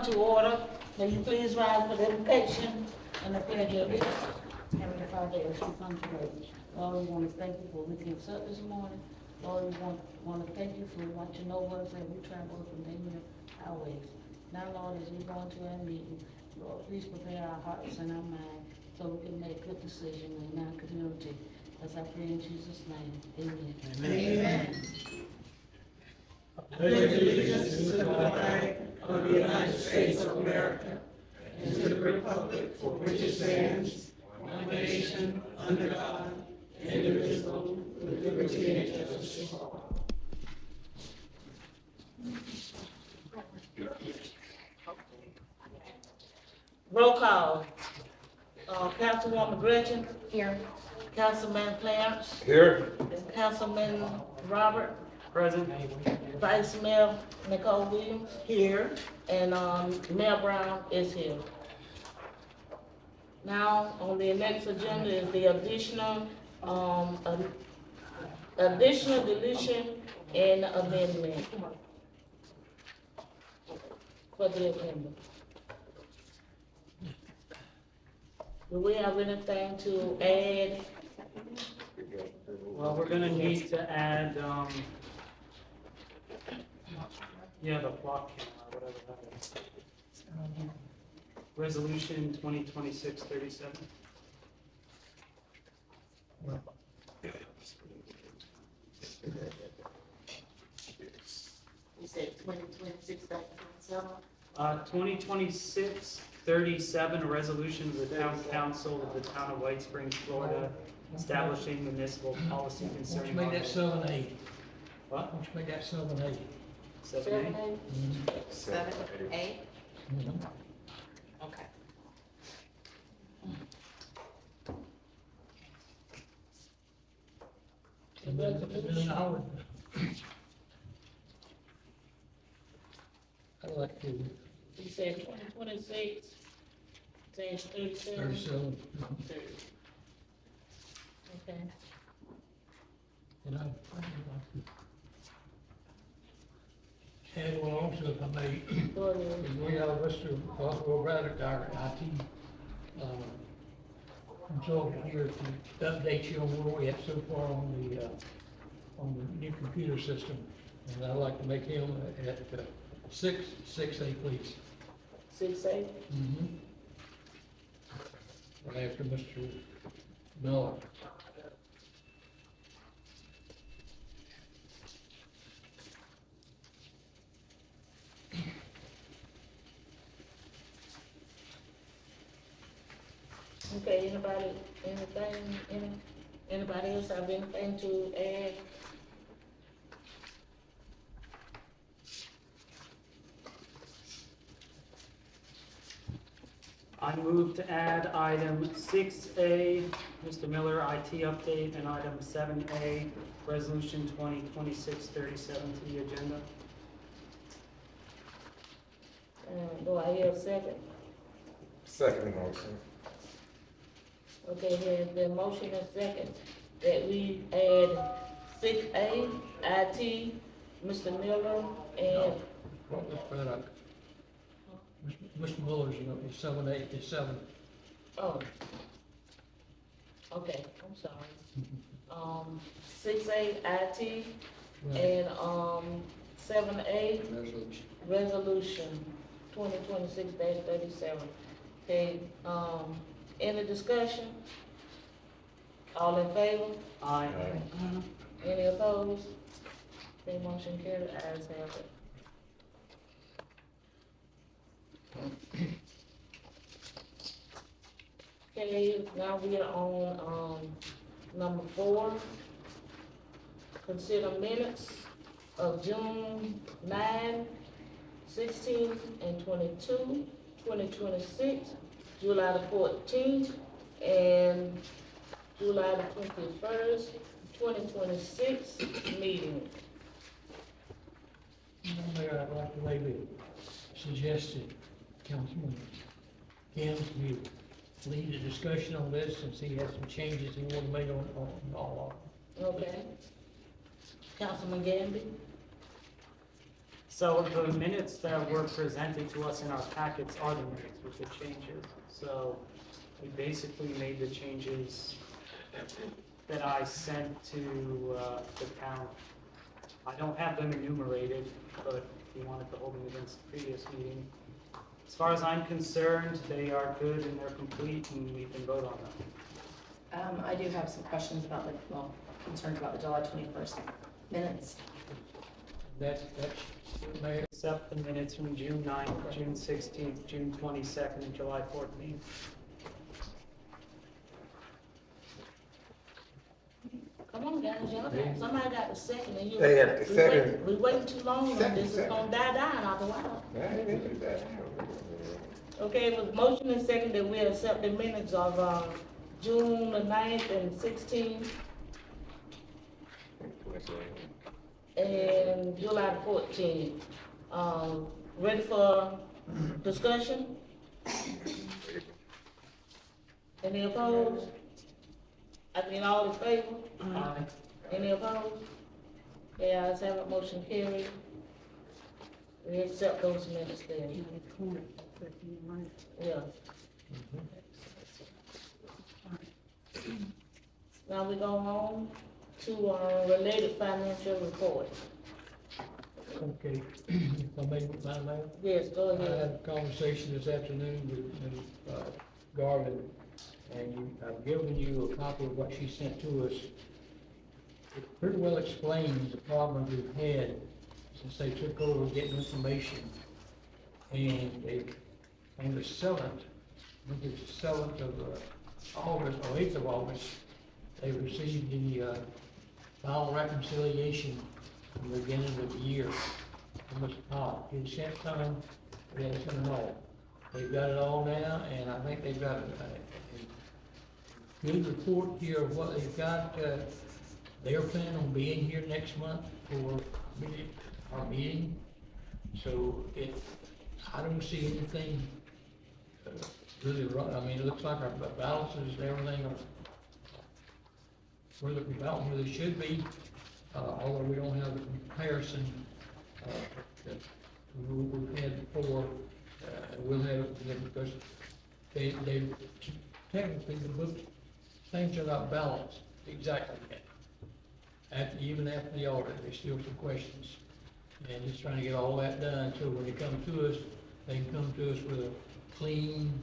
come to order. May you please rise for the invocation and the pledge of allegiance. Heavenly Father, as we come today, Lord, we want to thank you for waking us up this morning. Lord, we want to thank you for watching over us as we travel from many highways. Now, Lord, as we go into our meeting, Lord, please prepare our hearts and our minds so we can make good decisions in our community. As I pray in Jesus' name, amen. Amen. I pledge allegiance to the flag of the United States of America and to the republic for which it stands, one nation, under God, indivisible, with liberty and justice for all. Roll call. Councilwoman Gretchen. Here. Councilman Clarence. Here. Councilman Robert. Present. Vice Mayor Nicole Williams. Here. And Mayor Brown is here. Now, on the next agenda is the additional deletion and amendment for the agenda. Do we have anything to add? Well, we're gonna need to add, the block camera, whatever that is. Resolution 2026-37. You said 2026-37? 2026-37, a resolution of the Town Council of the Town of White Springs, Florida, establishing municipal policy Why don't concerning. you make that 7-8? What? Why don't you make that 7-8? 7A? 7, 8, Mm-hmm. okay. And then I would, I'd like to, You said 2026, says 37? 37, Okay. and I'd like to add one also, if I may, Go ahead. is we have Mr. Oswald Braddock, our IT consultant here to update you on where we at so far on the new computer system. And I'd like to make him at 6A, please. 6A? Mm-hmm. Right after Mr. Miller. Okay, anybody else have anything to add? I move to add item 6A, Mr. Miller, IT update, and item 7A, resolution 2026-37 to the agenda. Do I hear a second? Second motion. Okay, here's the motion and second, that we add 6A, IT, Mr. Miller, and, Well, Mr. Braddock. Mr. Miller's, is 7-8, is 7. oh. Okay, I'm sorry. 6A, IT, and, 7A, Resolution. resolution 2026-37. Okay, any discussion? All in favor? Aye. Any opposed? Okay, motion carried, ayes have it. Okay, now we are on, number 4. Consider minutes of June 9, 16, and 22, 2026, July the 14th, and July the 21st, 2026 meeting. Mayor, I'd like to maybe suggest that Councilman Gamsby lead a discussion on this since he has some changes he wants to make on all of them. Okay. Councilman Gamby? So the minutes that were presented to us in our packets are the minutes with the changes. So we basically made the changes that I sent to the town. I don't have them enumerated, but if you wanted to hold them against the previous meeting. As far as I'm concerned, they are good and they're complete and we can vote on them. I do have some questions about concerns about the July 21st minutes. That's, Mayor, Except the minutes from June 9th, June 16th, June 22nd, and July 14th. Come on, guys, y'all, somebody got the second, and you. They got the second. We waiting too long, and this is Second. gonna die down after a while. I ain't into that. Okay, it was motion and second that we accept the minutes of, June the 9th and 16th, and July 14th. Ready for discussion? Any opposed? I mean, all in favor? Aye. Any opposed? The ayes have it, motion carried. We accept those minutes there. Yeah. Now we go on to, related financial report. okay, if I may, Madam Mayor? Yes, go I ahead. had a conversation this afternoon with Ms. Garvin, and I've given you a copy of what she sent to us. It pretty well explains the problem we've had since they took over getting information. And they, on the 7th, I think it's the 7th of August, or 8th of August, they received the final reconciliation from the beginning of the year from Mr. Powell. He sent some, they had sent them all. They've got it all now, and I think they've got a good report here of what they've got. They're planning on being here next month for our meeting. So I don't see anything really wrong. I mean, it looks like our balances and everything are where they should be, although we don't have the comparison that we've had before. We'll have it because they technically the books, things are not balanced exactly yet. Even after the audit, there's still some questions. And just trying to get all that done, so when they come to us, they can come to us with a clean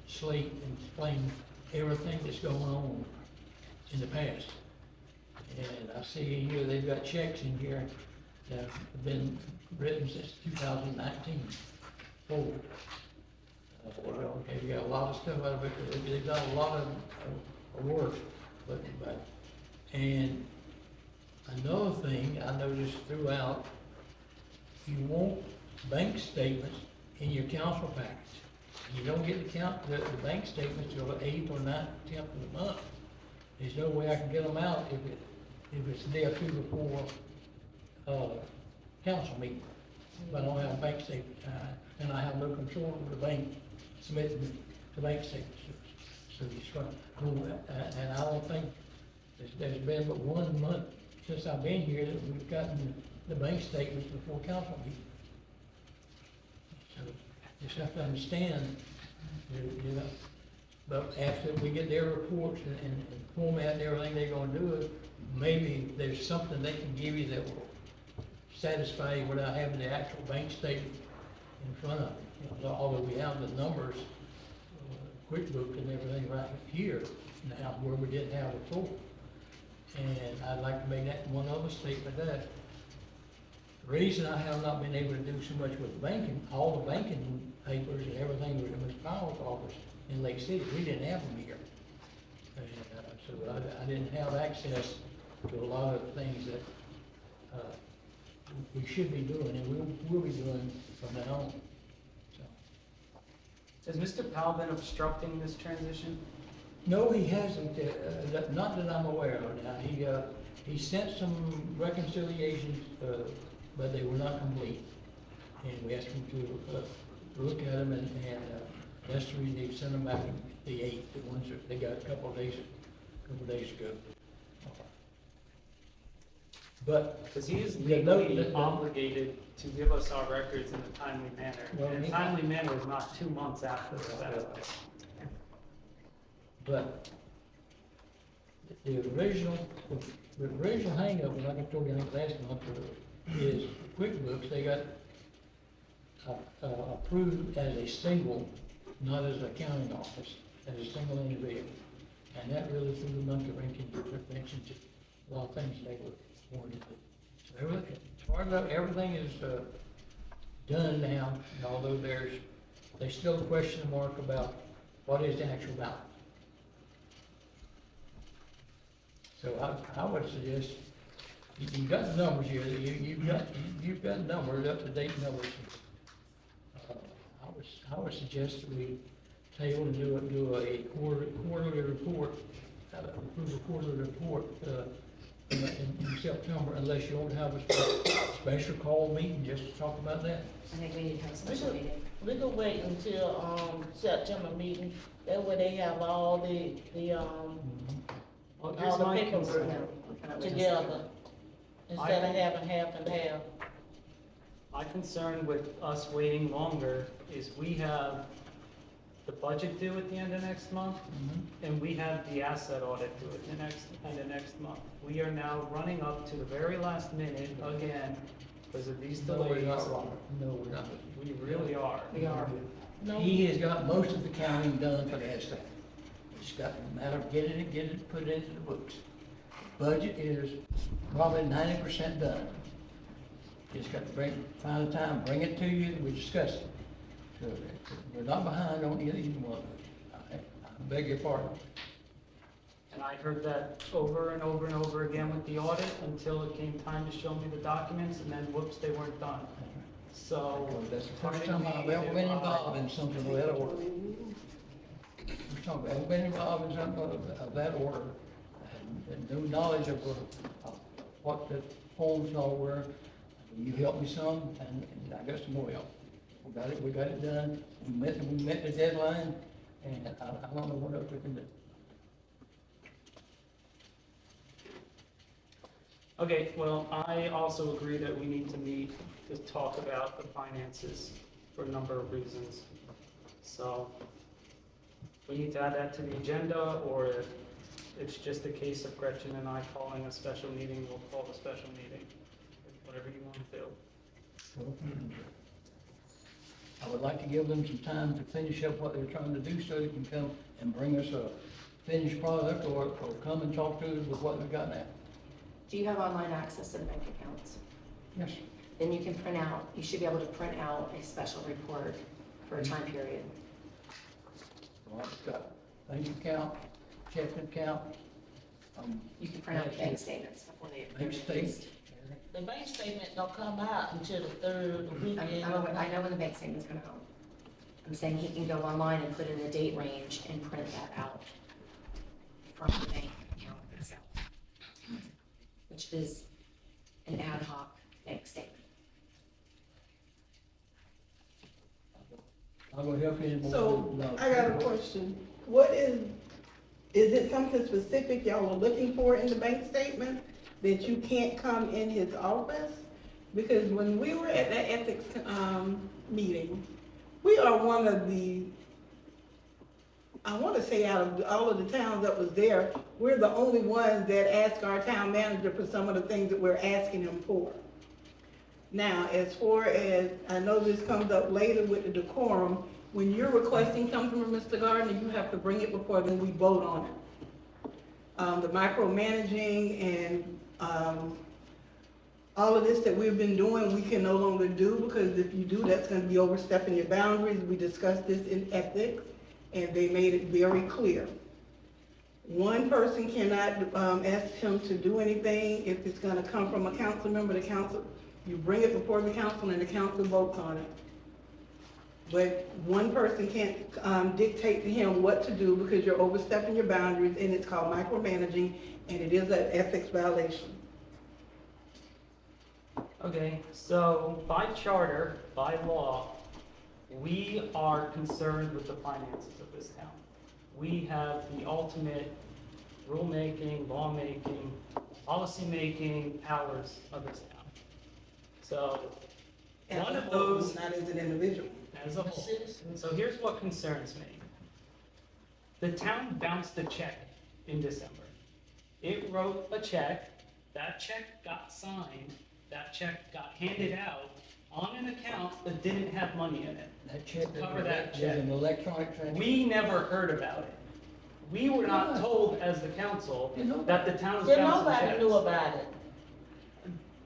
slate and explain everything that's going on in the past. And I see in here, they've got checks in here that have been written since 2019 forward. Okay, we got a lot of stuff out of it, they've done a lot of work, and another thing I noticed throughout, you want bank statements in your council package. You don't get the bank statements till the 8th or 9th, 10th of the month. There's no way I can get them out if it's a day or two before, council meeting. But I don't have a bank statement, and I have no control over the bank submitting the bank statements. So it's right. And I don't think there's been but 1 month since I've been here that we've gotten the bank statements before council meeting. So you just have to understand, you know, but after we get their reports and format and everything they're gonna do it, maybe there's something they can give you that will satisfy you without having the actual bank statement in front of you. You know, although we have the numbers, QuickBook and everything right here now where we didn't have before. And I'd like to make that one other statement that the reason I have not been able to do so much with banking, all the banking papers and everything was in Mr. Powell's office in Lake City. We didn't have them here. And, so I didn't have access to a lot of things that we should be doing and we'll be doing from now on. So. Has Mr. Powell been obstructing this transition? No, he hasn't, not that I'm aware of now. He sent some reconciliations, but they were not complete. And we asked him to look at them, and that's the reason he sent them back on the 8th, the ones that they got a couple of days ago. But Because he is Yeah, no, legally no. obligated to give us our records in a timely manner. Well, And a he- timely manner is not 2 months after the fact. But the original hangup, like I told you, I think last month, is QuickBooks, they got approved as a single, not as an accounting office, as a single individual. And that really threw the monkey wrench into a lot of things they were wanting to do. So everything, as far as everything is done now, and although there's still a question mark about what is the actual balance. So I would suggest, you've got the numbers here, you've got numbers, up-to-date numbers. I would suggest that we table and do a quarterly report, approve a quarterly report, in September, unless you want to have a special call meeting just to talk about that. I think we need to have a special meeting. We could wait until, September meeting, that way they have all the, Well, here's all the my paperwork concern. together, instead of having half and half. My concern with us waiting longer is we have the budget due at the end of next month, and we have the asset audit due at the next month. We are now running up to the very last minute again because of these No, we're delays. not, Robert. No, we're not. We really are. We are. No, He has got most of the counting done for that stuff. It's got a matter of getting it put into the books. Budget is probably 90% done. Just got to find a time, bring it to you, and we discuss it. So we're not behind on either one of them. I beg your pardon. And I heard that over and over and over again with the audit until it came time to show me the documents, and then whoops, they weren't done. So. Because that's the first time I've ever been involved in something of that order. First time I've ever been involved in something of that order. And no knowledge of what the forms all were. You helped me some, and I got some more help. We got it done. We met the deadline, and I don't know what else we can do. Okay, well, I also agree that we need to meet to talk about the finances for a number of reasons. So we need to add that to the agenda, or if it's just a case of Gretchen and I calling a special meeting, we'll call a special meeting, whatever you want to do. I would like to give them some time to finish up what they're trying to do so they can come and bring us a finished product or come and talk to us with what we've got now. Do you have online access to the bank accounts? Yes, sir. Then you can print out, you should be able to print out a special report for a time period. Well, I've got bank account, checking account. You can print out bank statements before they're Bank statement. released. the bank statement don't come out until the third weekend. I know when the bank statement's gonna come. I'm saying he can go online and put in a date range and print that out from the bank account itself, which is an ad hoc bank statement. I'm gonna help you. So, I got a question. What is it something specific y'all are looking for in the bank statement that you can't come in his office? Because when we were at that ethics, meeting, we are one of the, I wanna say out of all of the towns that was there, we're the only ones that ask our town manager for some of the things that we're asking him for. Now, as far as, I know this comes up later with the decorum, when you're requesting something from Mr. Gardner, you have to bring it before then we vote on it. The micromanaging and, all of this that we've been doing, we can no longer do, because if you do, that's gonna be overstepping your boundaries. We discussed this in ethics, and they made it very clear. One person cannot, ask him to do anything if it's gonna come from a council member, the council, you bring it before the council and the council votes on it. But one person can't, dictate to him what to do because you're overstepping your boundaries, and it's called micromanaging, and it is an ethics violation. Okay, so by charter, by law, we are concerned with the finances of this town. We have the ultimate rulemaking, lawmaking policymaking powers of this town. So, As one a of whole, those not as an individual. as a whole. So here's what concerns me. The town bounced a check in December. It wrote a check, that check got signed, that check got handed out on an account that didn't have money in it. That check, Cover that was check. an electronic transfer. We never heard about it. We were not told as the council that the town was Then bouncing nobody knew checks. about it.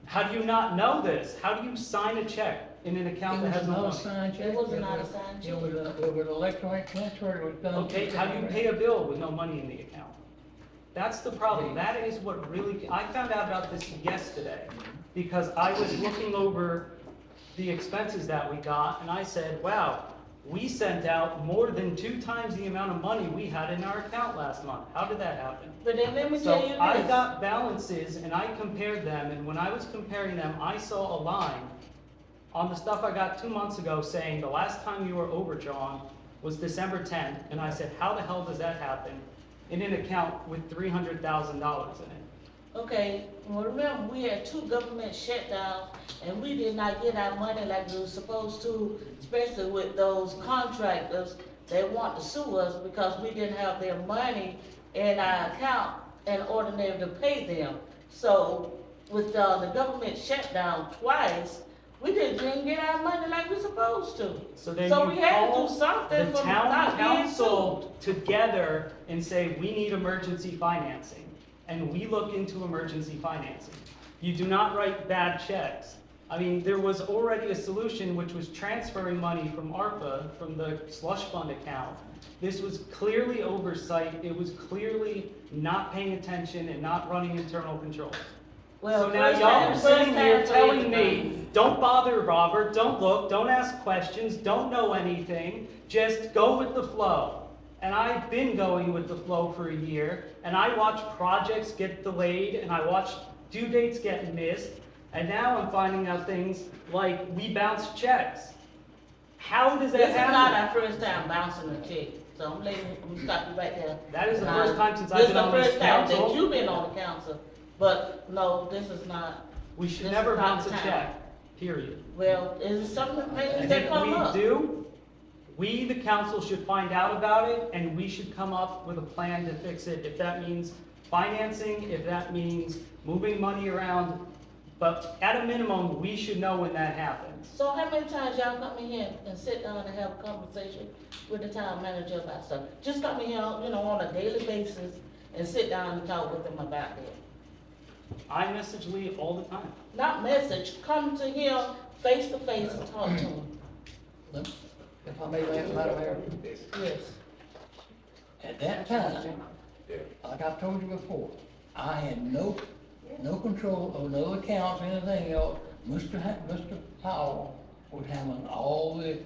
How do you not know this? How do you sign a check in an account that It has was no not a money? signed check. It was not a signed check. It was an electronic transfer, it was done. Okay, how do you pay a bill with no money in the account? That's the problem. That is what really, I found out about this yesterday because I was looking over the expenses that we got and I said, wow, we sent out more than 2 times the amount of money we had in our account last month. How did that happen? But then let me So tell you I this. got balances and I compared them, and when I was comparing them, I saw a line on the stuff I got 2 months ago saying the last time you were overdrawn was December 10th, and I said, how the hell does that happen in an account with $300,000 in it? Okay, well, remember, we had 2 government shutdowns, and we did not get our money like we were supposed to, especially with those contractors that want to sue us because we didn't have their money in our account in order to be able to pay them. So, with the government shutdown twice, we didn't get our money like we're supposed to. So then So you we had to call do something the for town not being council together and say, we need emergency financing. And we look into emergency financing. You do not write bad checks. I mean, there was already a solution which was transferring money from ARPA, from the slush fund account. This was clearly oversight. It was clearly not paying attention and not running internal controls. Well, So now first y'all time- are first sitting here time for telling everybody. me, don't bother Robert, don't look, don't ask questions, don't know anything, just go with the flow. And I've been going with the flow for a year, and I watch projects get delayed, and I watch due dates get missed, and now I'm finding out things like we bounce checks. How does This that is not happen? our first time bouncing a check, so I'm stop you right there. That is the first time since I've been on this This is the first time that council. you've been on the council, but no, this is not. We should this never is not bounce a the time. check, period. Well, is it some payments And that if come up? we do, we, the council, should find out about it, and we should come up with a plan to fix it. If that means financing, if that means moving money around, but at a minimum, we should know when that happens. So how many times y'all come in here and sit down and have a conversation with the town manager about stuff? Just come in here, on a daily basis and sit down and talk with them about that. I message Lee all the time. Not message, come to him face to face and talk to him. If I may, Madam Mayor, Yes. at that time, like I've told you before, I had no control of no accounts, anything else. Mr. Powell was handling all the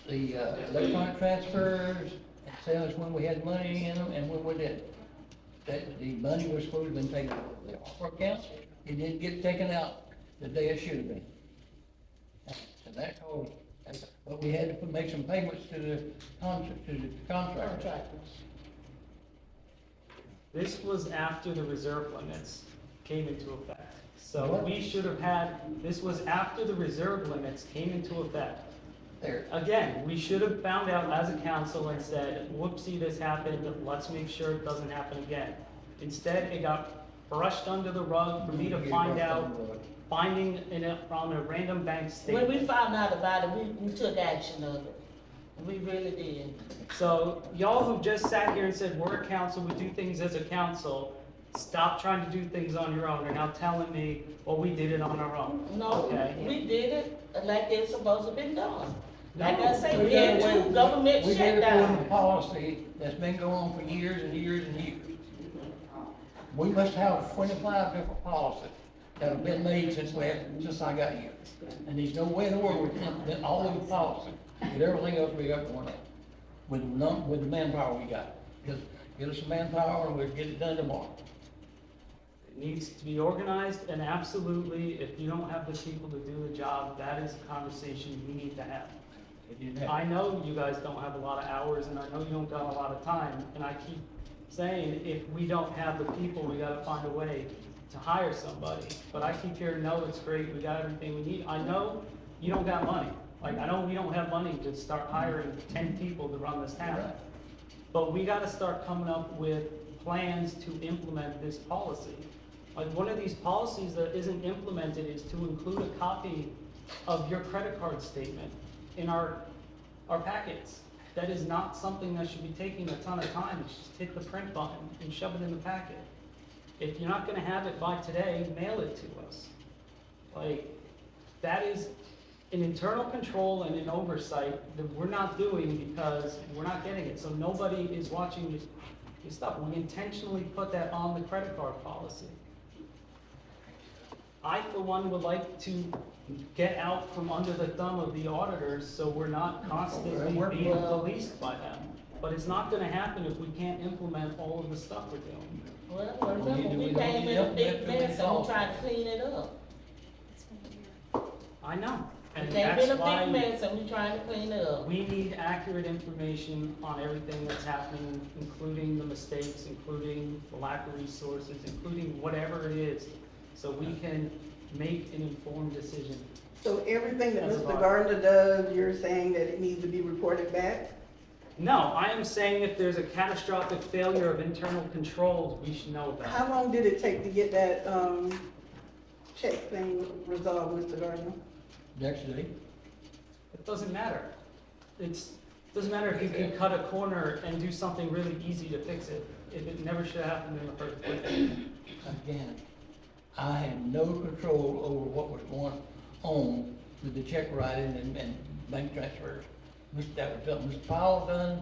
electronic transfers and telling us when we had money in them and when we didn't. That the money was supposed to have been taken out of the ALPR account, it didn't get taken out the day it should have been. And that caused, but we had to make some payments to the contractor. Contractors. This was after the reserve limits came into effect. So What? we should have had, this was after the reserve limits came into effect. There, Again, we should have found out as a council and said, whoopsie, this happened, let's make sure it doesn't happen again. Instead, it got brushed under the rug for me to find out, finding on a random bank When statement. we found out about it, we took action of it. We really did. So y'all who just sat here and said, we're a council, we do things as a council, stop trying to do things on your own. You're now telling me, well, we did it on our own. No, Okay. we did it like it's supposed to be done. Like No. I say, we had 2 government We did it according to shutdowns. policy that's been going on for years and years and years. We must have 25 different policies that have been made since I got here. And there's no way in the world we can implement all of the policies with everything else we got going on, with the manpower we got. Just get us some manpower and we'll get it done tomorrow. It needs to be organized, and absolutely, if you don't have the people to do the job, that is a conversation we need to have. I know you guys don't have a lot of hours, and I know you don't got a lot of time, and I keep saying, if we don't have the people, we gotta find a way to hire somebody, but I keep hearing, no, it's great, we got everything we need. I know you don't got money. Like, I know we don't have money to start hiring 10 people to run this town. But we gotta start coming up with plans to implement this policy. Like, one of these policies that isn't implemented is to include a copy of your credit card statement in our packets. That is not something that should be taking a ton of time. It's just hit the print button and shove it in the packet. If you're not gonna have it by today, mail it to us. Like, that is an internal control and an oversight that we're not doing because we're not getting it. So nobody is watching your stuff. We intentionally put that on the credit card policy. I, for one, would like to get out from under the thumb of the auditors so we're not constantly being policed by them. But it's not gonna happen if we can't implement all of the stuff we're doing. Well, remember, we came in a big mess and we tried to clean it up. I know, We and came that's in a why big mess and we trying to clean it up. we need accurate information on everything that's happening, including the mistakes, including the lack of resources, including whatever it is, so we can make an informed decision. So everything that As a Mr. body. Gardner does, you're saying that it needs to be reported back? No, I am saying if there's a catastrophic failure of internal controls, we should know about How it. long did it take to get that, check thing resolved, Mr. Gardner? Next day. It doesn't matter. Doesn't matter if you can cut a corner and do something really easy to fix it, if it never should have happened in the first place. Again, I had no control over what was going on with the check writing and bank transfers. That was something Mr. Powell done,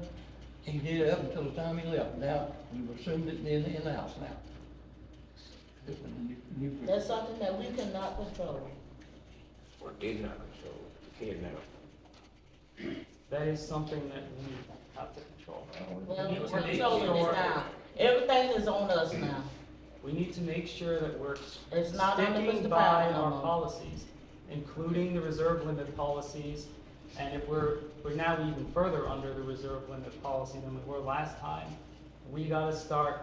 he did it up until the time he left. Now, we've assumed it in the house now. That's something that we cannot control. Or did not control, can now. That is something that we have to control. Well, We need we're to make controlling sure- it now. Everything is on us now. We need to make sure that we're It's not under sticking Mr. by Powell no our more. policies, including the reserve limit policies. And if we're now even further under the reserve limit policy than we were last time, we gotta start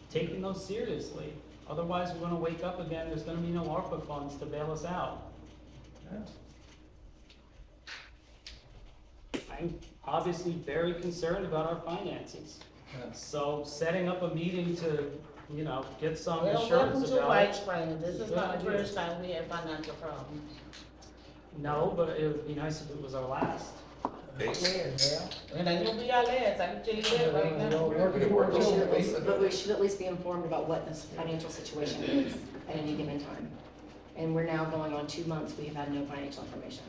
taking those seriously. Otherwise, we're gonna wake up again, there's gonna be no ARPA funds to bail us out. I'm obviously very concerned about our finances. So setting up a meeting to, get some Well, welcome assurance to about White it. Springs. This is Good not the idea. first time we had financial problems. No, but it would be nice if it was our last. Yeah, well, it ain't gonna be our last, I can tell you that right now. But we should at least be informed about what this financial situation is at any given time. And we're now going on 2 months, we have had no financial information.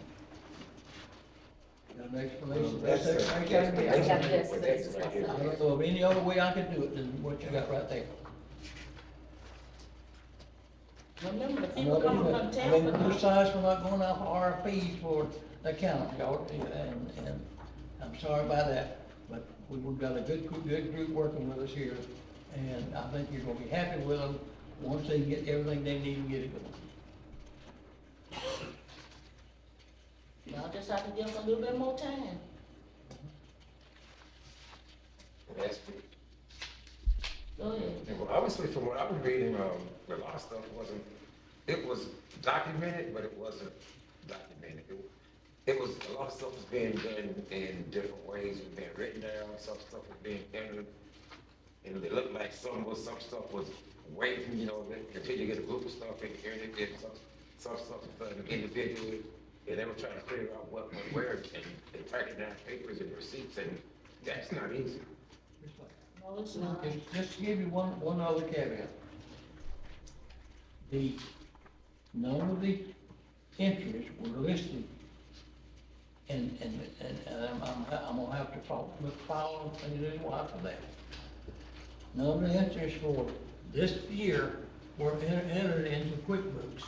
Got an explanation? That's That's it. it. We have this, But but that's this is right here. I don't know of any other way I could do it than what you got right there. Remember, the I people know coming you- from I mean, Tampa, the size for not going out for RFPs for the county, and I'm sorry about that, but we've got a good group working with us here, and I think you're gonna be happy with them once they get everything they need to get it going. y'all just have to give them a little bit more time. That's Go ahead. Well, obviously, from what I was reading, a lot of stuff it was documented, but it wasn't documented. It was, a lot of stuff was being done in different ways, it was being written down, some stuff was being entered. And it looked like some stuff was waiting, until you get a group of stuff and some stuff was done individually. And they were trying to figure out what went where and tracking down papers and receipts, and that's not easy. No, it's not. Just to give you one other caveat. None of the entries were listed, and I'm gonna have to file a new one for that. None of the entries for this year were entered into QuickBooks.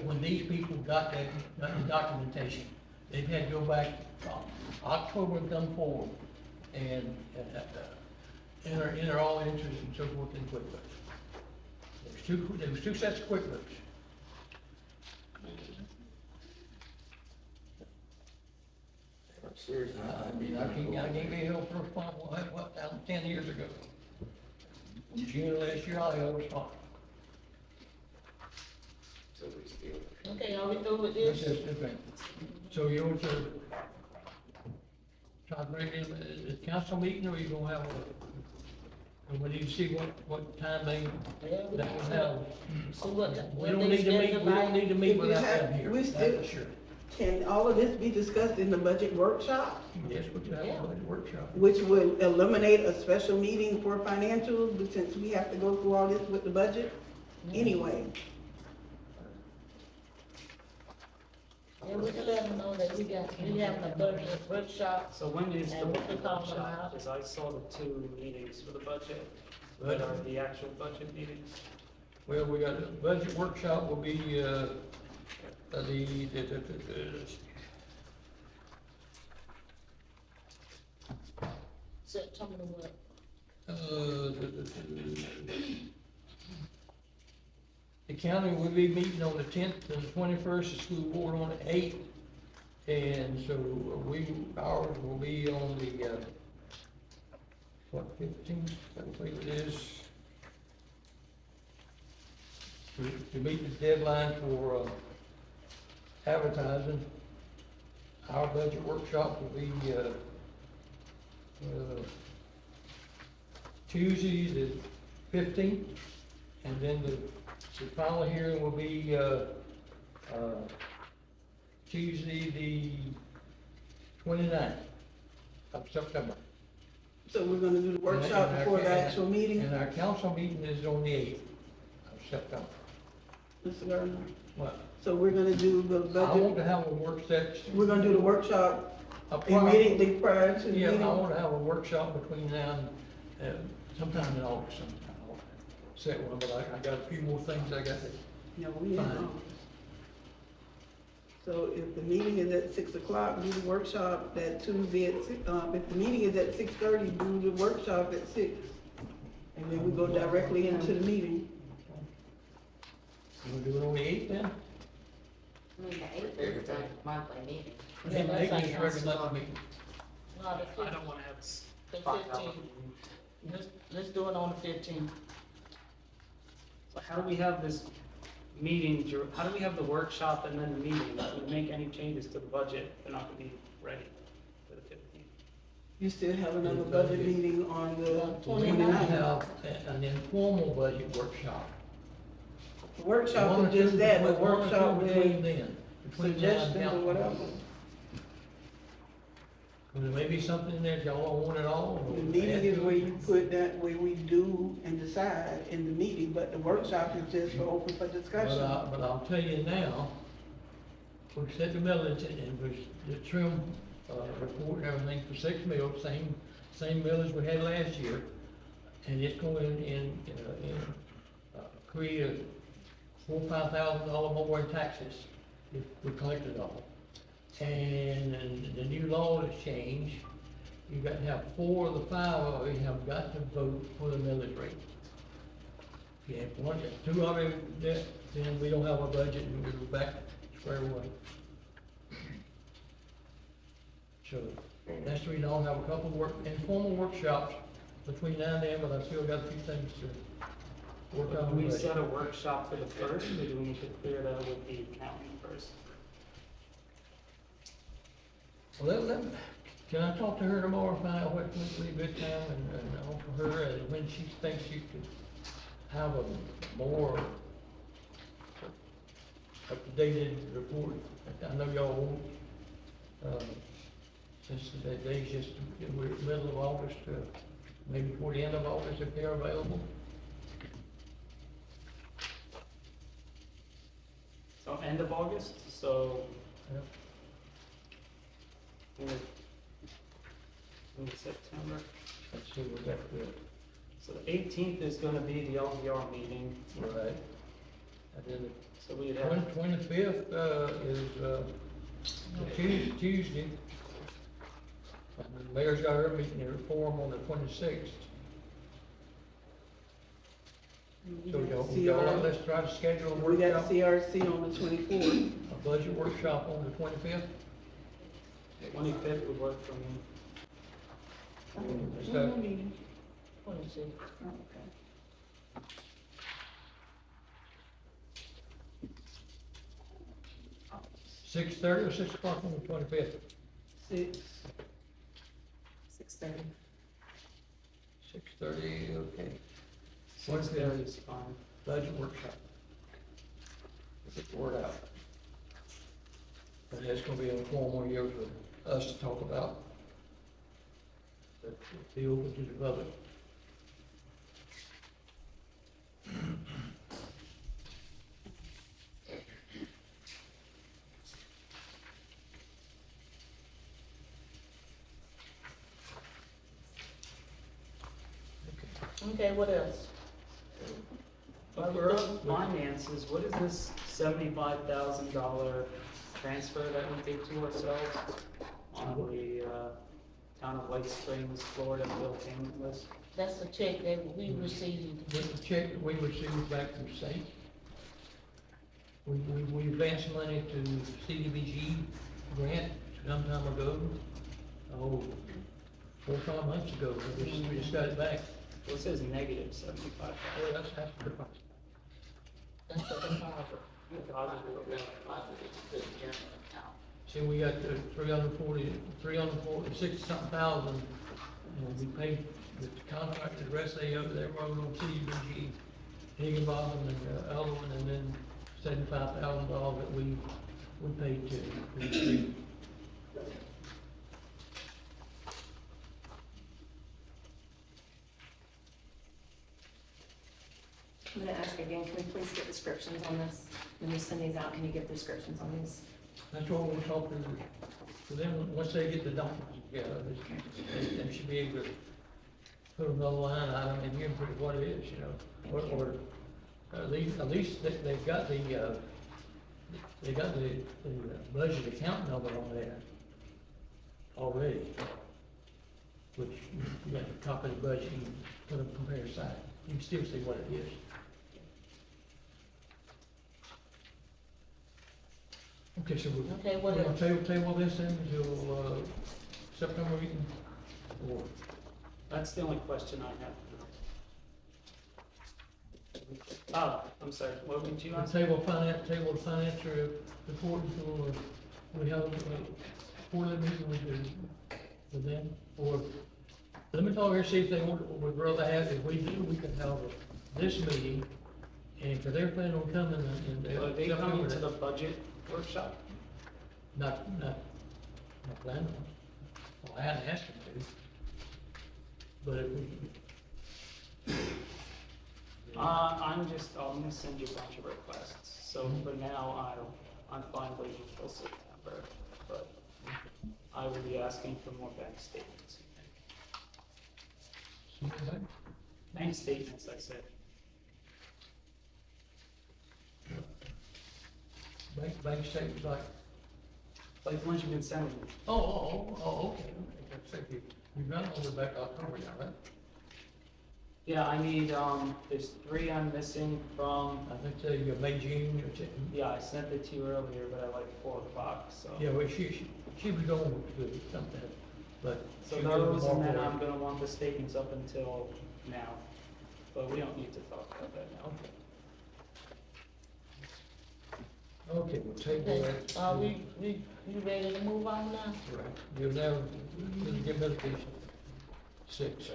When these people got the documentation, they've had to go back October and come forward and enter all entries and so forth in QuickBooks. There was two sets of QuickBooks. Seriously. I gave you a first response, 10 years ago. In June of last year, I got a response. Okay, are we through with That's this? just the thing. So you want to try to bring in a council meeting, or you gonna have and we need to see what time they, Yeah, we that can will see have. what We don't need to meet, we don't need to meet If we without have- them here, we that's still- for sure. Can all of this be discussed in the budget workshop, Yes, we can have Yeah. a budget workshop. which would eliminate a special meeting for financials, but since we have to go through all this with the budget anyway? Yeah, we can let them know that we having a budget workshop. So when is the And what we talking workshop? about? Because I saw the 2 meetings for the budget, that are the actual budget meetings. Well, we got, the budget workshop will be, September what? The county will be meeting on the 10th and the 21st, the school board on the 8th. And so ours will be on the, 15th, I believe it is. To meet the deadline for, advertising. Our budget workshop will be, Tuesday the 15th, and then the final hearing will be, Tuesday the 29th of September. So we're gonna do the workshop And our- before the actual meeting, And our council meeting is on the 8th of September. Mr. Gardner? Well, So we're gonna do the I want budget, to have a work session. we're gonna do the workshop a immediately prior to the Yeah, I meeting? want to have a workshop between now and, sometime in August sometime. I'll set one, but I got a few more things I got to. No, we Fine. ain't. So if the meeting is at 6 o'clock, do the workshop that Tuesday at if the meeting is at 6:30, do the workshop at 6. And then we go directly into the meeting. We'll do it on the 8th then? I mean, the 8th is the monthly meeting. Yeah, The that's 8th like is regular meeting. No, I don't wanna have s- the 5 hours. 15th. Let's do it on the 15th. So how do we have this meeting, how do we have the workshop and then the meeting? If we make any changes to the budget, they're not gonna be ready for the 15th. You still have another budget meeting on the We need to 29th. have an informal budget workshop. The workshop One or is just two- that, the one or two workshop between with then, between now and suggestions or council. whatever. There may be something in there that y'all don't want at all. or The meeting add is to where it. you put that, where we do and decide in the meeting, but the workshop is just for open for discussion. But I'll tell you now, we set the millage and was the trim, report and everything for 6 mills, same millage we had last year. And it's going create $4,000-5,000 more in taxes if we collect it all. And the new law has changed. You got to have 4 of the 5 of you have got to vote for the millage rate. If you have 1, 2 of them, then we don't have a budget and we go back to square one. So that's the reason I'll have a couple of informal workshops between now and then, but I still got a few things to work Do on. we set a workshop for the first, or do we need to clear that with the accountant first? Well, can I talk to her tomorrow, find out what would be a good time and offer her, and when she thinks she could have a more up-to-date report? I know y'all won't, since the day's just, we're middle of August, maybe toward the end of August if they're available. So end of August, so. Yep. In September, Let's see what that will. so the 18th is gonna be the LPR meeting, Right. And then so we'd the have, 25th, is, Tuesday. And the mayor's got her meeting in reform on the 26th. So let's try to schedule a We got workshop, CRC on the 24th. a budget workshop on the 25th. 25th would work for me. Is that- 26. 6:30 or 6 o'clock on the 25th? 6:30. 6:30, okay. 6:30 is fine. Budget workshop. Get the word out. And it's gonna be informal here for us to talk about. But be open to the public. Okay, what else? But for us finances, what is this $75,000 transfer that we did to ourselves on the, Town of Lake Springs, Florida bill payment list? That's the check that we received. With the check that we received back from the state, we advanced money to CDBG grant some time ago. Oh, 4 or 5 months ago, we just got it back. Well, it says negative 75. Well, that's the difference. That's the deposit. See, we got the 360 something thousand, and we paid the contractor, the rest of the other, they were on CDBG, Higginbotham and the other one, and then $75,000 that we paid to the street. I'm gonna ask again, can we please get descriptions on this? When you send these out, can you get descriptions on these? That's what we're talking to them, once they get the documents together, they should be able to put another line item in here and put what it is, you know, or at least they've got the budget account number on there already, which you got to copy the budget and put them compare side, you can still see what it is. Okay, so Okay, we're what gonna else? table this then until, September meeting? Or, That's the only question I have. Oh, I'm sorry, what would you ask? table the financial report until, we have a quarterly meeting with them, or, let me talk here, see if they would rather have, if we do, we can have this meeting, and if they're planning on coming in. Are they coming to the budget workshop? Not planning on. Well, I hadn't asked them to. But if we, I'm gonna send you a bunch of requests, so for now, I'm fine waiting until September, but I will be asking for more bank statements. Bank statements, I said. bank statements Like the ones you've been sending me. okay. That's it. You've got all the back October now, right? Yeah, I need, there's 3 I'm missing from, I think your May, June, or yeah, I sent it to you earlier, but at like 4 o'clock, so. yeah, well, she was going with something, but. So she those, was and then more- I'm gonna want the statements up until now, but we don't need to talk about that now. Okay, we'll table that. Are we ready to move on now? Right, you'll now, we'll get medication. 6.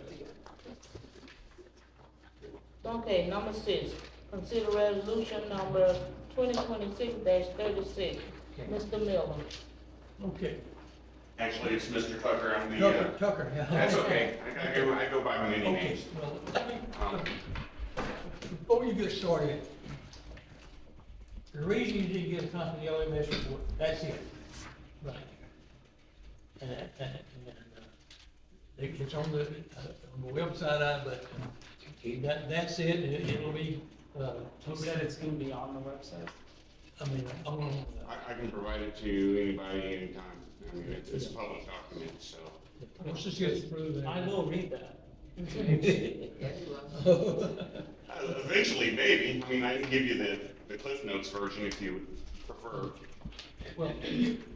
Okay, number 6, consider resolution number 2026-36. Mr. Miller. Okay. Actually, it's Mr. Tucker, I'm the, Tucker, yeah. that's okay, I go by many Okay, names. well, before you get started, the reason you didn't get a copy of the LMS report, that's it. Right. And it's on the website, but that's it, and it'll be, You said it's gonna be on the website? I mean, I'm gonna, I can provide it to anybody, anytime, I mean, it's a public document, so. let's just get it through I will read that. Eventually, maybe, I mean, I can give you the Cliff Notes version if you would prefer. Well,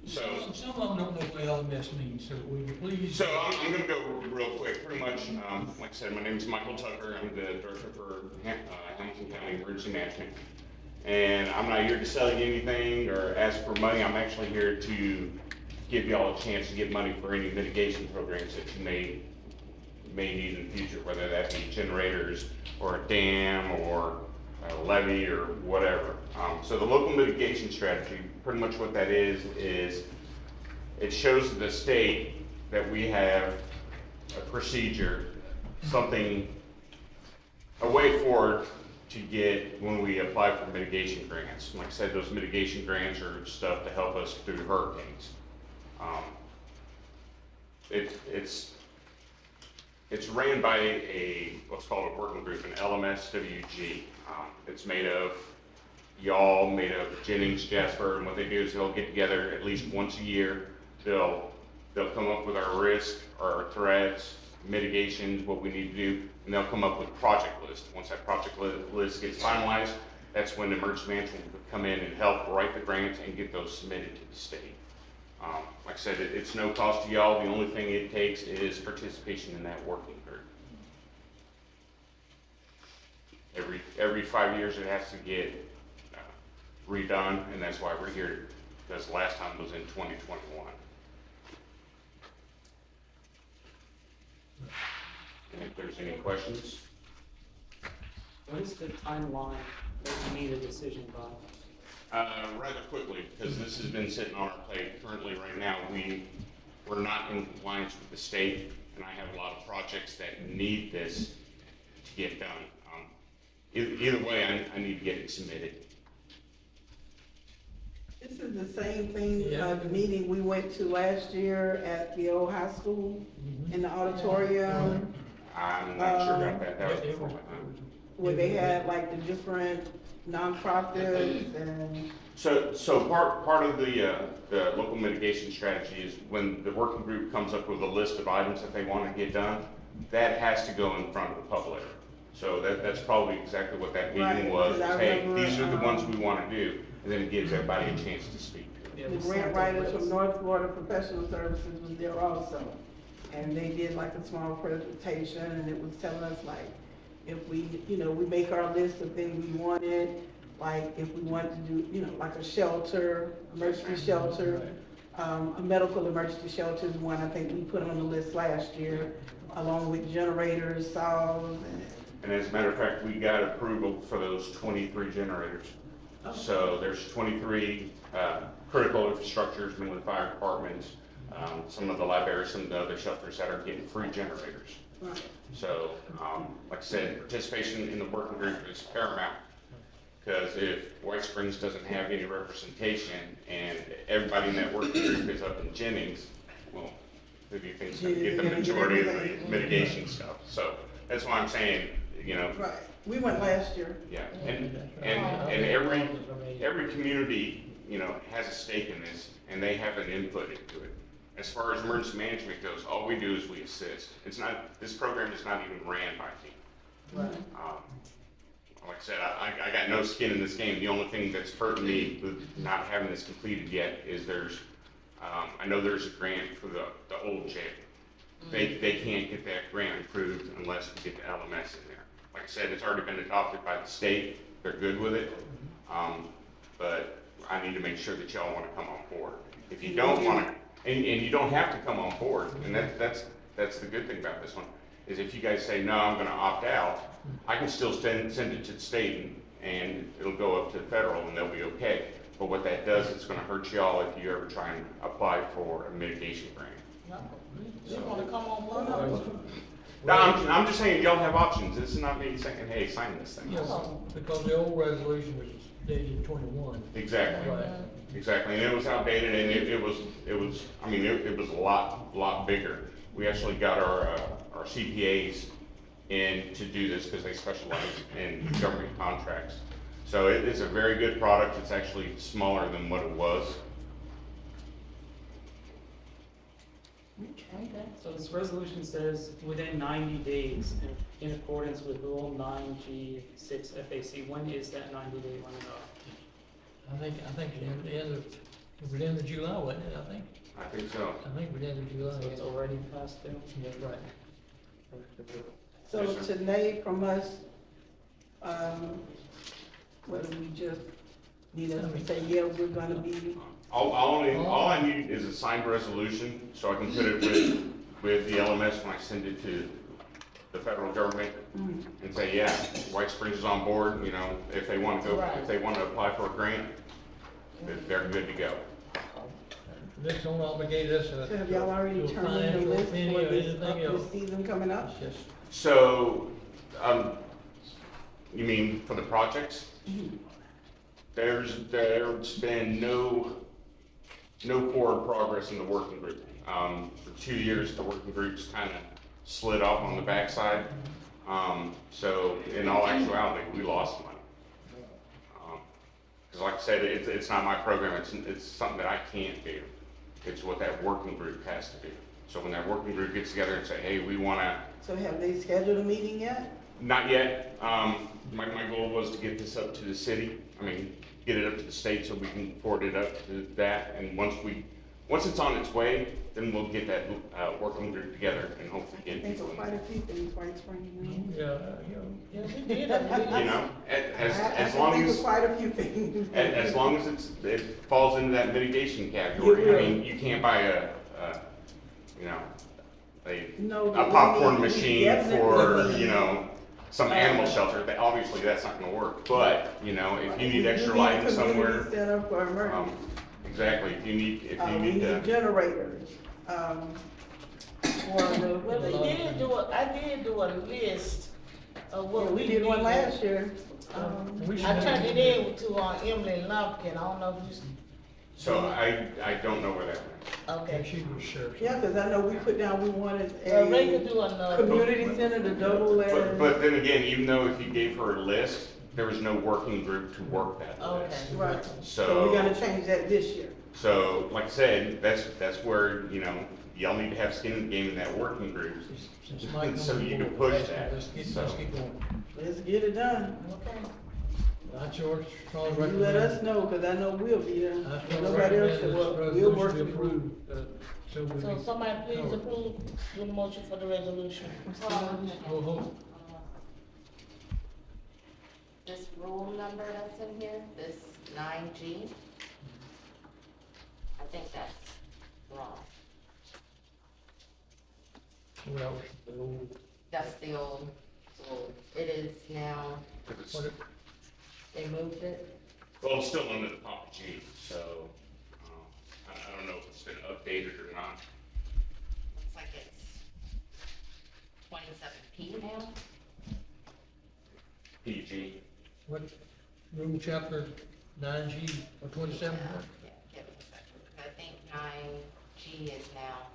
So, some of them don't know what LMS means, so will you please? so I'm gonna go real quick, pretty much, like I said, my name is Michael Tucker, I'm the Director for Hamilton County Emergency Management. And I'm not here to sell you anything or ask for money. I'm actually here to give y'all a chance to get money for any mitigation programs that you may need in the future, whether that be generators or a dam or a levee or whatever. So the local mitigation strategy, pretty much what that is it shows the state that we have a procedure, a way forward to get when we apply for mitigation grants. Like I said, those mitigation grants are stuff to help us through hurricanes. It's ran by what's called a working group, an LMSWG. It's made of y'all, made of Jennings, Jasper, and what they do is they'll get together at least once a year. They'll come up with our risk, our threats, mitigations, what we need to do, and they'll come up with a project list. Once that project list gets finalized, that's when the emergency management will come in and help write the grants and get those submitted to the state. Like I said, it's no cost to y'all. The only thing it takes is participation in that working group. Every 5 years it has to get redone, and that's why we're here, because the last time was in 2021. And if there's any questions? What is the timeline that you need a decision by? Rather quickly, because this has been sitting on our plate. Currently, right now, we're not in compliance with the state, and I have a lot of projects that need this to get done. Either way, I need to get it submitted. This is the same thing, the meeting we went to last year at the old high school in the auditorium, I'm not sure about that. That was before my time. where they had like the different nonprofits and. So part of the local mitigation strategy is when the working group comes up with a list of items that they want to get done, that has to go in front of the public. So that's probably exactly what that meeting was. Hey, these are the ones we want to do, and then it gives everybody a chance to speak. The grant writers from North Florida Professional Services was there also. And they did like a small presentation, and it was telling us like, if we, we make our list of things we wanted, like if we wanted to do, like a shelter, emergency shelter, a medical emergency shelter is one I think we put on the list last year, along with generators, saws, And as a matter of fact, we got approval for those 23 generators. So there's 23 critical infrastructures, mainly fire departments, some of the libraries, some of the other shelters that are getting free generators. Right. So, like I said, participation in the working group is paramount. Because if White Springs doesn't have any representation and everybody in that working group is up in Jennings, well, who do you think is going to get the majority of the mitigation stuff? So that's why I'm saying, Right, we went last year. yeah, and every community, has a stake in this, and they have an input into it. As far as emergency management goes, all we do is we assist. This program is not even ran by a team. Right. Like I said, I got no skin in this game. The only thing that's hurting me with not having this completed yet is I know there's a grant for the old jail. They can't get that grant approved unless we get the LMS in there. Like I said, it's already been adopted by the state. They're good with it. But I need to make sure that y'all want to come on board. If you don't want to, and you don't have to come on board, and that's the good thing about this one, is if you guys say, no, I'm going to opt out, I can still send it to the state and it'll go up to the federal and they'll be okay. But what that does, it's going to hurt y'all if you ever try and apply for a mitigation grant. You wanna come on board? No, I'm just saying y'all have options. This is not me saying, hey, sign this thing. Yes, because the old resolution was dated 21. Exactly. Right. Exactly, and it was outdated, and it was a lot bigger. We actually got our CPAs in to do this because they specialize in government contracts. So it is a very good product. It's actually smaller than what it was. Okay. So this resolution says within 90 days, in accordance with Rule 9G6 FAC, when is that 90-day running off? I think it was the end of July, wasn't it, I think? I think so. I think it was the end of July. So it's already past due? That's right. So Yes, sir. today from us, Whether we just need us to say, yeah, we're gonna be, All I need is a signed resolution, so I can put it with the LMS when I send it to the federal government, and say, yeah, White Springs is on board, you know, if they wanna go, if they wanna apply for a grant, they're good to go. This don't obligate us so have y'all already to a turned in the financial list opinion for or this, anything else. this season coming up? It's just, So, you mean for the projects? There's been no forward progress in the working group. For 2 years, the working group's kind of slid off on the backside. So in all actuality, we lost money. Because like I said, it's not my program, it's something that I can't do. It's what that working group has to do. So when that working group gets together and say, hey, we wanna, So have they scheduled a meeting yet? not yet, my goal was to get this up to the city, get it up to the state so we can forward it up to that, and once it's on its way, then we'll get that, working group together and hopefully I get think people of in. quite a few things, White Springs. yeah, Yeah, we did, I believe. You know, as I long can think of as, quite a few things. as long as it falls into that mitigation category. It I mean, you can't buy you know, No, a but we popcorn need- we machine definitely for, need- you know, some animal shelter, that, obviously, that's not gonna work, but, you know, if you need extra lighting somewhere, Community center for emergency. exactly, if you We need to, need generators, for the. Well, I did do a list of Yeah, what we did one needed. last year. We should I have- turned it in to, Emily Lumpkin, I don't know if so I don't know where that went. you, okay. she was sure. Yeah, cause I know we put down, we wanted Ray could a do another. community center to double as. But then again, even though if you gave her a list, there was no working group to work that list. Okay. Right, so we're gonna change that this year. So, like I said, that's where, you know, y'all need to have skin in the game in that working group. Since Mike So on you the can board, push that, let's get so. going. Let's get it done. Okay. I sure strongly You recommend. let us know, cause I know we'll be there. I strongly Nobody else recommend should, this we'll resolution work be it through. approved, so we So can. somebody please cover. approve, do the motion for the resolution. Go home. This rule number that's in here, this 9G, I think that's wrong. Well, the old- That's the old rule. It is now, what it- they moved it. Well, it's still under the Papa G, so, I don't know if it's been updated or not. Looks like it's 27P now. PG. What, rule chapter 9G or 27? Yeah, give me a second. I think 9G is now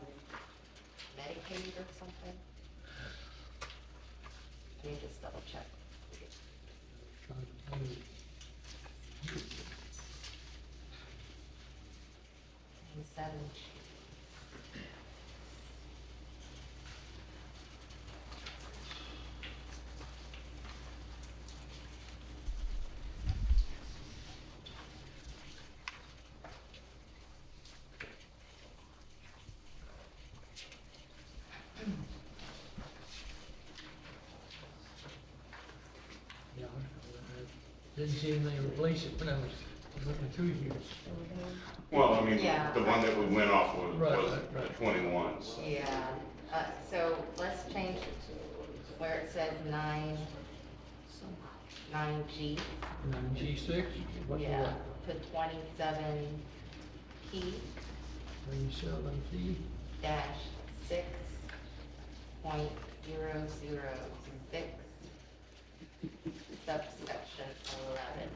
Medicaid or something. Let me just double check. And 7G. Yeah, I didn't see anything replace it when I was looking through here. Well, I mean, Yeah. the one that we went off was Right, was right, the right. 21s. Yeah, so let's change where it says 9G. 9G6, what's the Yeah, what? put 27P 27T, dash 6.006 subsection 11.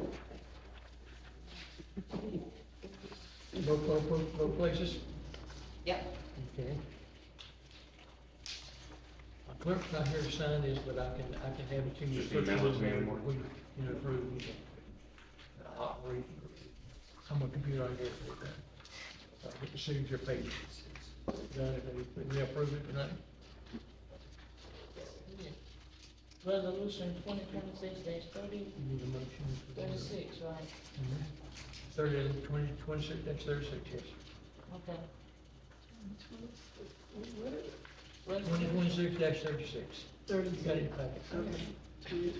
both places? Yep, Okay. My clerk's not here to sign this, but I can have it to you. Just email it to me in the morning. We, you know, approve. I'll read. I'm a computer, I guess, with that. Get the signature page. Done, if we approve it tonight? Resolution 2026-30, You need a motion. for that. 36, right? Mhm. 26, that's 36, yes. Okay. 2026-36. You got it in the packet. Okay.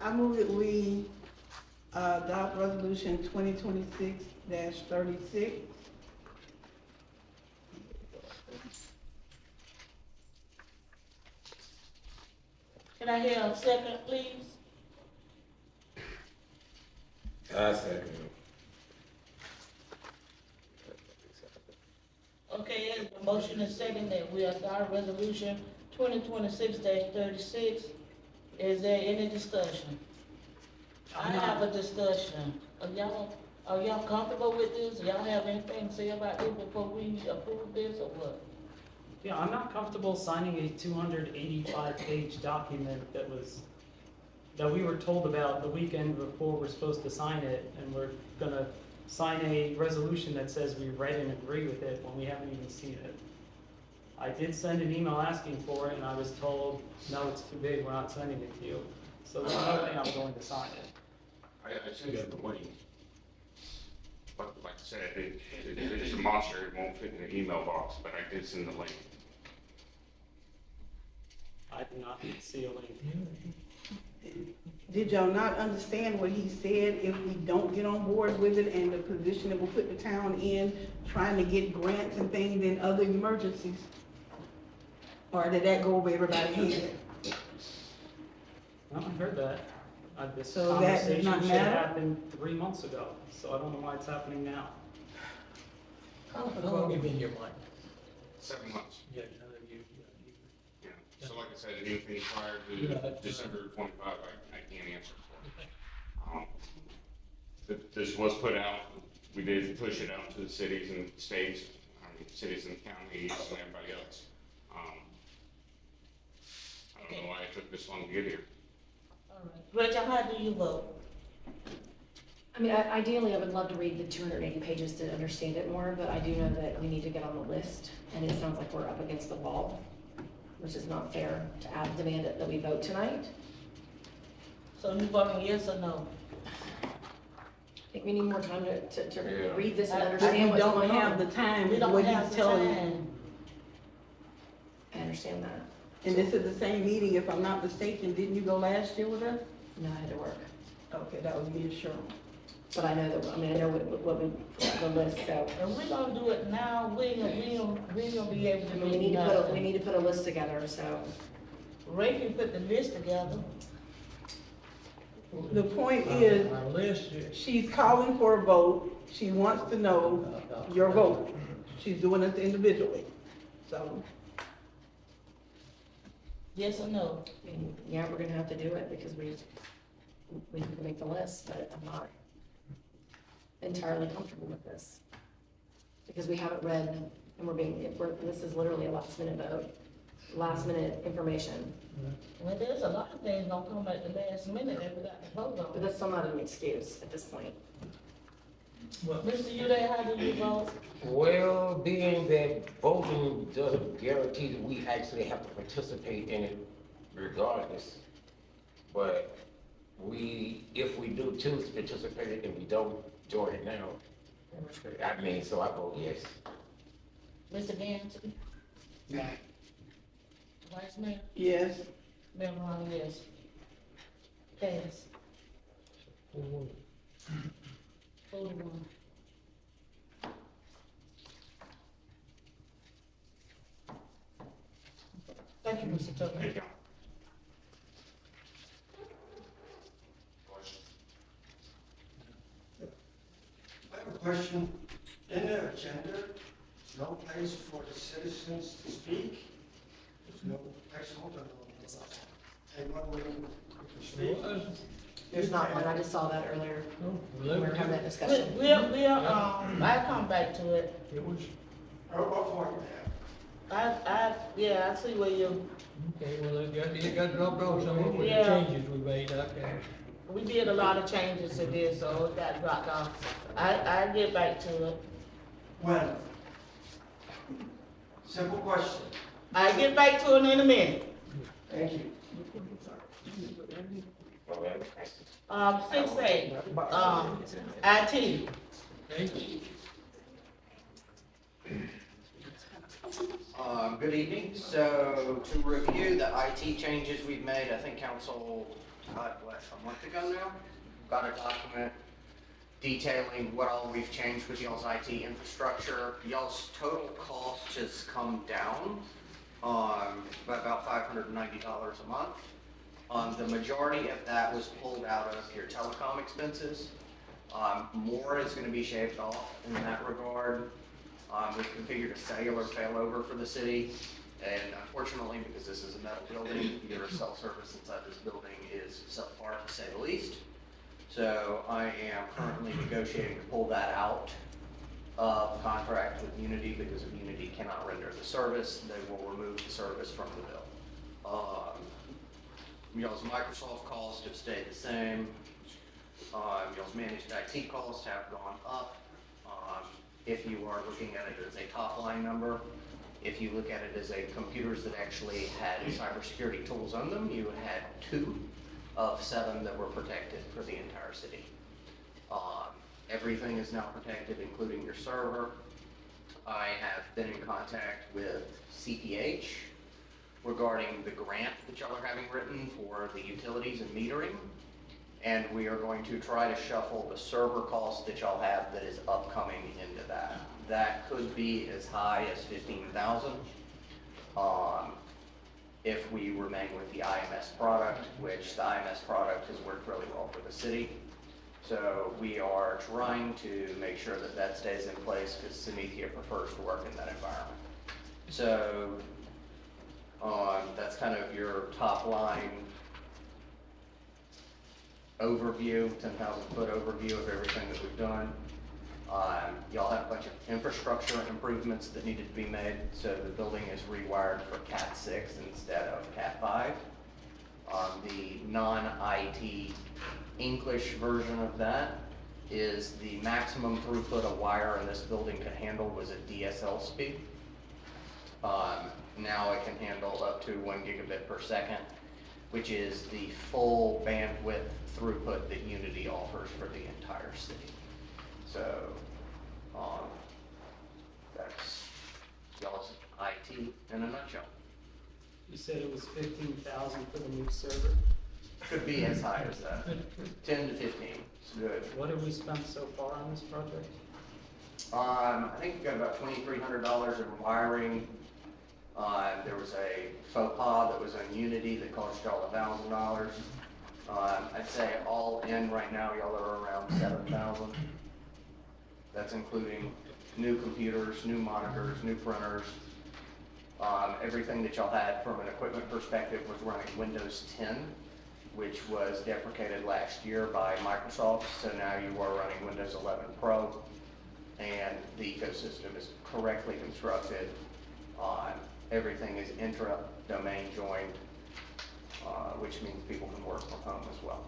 I move that we Adopt resolution 2026-36. Can I hear a second, please? I second it. Okay, there's a motion and second that we adopt resolution 2026-36. Is there any discussion? I have a discussion. Are y'all comfortable with this? Y'all have anything to say about this before we approve this or what? Yeah, I'm not comfortable signing a 285-page document that we were told about the weekend before we're supposed to sign it, and we're gonna sign a resolution that says we read and agree with it when we haven't even seen it. I did send an email asking for it, and I was told, no, it's too big, we're not sending it to you. So there's no way I'm going to sign it. I sent you the link. But like I said, it's a monster, it won't fit in the email box, but I did send the link. I do not see a link. Did y'all not understand what he said? If we don't get on board with it and the position that will put the town in, trying to get grants and things in other emergencies? Or did that go over everybody's head? No, I heard that. This So that does conversation not should matter? have happened 3 months ago, so I don't know why it's happening now. How long have you been here, Mike? 7 months. Yeah, Yeah, so like I said, anything prior Yeah, to December 25, I can't answer for. This was put out, we did push it out to the cities and states, cities and counties and everybody else. I don't know why it took this long to get here. All right. Rachel, how do you vote? I mean, ideally, I would love to read the 280 pages to understand it more, but I do know that we need to get on the list, and it sounds like we're up against the wall, which is not fair to demand that we vote tonight. So you voting yes or no? I think we need more time to Yeah. read this and But understand we what's don't going have on. the time, We is don't what have he's the telling you. time. I understand that. And this is the same meeting, if I'm not mistaken, didn't you go last year with us? No, I had to work. Okay, that was reassuring. But I know that, I mean, I know what we, the list, so. If we gonna do it now, we gonna be able I to mean, do we need nothing. to put a list together, so. Ray can put the list together. The point is, Our list is. she's calling for a vote, she wants to know your vote. She's doing this individually, so. Yes or no? I mean, yeah, we're gonna have to do it because we need to make the list, but I'm not entirely comfortable with this. Because we haven't read, and this is literally a last minute vote, last minute information. Well, there's a lot of things gonna come at the last minute that we got to vote But on. that's still not an excuse at this point. Mr. Udell, how do you vote? Well, being that voting doesn't guarantee that we actually have to participate in it regardless. But if we do choose to participate and we don't join it now, I mean, so I vote yes. Mr. Gamsby? Vice Mayor? Yes, Mayor Ron, yes. Pass. 41. Thank you, Mr. Tucker. Thank you. Question? I have a question. In the agenda, no place for the citizens to speak. There's no place, hold on. Anyone willing to speak? There's not one, I just saw that earlier, when we were having that discussion. I come back to it. It was, Or what point I see where you, okay, well, it got dropped off somewhere with the Yeah. changes we made, okay. we did a lot of changes to this, so it got dropped off. I get back to it. When? Simple question. I get back to it in a minute. Thank you. 6A, IT. Okay, Good evening. So to review the IT changes we've made, I think council, a month ago now, got a document detailing what all we've changed with y'all's IT infrastructure. Y'all's total cost has come down by about $590 a month. The majority of that was pulled out of your telecom expenses. More is going to be shaved off in that regard. We've configured a cellular failover for the city, and unfortunately, because this is a metal building, your cell service inside this building is subpar to say the least. So I am currently negotiating to pull that out of contract with Unity, because if Unity cannot render the service, they will remove the service from the bill. Y'all's Microsoft costs have stayed the same. Y'all's managed IT costs have gone up. If you are looking at it as a top line number, if you look at it as a computers that actually had cybersecurity tools on them, you had 2 of 7 that were protected for the entire city. Everything is now protected, including your server. I have been in contact with CPH regarding the grant that y'all are having written for the utilities and metering. And we are going to try to shuffle the server cost that y'all have that is upcoming into that. That could be as high as $15,000 if we remain with the IMS product, which the IMS product has worked really well for the city. So we are trying to make sure that that stays in place, because Samithia prefers to work in that environment. So that's kind of your top line overview, 10,000 foot overview of everything that we've done. Y'all have a bunch of infrastructure improvements that needed to be made, so the building is rewired for Cat 6 instead of Cat 5. The non-IT English version of that is the maximum throughput a wire in this building could handle was a DSL speed. Now it can handle up to 1 gigabit per second, which is the full bandwidth throughput that Unity offers for the entire city. So, that's y'all's IT in a nutshell. You said it was 15,000 for the new server. Could be as high as that, 10 to 15, it's good. What have we spent so far on this project? I think we got about $2,300 in wiring. There was a faux pas that was on Unity that cost y'all $1,000. I'd say all in right now, y'all are around 7,000. That's including new computers, new monitors, new printers. Everything that y'all had from an equipment perspective was running Windows 10, which was deprecated last year by Microsoft. So now you are running Windows 11 Pro, and the ecosystem is correctly constructed. Everything is intra-domain joined, which means people can work from home as well.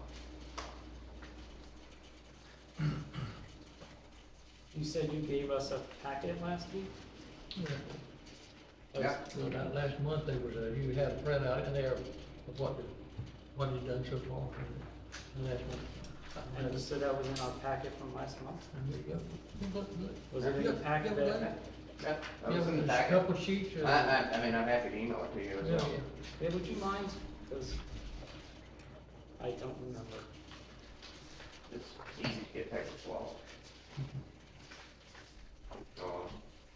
You said you gave us a packet last week? Yeah. Well, that last month, there was you had a printout in there of what you've done so far in the last month. And so that was in our packet from last month? There you go. Was it in the packet that? Yeah, that Yeah, was in the there's a packet. couple sheets. I mean, I'm happy to email it to you as well. Hey, would you mind? Because I don't remember. It's easy to get paper swallows.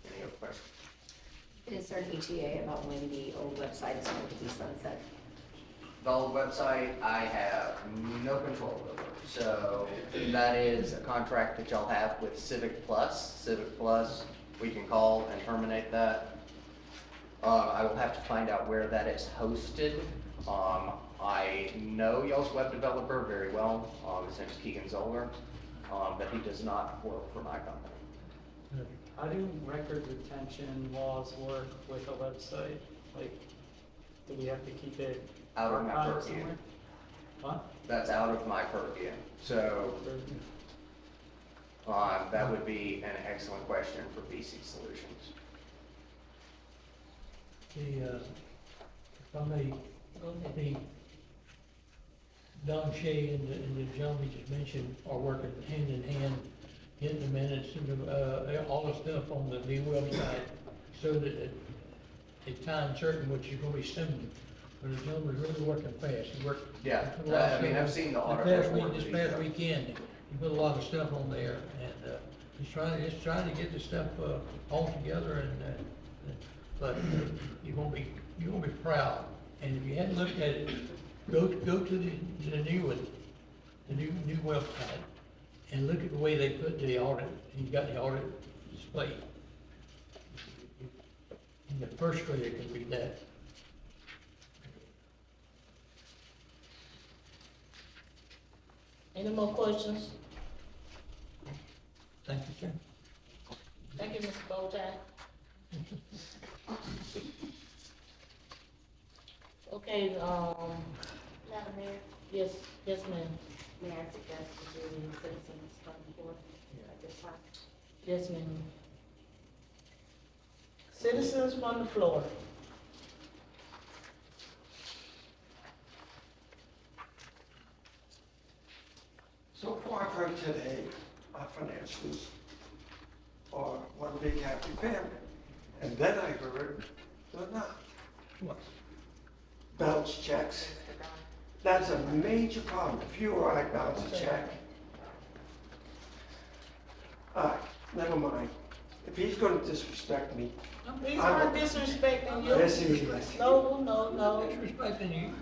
Any other questions? Is there an ETA about when the old website is going to be sunset? The old website, I have no control over. So that is a contract that y'all have with Civic Plus. Civic Plus, we can call and terminate that. I will have to find out where that is hosted. I know y'all's web developer very well. His name's Keegan Zoller, but he does not work for my company. How do record retention laws work with a website? Like, do we have to keep it Out of my archived purview. somewhere? What? That's out of my purview. So that would be an excellent question for BC Solutions. If I may, the Don Shea and the gentleman you just mentioned are working hand in hand, getting the minutes and all the stuff on the new website, so that at time certain, which is going to be soon, but the gentleman's really working fast. He worked. Yeah, he put a lot of I mean, stuff I've seen the on- audit This report that this he's past done. weekend, he put a lot of stuff on there, and, he's trying to get the stuff, all together, but you're gonna be proud. And if you hadn't looked at it, go to the new one, the new website, and look at the way they put the audit. He's got the audit displayed. And the first grader can read that. Any more questions? Thank you, sir. Thank you, Mr. Bowtie. Okay, Madam Mayor, yes, ma'am. may I suggest we do citizens from the floor at this time? Yes, ma'am. Citizens from the floor. So far I've heard today, our financials are one big happy family. And then I heard they're not. What? Bounce checks, Mr. Garvin? that's a major problem. If you or I bounce a check, never mind. If he's gonna disrespect me, He's not disrespecting you. yes, he is. No. Disrespecting you.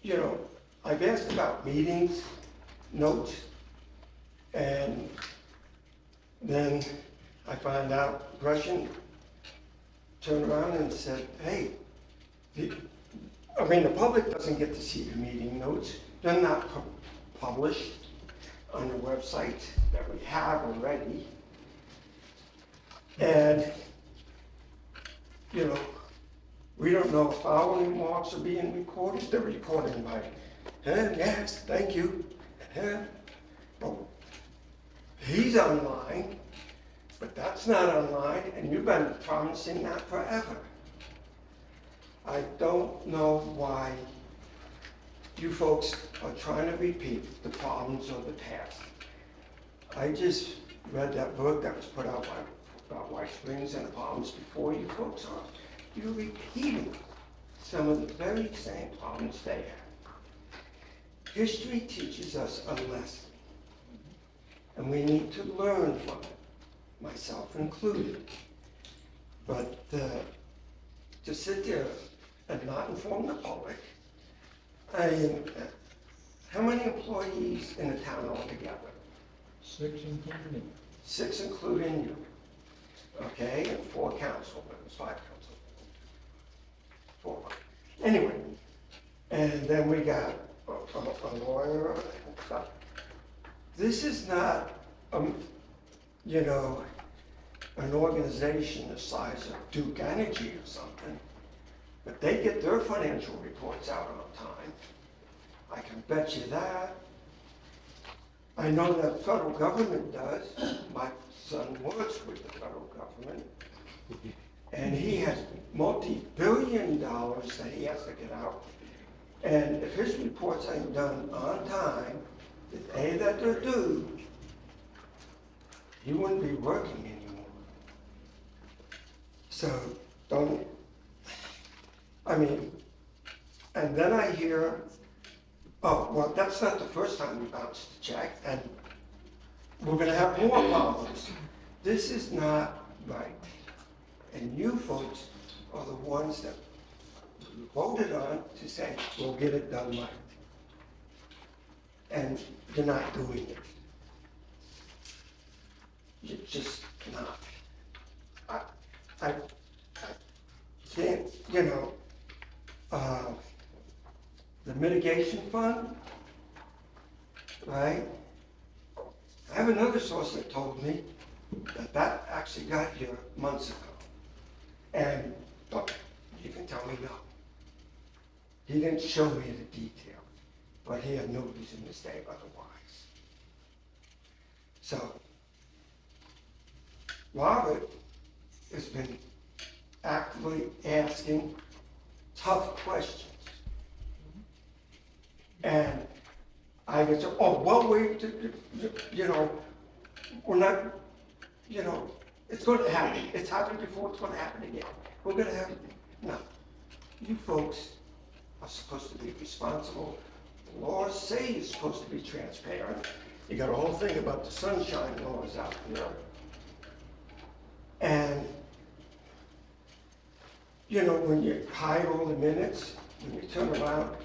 You know, I've asked about meetings, notes, and then I find out Russian turned around and said, hey, the public doesn't get to see the meeting notes. They're not published on the website that we have already. And, you know, we don't know if our remarks are being recorded. They're recording by, yes, thank you. Well, he's online, but that's not online, and you've been promising that forever. I don't know why you folks are trying to repeat the problems of the past. I just read that book that was put out about White Springs and the problems before you folks are. You're repeating some of the very same problems they had. History teaches us a lesson, and we need to learn from it, myself included. But to sit there and not inform the public, I mean, how many employees in the town altogether? 6 including me. 6 including you, okay, and 4 council members, 5 council. 4. Anyway, and then we got a lawyer and stuff. This is not, you know, an organization the size of Duke Energy or something, but they get their financial reports out on time. I can bet you that. I know that federal government does. My son works with the federal government. And he has multi-billion dollars that he has to get out. And if his reports ain't done on time, the day that they're due, he wouldn't be working anymore. So don't, and then I hear, oh, well, that's not the first time we bounced the check, and we're gonna have more problems. This is not right. And you folks are the ones that voted on to say, we'll get it done right. And you're not doing it. You're just not. I can't, you know, the mitigation fund, right? I have another source that told me that actually got here months ago. And look, you can tell me no. He didn't show me the detail, but he had no reason to say otherwise. So, Robert has been actively asking tough questions. And I get to, oh, well, you know, we're not you know, it's gonna happen. It's happened before, it's gonna happen again. We're gonna have, no. You folks are supposed to be responsible. The laws say you're supposed to be transparent. You got a whole thing about the sunshine laws out there. And, you know, when you hide all the minutes, when you turn around,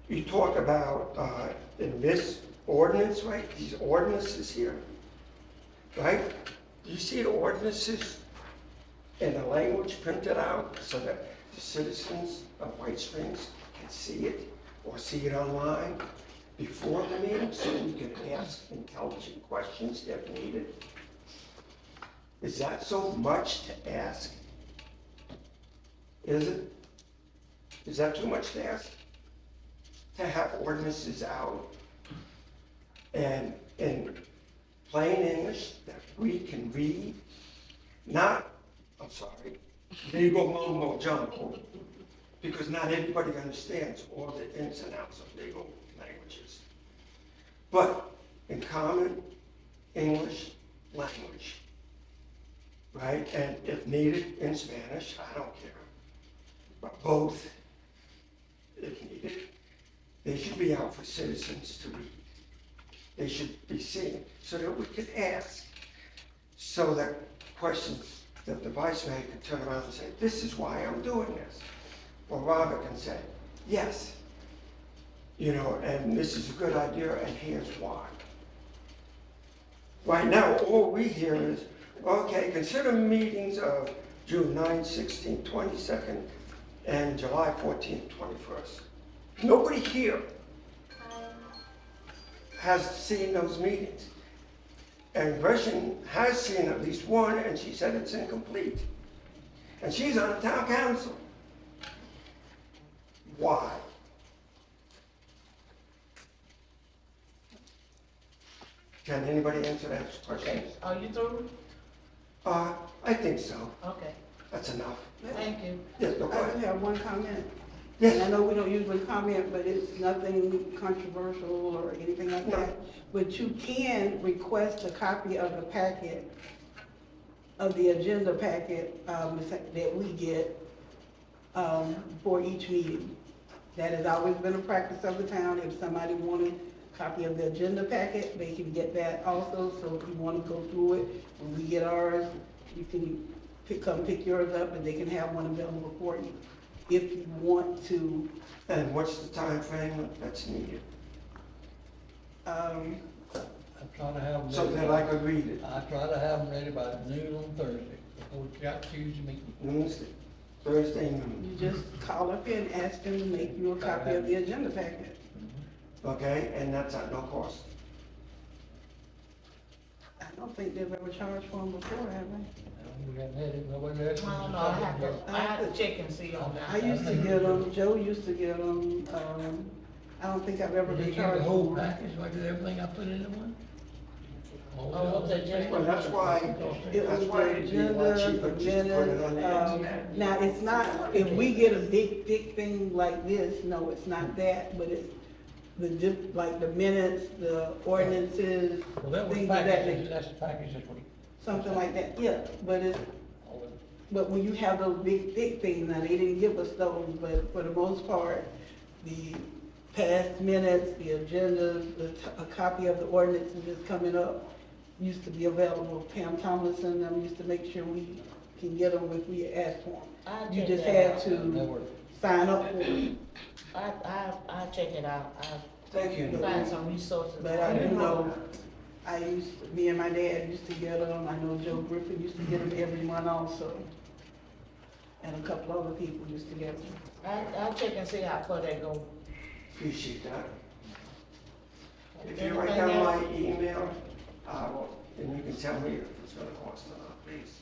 you talk about, in this ordinance, right, these ordinances here, right? Do you see the ordinances in the language printed out so that the citizens of White Springs can see it or see it online before the meeting so we can ask intelligent questions if needed? Is that so much to ask? Is it? Is that too much to ask? To have ordinances out and in plain English that we can read, not, I'm sorry, legal mumbo jumbo, because not everybody understands all the ins and outs of legal languages. But in common English language, right? And if needed, in Spanish, I don't care. But both, if needed, they should be out for citizens to read. They should be seen so that we can ask, so that questions that the vice mayor can turn around and say, this is why I'm doing this. Or Robert can say, yes, you know, and this is a good idea and here's why. Right now, all we hear is, okay, consider meetings of June 9th, 16th, 22nd, and July 14th, 21st. Nobody here has seen those meetings. And Gresham has seen at least one, and she said it's incomplete. And she's on the town council. Why? Can anybody answer that question? Are you through? I think so. Okay, That's enough. thank you. Yes, no, go I ahead. just have one comment. I Yes, know we don't usually comment, but it's nothing controversial or anything like No. that. But you can request a copy of the packet, of the agenda packet, that we get, for each meeting. That has always been a practice of the town. If somebody wanted a copy of the agenda packet, they can get that also. So if you want to go through it, when we get ours, you can come pick yours up and they can have one available for you. If you want to, and what's the time frame that's needed? I try to have them So ready. that I could read it. I try to have them ready by noon on Thursday, before we got Tuesday meeting. Wednesday, Thursday noon, you just call up here and ask them to make you a copy of the agenda packet. okay? And that's at no cost. I don't think they've ever charged for them before, have they? We haven't had it, nobody else. I don't know, I have to check and see on that. I used to get them, Joe used to get them, I don't think I've ever Did you been get the charged whole for them. package, like everything I put into one? Oh, what's that, Well, that's why, It that's was why the it'd be a lot agenda, cheaper the just to put it on the minutes, internet. now, it's not, if we get a big, thick thing like this, no, it's not that, but it's like the minutes, the ordinances, Well, that was things of that package, nature. that's the package this week. Something like that, yeah, but it's, All of it. but when you have those big, thick things, now, they didn't give us those, but for the most part, the past minutes, the agenda, a copy of the ordinances that's coming up used to be available. Pam Tomlinson, used to make sure we can get them if we ask for them. I'll You check just that had out. That to worked. sign up for it, I'll check it out, Thank you. I'll find some resources. but I do know, me and my dad used to get them, I know Joe Griffin used to get them every month also. And a couple other people used to get them. I'll check and see how far they go. Appreciate that. If you write down my email, and you can tell me if it's gonna cost or not, please.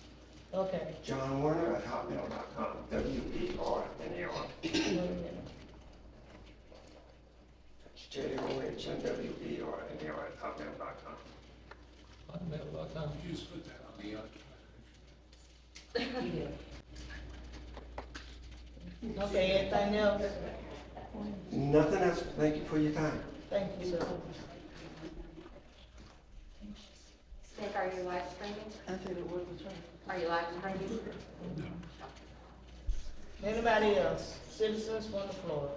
Okay. JohnWarner@hotmail.com, WERNER. JOHNWERNER@hotmail.com. Hotmail.com. You just put that on the, Okay, anything else? Nothing else, thank you for your time. Thank you, sir. Take our Are you live streaming? I said it was a trash. Are you live streaming? Anybody else? Citizens from the floor.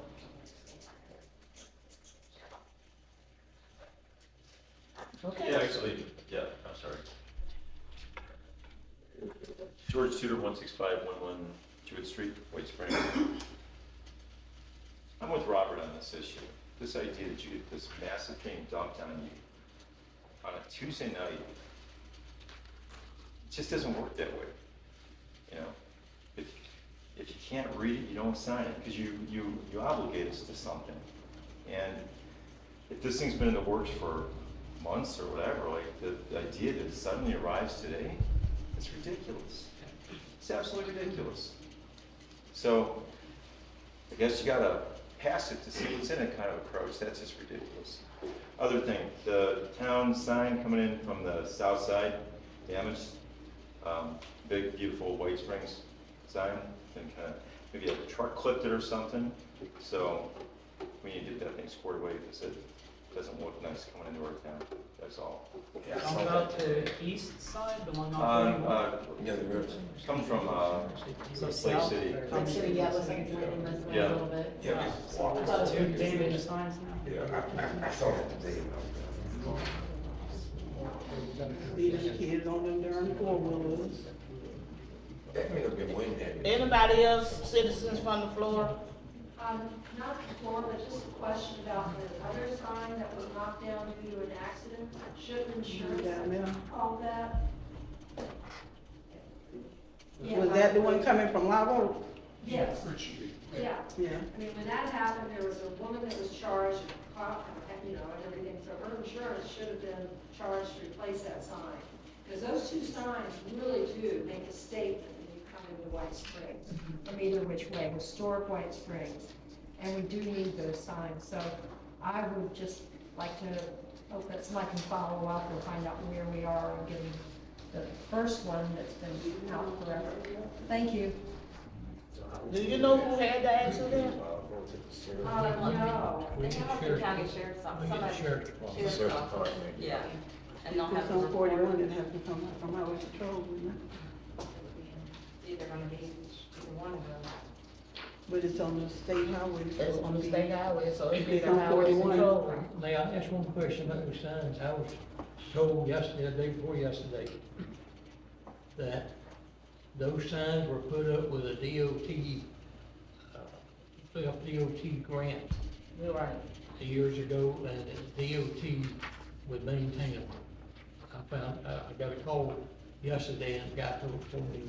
Okay. Yeah, actually, yeah, I'm sorry. George Tuider, 16511 Jewett Street, White Springs. I'm with Robert on this issue. This idea that you get this massive thing dumped on you on a Tuesday night, it just doesn't work that way. You know, if you can't read it, you don't sign it, because you obligate us to something. And if this thing's been in the works for months or whatever, like the idea that it suddenly arrives today, it's ridiculous. It's absolutely ridiculous. So I guess you gotta pass it to see what's in it kind of approach. That's just ridiculous. Other thing, the town sign coming in from the south side, damaged, big beautiful White Springs sign, and kind of maybe a truck clipped it or something. So we need to get that thing squared away because it doesn't look nice coming into our town. That's all. How about the east side, the one On, on Yeah, the roads. come from, So Lake south City. or- Like City, yeah, looks like it's leaning this way a Yeah. little bit. Yeah, So there's two damaged signs now? yeah, I saw that today. These kids on them darn four-wheelers. That may have been windy. Anybody else? Citizens from the floor? Not before, but just a question about the other sign that was knocked down due to an accident. Should insurance have called that? Was that the one coming from Lavo? Yes. Yeah. Yeah. I mean, when that happened, there was a woman that was charged, and everything, so her insurance should have been charged to replace that sign. Because those two signs really do make a statement when you come into White Springs, from either which way, historic White Springs. And we do need those signs, so I would just like to hope that somebody can follow up and find out where we are on getting the first one that's been out forever. Thank you. Do you know who had the accident? No. We They get have up to sheriff- county sheriff's office. we get Somebody- sheriff's department. Sheriff's Sheriff's office. Department. Yeah, and they'll have It's the on report. 41 that has to come out from highway patrol, you know? Either gonna be either one of them. But it's on the state highway. so It's on the it'll state be- highway, so it'd be It's the on highway 41. patrol. May I ask one question about those signs? I was told yesterday, the day before yesterday, that those signs were put up with a DOT, DOT grant You're right. years ago, and the DOT would maintain them. I got a call yesterday, and the guy told me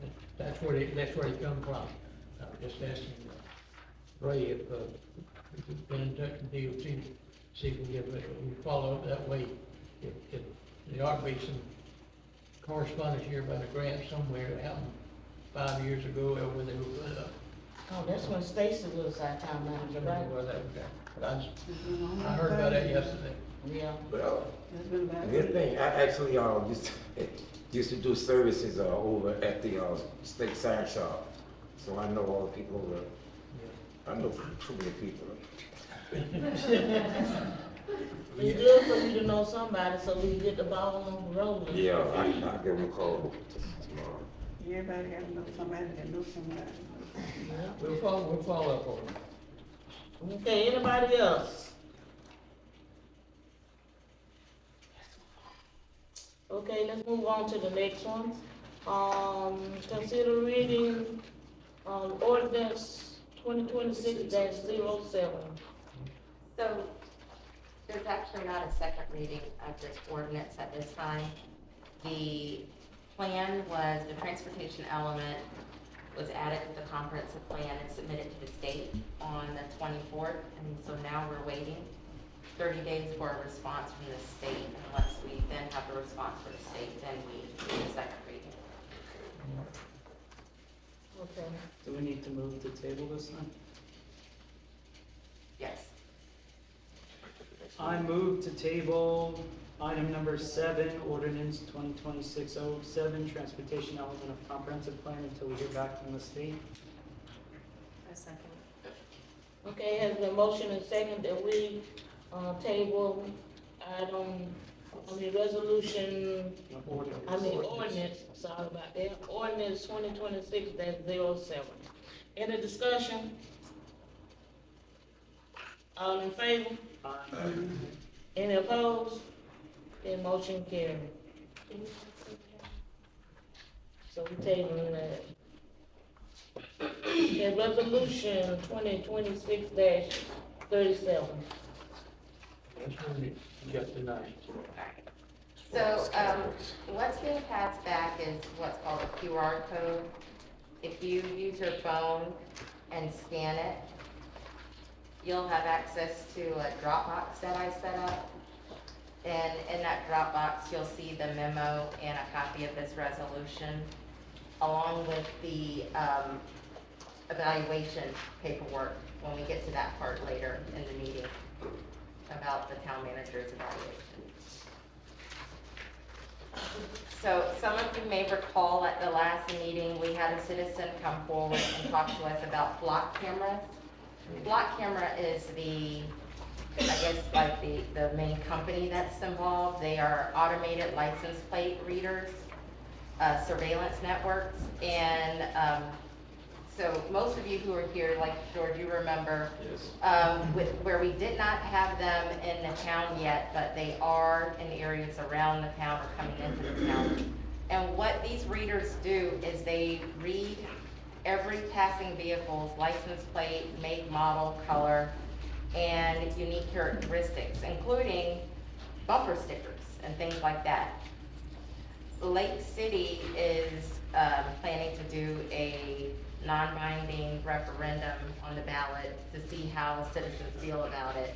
that that's where they come from. I was just asking Ray if we could get in touch with DOT, see if we can follow up that way. If there ought to be some correspondence here about a grant somewhere that happened 5 years ago, where they were put up. Oh, that's when Stacy was our town I manager, don't know right? where that was at, but I heard about that yesterday. Yeah. Well, That's been bad. good thing, I actually, used to do services, over at the, state sign shop. So I know all the people over, I know too many people. It's good for you to know somebody so we can get the ball rolling. Yeah, I'll give them a call tomorrow. Everybody got to know somebody that knows somebody. We'll follow up on it. Okay, anybody else? Okay, let's move on to the next one. Consider reading, ordinance 2026-07. So there's actually not a second reading of this ordinance at this time. The plan was, the transportation element was added to the comprehensive plan and submitted to the state on the 24th. And so now we're waiting 30 days for a response from the state. Unless we then have a response from the state, then we do a second reading. Okay. Do we need to move to table this then? Yes. I move to table item number 7, ordinance 2026-07, transportation element of comprehensive plan until we hear back from the state. A second. Okay, has been motion and second that we, table item resolution, ordinance, sorry about that, ordinance 2026-07. Any discussion? All in favor? Any opposed? Then motion carried. So we tabling that. Okay, resolution 2026-37. That's what we got tonight. So, what's being passed back is what's called a QR code. If you use your phone and scan it, you'll have access to a Dropbox that I set up. And in that Dropbox, you'll see the memo and a copy of this resolution, along with the evaluation paperwork when we get to that part later in the meeting about the town manager's evaluation. So some of you may recall at the last meeting, we had a citizen come forward and talk to us about block cameras. Block camera is the, I guess, like the main company that's involved. They are automated license plate readers, surveillance networks, and so most of you who are here, like George, you remember, where we did not have them in the town yet, but they are in the areas around the town or coming into the town. And what these readers do is they read every passing vehicle's license plate, make, model, color, and unique characteristics, including bumper stickers and things like that. Lake City is planning to do a non-binding referendum on the ballot to see how citizens feel about it.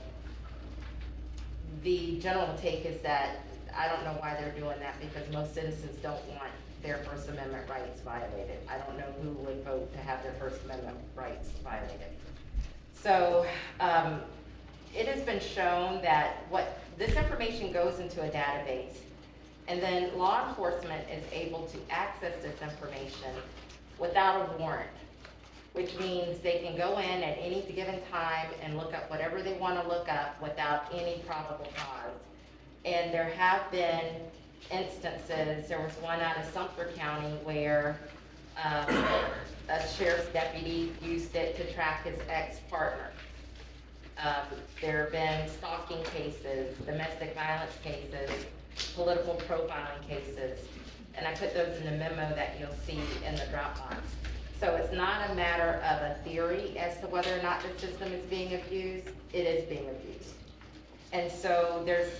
The general take is that I don't know why they're doing that, because most citizens don't want their First Amendment rights violated. I don't know who would vote to have their First Amendment rights violated. So it has been shown that this information goes into a database, and then law enforcement is able to access this information without a warrant, which means they can go in at any given time and look up whatever they want to look up without any probable cause. And there have been instances, there was one out of Sumter County where a sheriff's deputy used it to track his ex-partner. There have been stalking cases, domestic violence cases, political profiling cases, and I put those in the memo that you'll see in the Dropbox. So it's not a matter of a theory as to whether or not the system is being abused, it is being abused. And so there's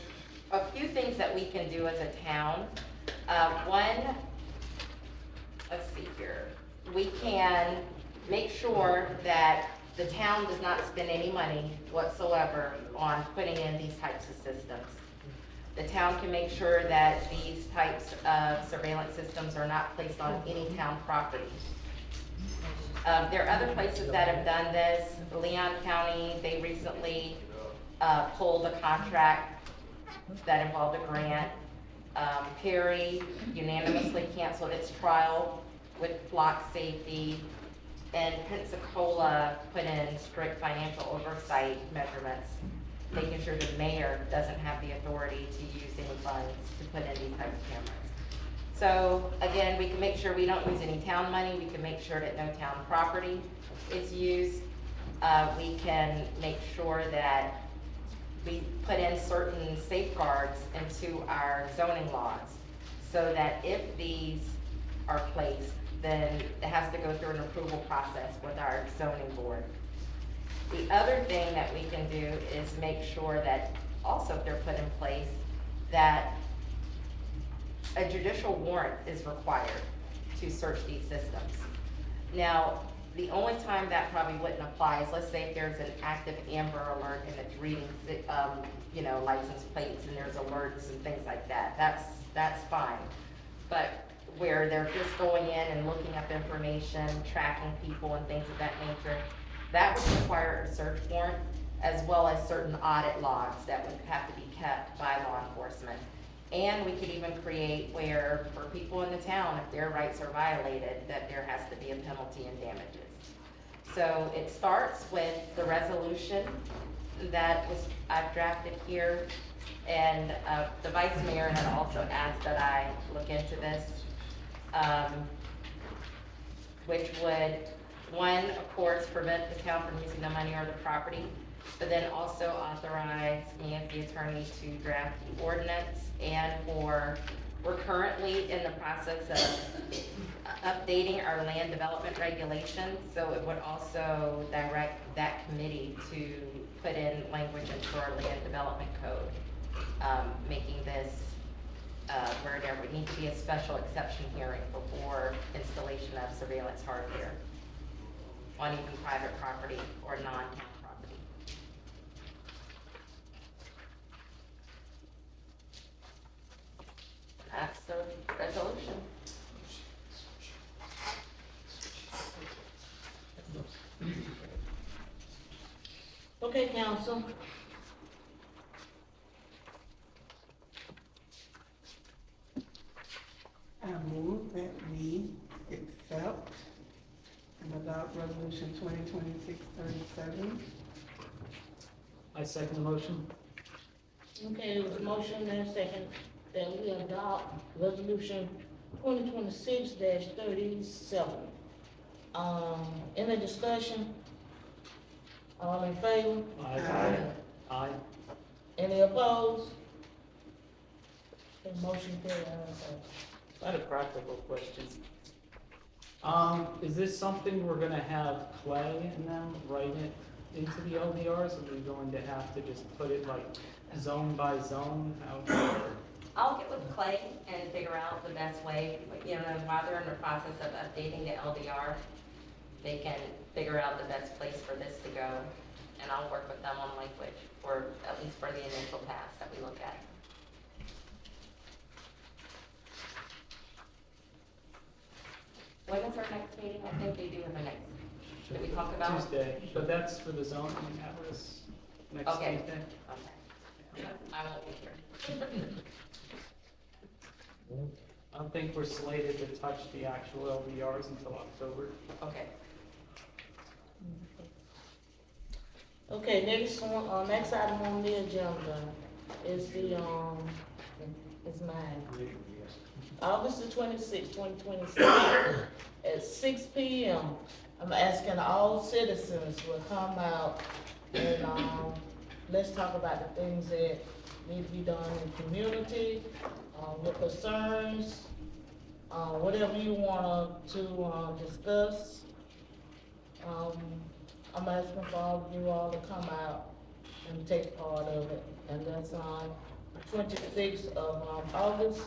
a few things that we can do as a town. One, let's see here, we can make sure that the town does not spend any money whatsoever on putting in these types of systems. The town can make sure that these types of surveillance systems are not placed on any town property. There are other places that have done this. Leon County, they recently pulled a contract that involved a grant. Perry unanimously canceled its trial with flock safety. And Pensacola put in strict financial oversight measurements, making sure the mayor doesn't have the authority to use any funds to put in these types of cameras. So again, we can make sure we don't use any town money. We can make sure that no town property is used. We can make sure that we put in certain safeguards into our zoning laws so that if these are placed, then it has to go through an approval process with our zoning board. The other thing that we can do is make sure that also if they're put in place, that a judicial warrant is required to search these systems. Now, the only time that probably wouldn't apply is, let's say if there's an active Amber Alert and it's reading, license plates and there's alerts and things like that. That's fine. But where they're just going in and looking up information, tracking people and things of that nature, that would require a search warrant, as well as certain audit logs that would have to be kept by law enforcement. And we could even create where, for people in the town, if their rights are violated, that there has to be a penalty and damages. So it starts with the resolution that I've drafted here. And the vice mayor had also asked that I look into this, which would, one, of course, prevent the town from using the money or the property, but then also authorize me as the attorney to draft the ordinance. And we're currently in the process of updating our land development regulations, so it would also direct that committee to put in language into our land development code, making this where there would need to be a special exception hearing before installation of surveillance hardware on even private property or non-town property. That's the resolution. Okay, council. I move that we accept and adopt resolution 2026-37. I second the motion. Okay, it was motion and second that we adopt resolution 2026-37. Any discussion? All in favor? Aye. Aye. Any opposed? The motion carried. I had a practical question. Is this something we're gonna have Clay and them write it into the LDRs, or are we going to have to just put it like zone by zone? How? I'll get with Clay and figure out the best way, you know, while they're in the process of updating the LDR, they can figure out the best place for this to go, and I'll work with them on language, or at least for the initial pass that we look at. When is our next meeting? I think they do have a next, did we talk about? Tuesday, but that's for the zoning atlas next Okay. Tuesday. Okay. I won't be here. I don't think we're slated to touch the actual LDRs until October. Okay. Okay, next one, next item on the agenda is the, is mine. August the 26th, 2026, at 6 p.m. I'm asking all citizens will come out and, let's talk about the things that need to be done in the community, your concerns, whatever you want to discuss. I'm asking for all of you all to come out and take part of it. And that's on the 26th of August,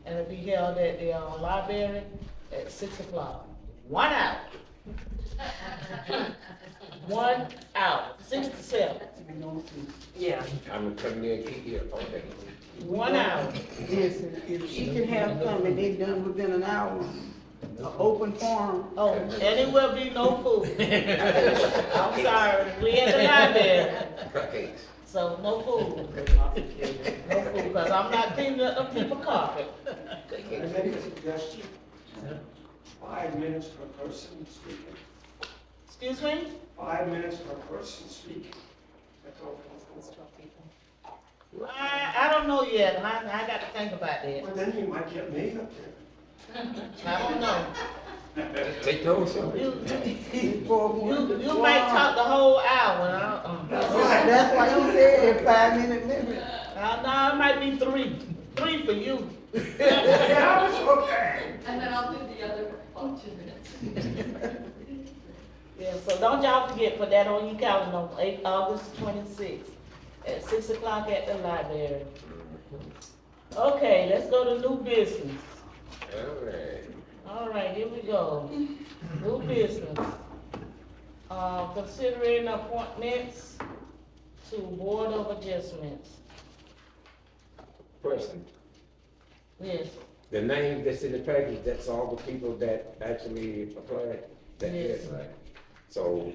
and it'll be held at the library at 6 o'clock. 1 hour. 1 hour, 6 to 7. Yeah. I'm gonna come there and keep you all day. 1 hour. Listen, if she can have come and they done within an hour, an open forum. Oh, and it will be no food. I'm sorry, we at the library, Cupcakes. so no food. No food, because I'm not cleaning up them people's carpet. Can I make a suggestion? 5 minutes per person speaking. Excuse me? 5 minutes per person speaking. That's all. I don't know yet, I got to think about that. Well, then you might get me up there. I don't know. Take those. You might talk the whole hour. That's why you said 5-minute limit. No, it might be 3. 3 for you. Yeah, it's okay. And then I'll do the other 2 minutes. Yeah, so don't y'all forget, put that on your calendar on August 26th at 6 o'clock at the library. Okay, let's go to new business. All right, here we go. New business. Considering appointments to Board of Adjustments. Person, Yes, the name that's in the package, that's all the people that actually applied? That Yes. is, right? So,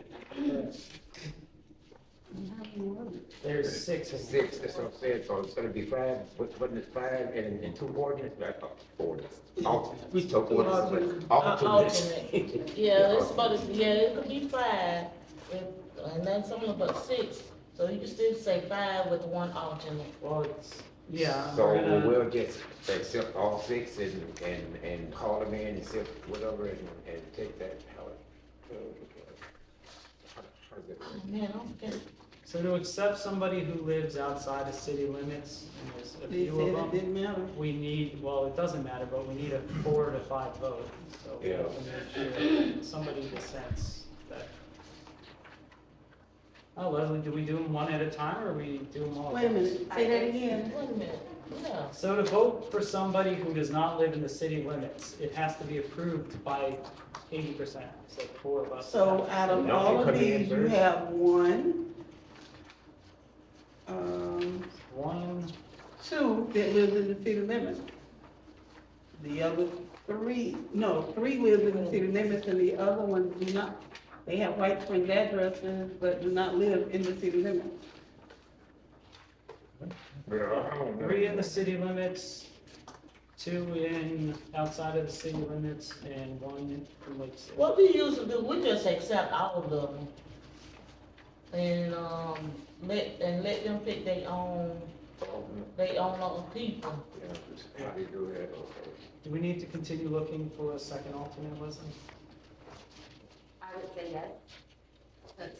There's 6 of them. 6, that's what I'm saying, so it's gonna be 5, wasn't it 5 and 2 ordinance? We took ordinance, but alternates. alternate. Yeah, it's supposed to, yeah, it could be 5, and then some of but 6. So you can still say 5 with one alternate. Well, it's, yeah, So we're gonna, we'll just accept all 6 and call them in, accept whatever, and take that, how does it work? Man, okay. so to accept somebody who lives outside of city limits, and there's a They few said it of them, didn't matter. we need, well, it doesn't matter, but we need a 4 to 5 vote. So we have to make sure somebody dissents that. Oh, Leslie, do we do them one at a time, or we do them all? at Wait a once? minute, say that again. Wait a minute, yeah. So to vote for somebody who does not live in the city limits, it has to be approved by 80%, so 4 of us. So out of No, all it of could be these, you inverted. have one, 1, 2 that lives in the city limits. The other 3 live in the city limits and the other ones do not. They have White Springs addresses, but do not live in the city limits. But I don't know. 3 in the city limits, 2 in outside of the city limits, and 1 in Lake City. What we usually do, we just accept all of them. And, let them pick their own people. Yeah, how they do that, okay. Do we need to continue looking for a second alternate, Leslie? I would say yes, since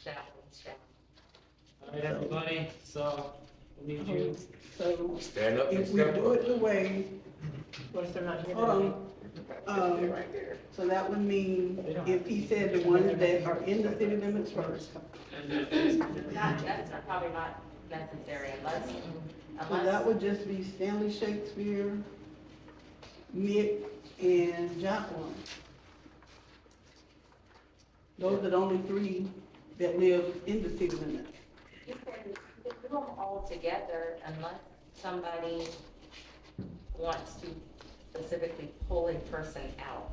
shall is shall. All right, everybody, so we need you. So Stand up and if we step do up. it the way, What if they're not here? hold on, Stay right there. so that would mean if he said the ones that are in the city limits first. That's probably not necessary So that would just be Stanley Shakespeare, Nick, and Jacqueline. Those are the only 3 that live in the city limits. you can do them all together unless somebody wants to specifically pull a person out.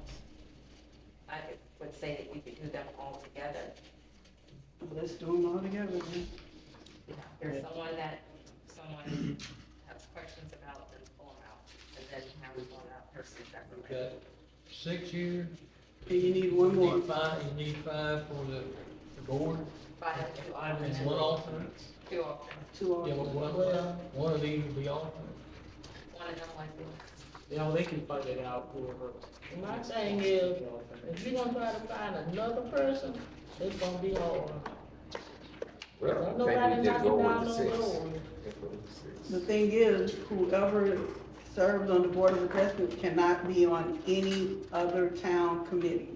I would say that you could do them all together. Let's do them all together then. If there's someone has questions about, then pull them out, and then have one out person separately. Got 6 here, And you need one more. you need 5 for the board, Five, two alternates. and 1 alternate. Two alternates. 2 Yeah, on. but one of these will be alternate. One of them like this. Yeah, well, they can fight it out, whoever. My thing is, if you're gonna try to find another person, it's gonna be hard. Well, Ain't I think nobody we just knocking go down with no the 6. door. Let's go with the 6. The thing is, whoever serves on the Board of Adjustment cannot be on any other town committee.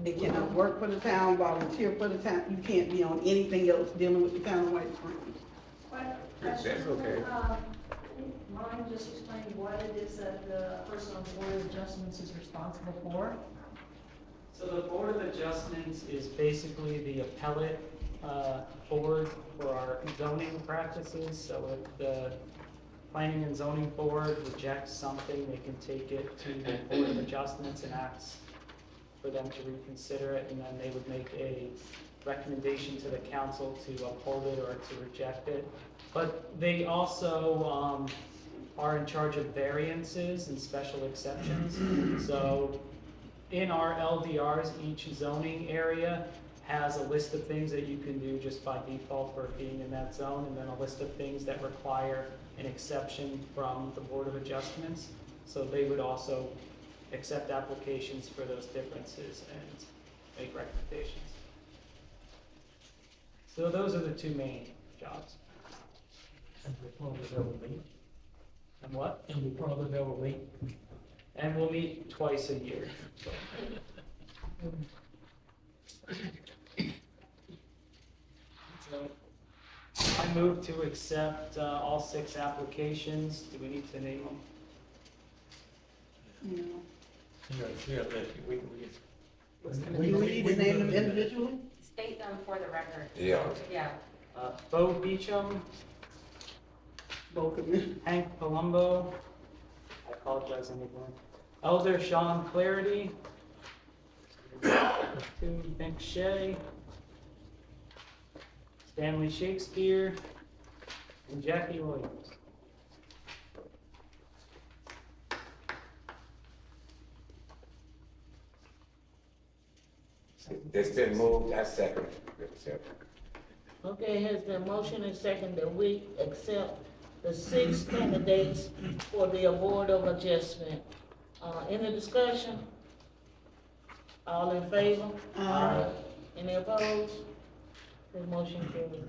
They cannot work for the town, volunteer for the town, you can't be on anything else dealing with the town of White Springs. That's okay. Mind just explain what it is that the person on the Board of Adjustments is responsible for? So the Board of Adjustments is basically the appellate board for our zoning practices. So if the Planning and Zoning Board rejects something, they can take it to the Board of Adjustments and ask for them to reconsider it, and then they would make a recommendation to the council to uphold it or to reject it. But they also are in charge of variances and special exceptions. So in our LDRs, each zoning area has a list of things that you can do just by default for being in that zone, and then a list of things that require an exception from the Board of Adjustments. So they would also accept applications for those differences and make recommendations. So those are the 2 main jobs. And we probably have a meet. And what? And we probably have a meet. And we'll meet twice a year. So I move to accept all 6 applications. Do we need to name them? You know. Yeah, Do we need to name them individually? State them for the record. Yeah. Yeah. Bo Beecham, Both of them. Hank Palumbo, I apologize in advance. Elder Sean Clarity, Nick Shea, Stanley Shakespeare, and Jackie Williams. It's been moved, I second. Accept. Okay, has been motion and second that we accept the 6 candidates for the Board of Adjustment. Any discussion? All in favor? Aye. Any opposed? The motion carries.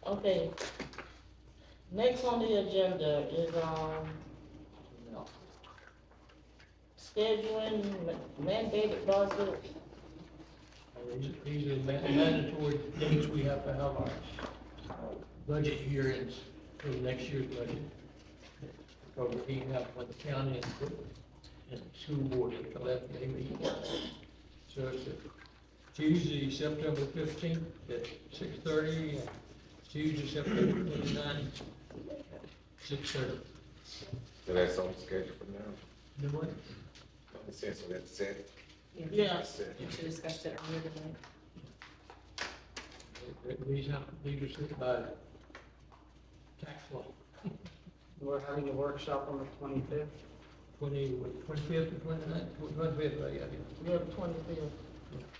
Okay. Next on the agenda is, scheduling mandated budget. These are mandatory dates we have to have our budget hearings for the next year's budget. Because we can't have when the county and the school board at the left day meeting. So it's Tuesday, September 15th at 6:30, and Tuesday, September 29th at 6:30. So that's on the schedule for now. Do what? In the sense of that's set. Yeah. That's set. We discussed it earlier today. These are set by tax law. We're having a workshop on the 25th. 25th or 29th, 25th, yeah, We have 25th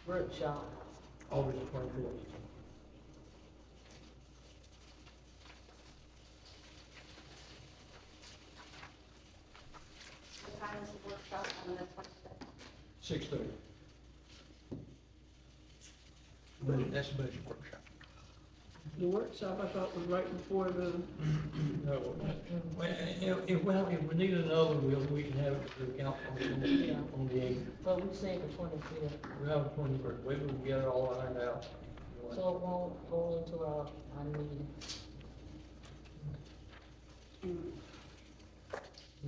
workshop. August 25th. What time is the workshop on the 25th? 6:30. But that's budget workshop. The workshop I thought was right before the, No, well, if we need another, we can have it for the council on the 8th. But we said the 25th, We have the 21st, we will get it all ironed out. so it won't go into our meeting.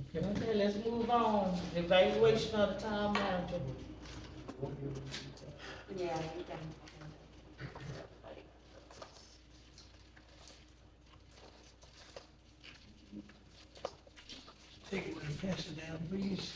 Okay. Okay, let's move on. Evaluation of the town manager. Yeah, you can. Take it and pass it down, please.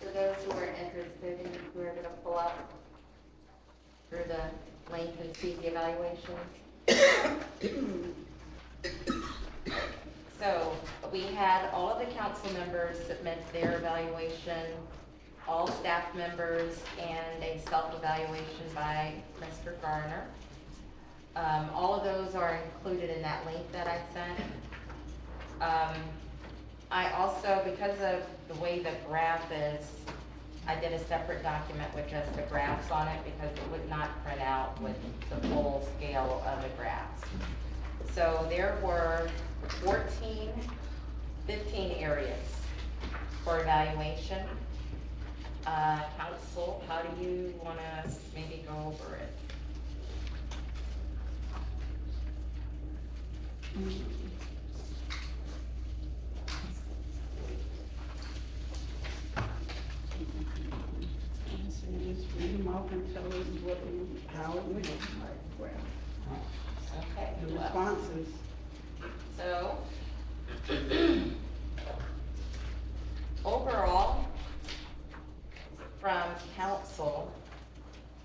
For those who are interested, we're gonna pull up through the link and see the evaluations. So, we had all of the council members submit their evaluation, all staff members, and a self-evaluation by Mr. Garner. All of those are included in that link that I sent. I also, because of the way the graph is, I did a separate document with just the graphs on it because it would not print out with the full scale of the graphs. So there were 15 areas for evaluation. Council, how do you wanna maybe go over it? just read them off and tell us what, how it went, like, well, Okay, the well, responses. so, overall, from council,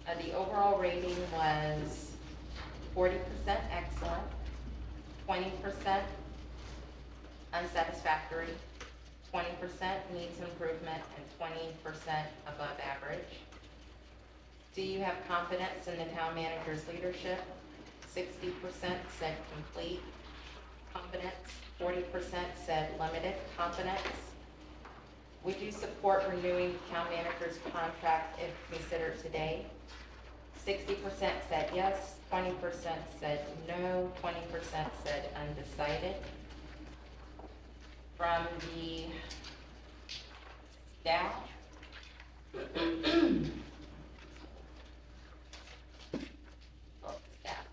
the overall rating was 40% excellent, 20% unsatisfactory, 20% needs improvement, and 20% above average. Do you have confidence in the town manager's leadership? 60% said complete confidence, 40% said limited confidence. Would you support renewing the town manager's contract if considered today? 60% said yes, 20% said no, 20% said undecided. From the staff, staff.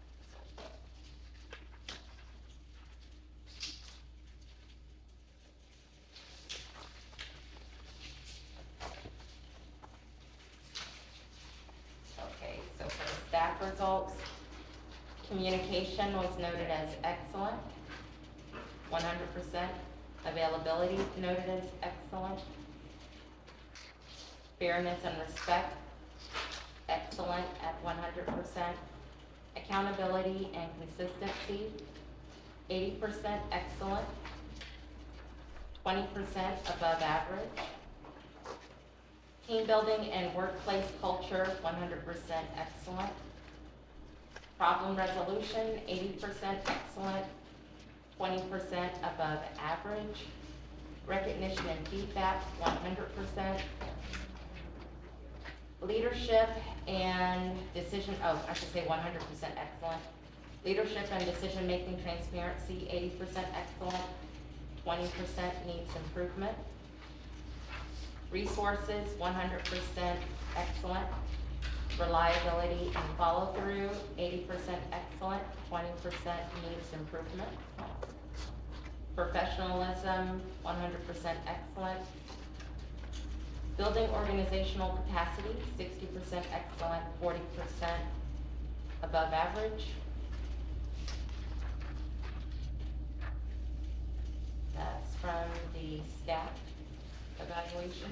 goals. Communication was noted as excellent, 100%. Availability noted as excellent. Fairness and respect, excellent at 100%. Accountability and consistency, 80% excellent, 20% above average. Team building and workplace culture, 100% excellent. Problem resolution, 80% excellent, 20% above average. Recognition and feedback, 100%. Leadership and decision, I should say 100% excellent. Leadership and decision-making transparency, 80% excellent, 20% needs improvement. Resources, 100% excellent. Reliability and follow-through, 80% excellent, 20% needs improvement. Professionalism, 100% excellent. Building organizational capacity, 60% excellent, 40% above average. That's from the staff evaluation.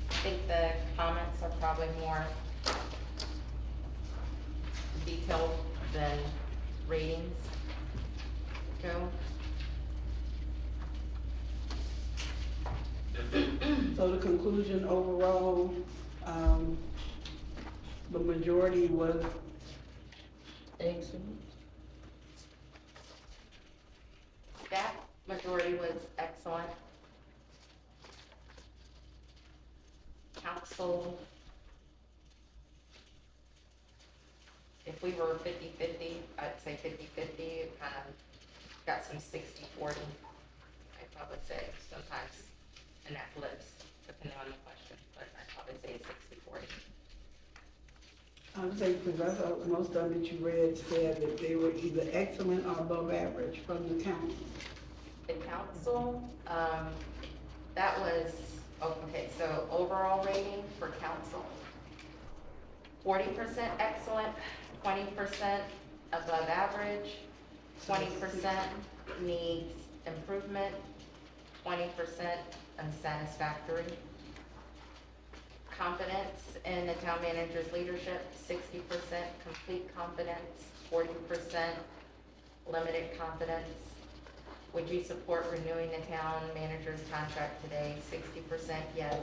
I think the comments are probably more detailed than ratings go. So the conclusion overall, the majority was Excellent. Staff majority was excellent. Council, if we were 50-50, I'd say 50-50, kind of got some 60-40, I'd probably say sometimes, and that flips depending on the question, but I'd probably say 60-40. I would say, because I thought most of them that you read said that they were either excellent or above average from the council. The council, that was, okay, so overall rating for council, 40% excellent, 20% above average, 20% needs improvement, 20% unsatisfactory. Confidence in the town manager's leadership, 60% complete confidence, 40% limited confidence. Would you support renewing the town manager's contract today? 60% yes,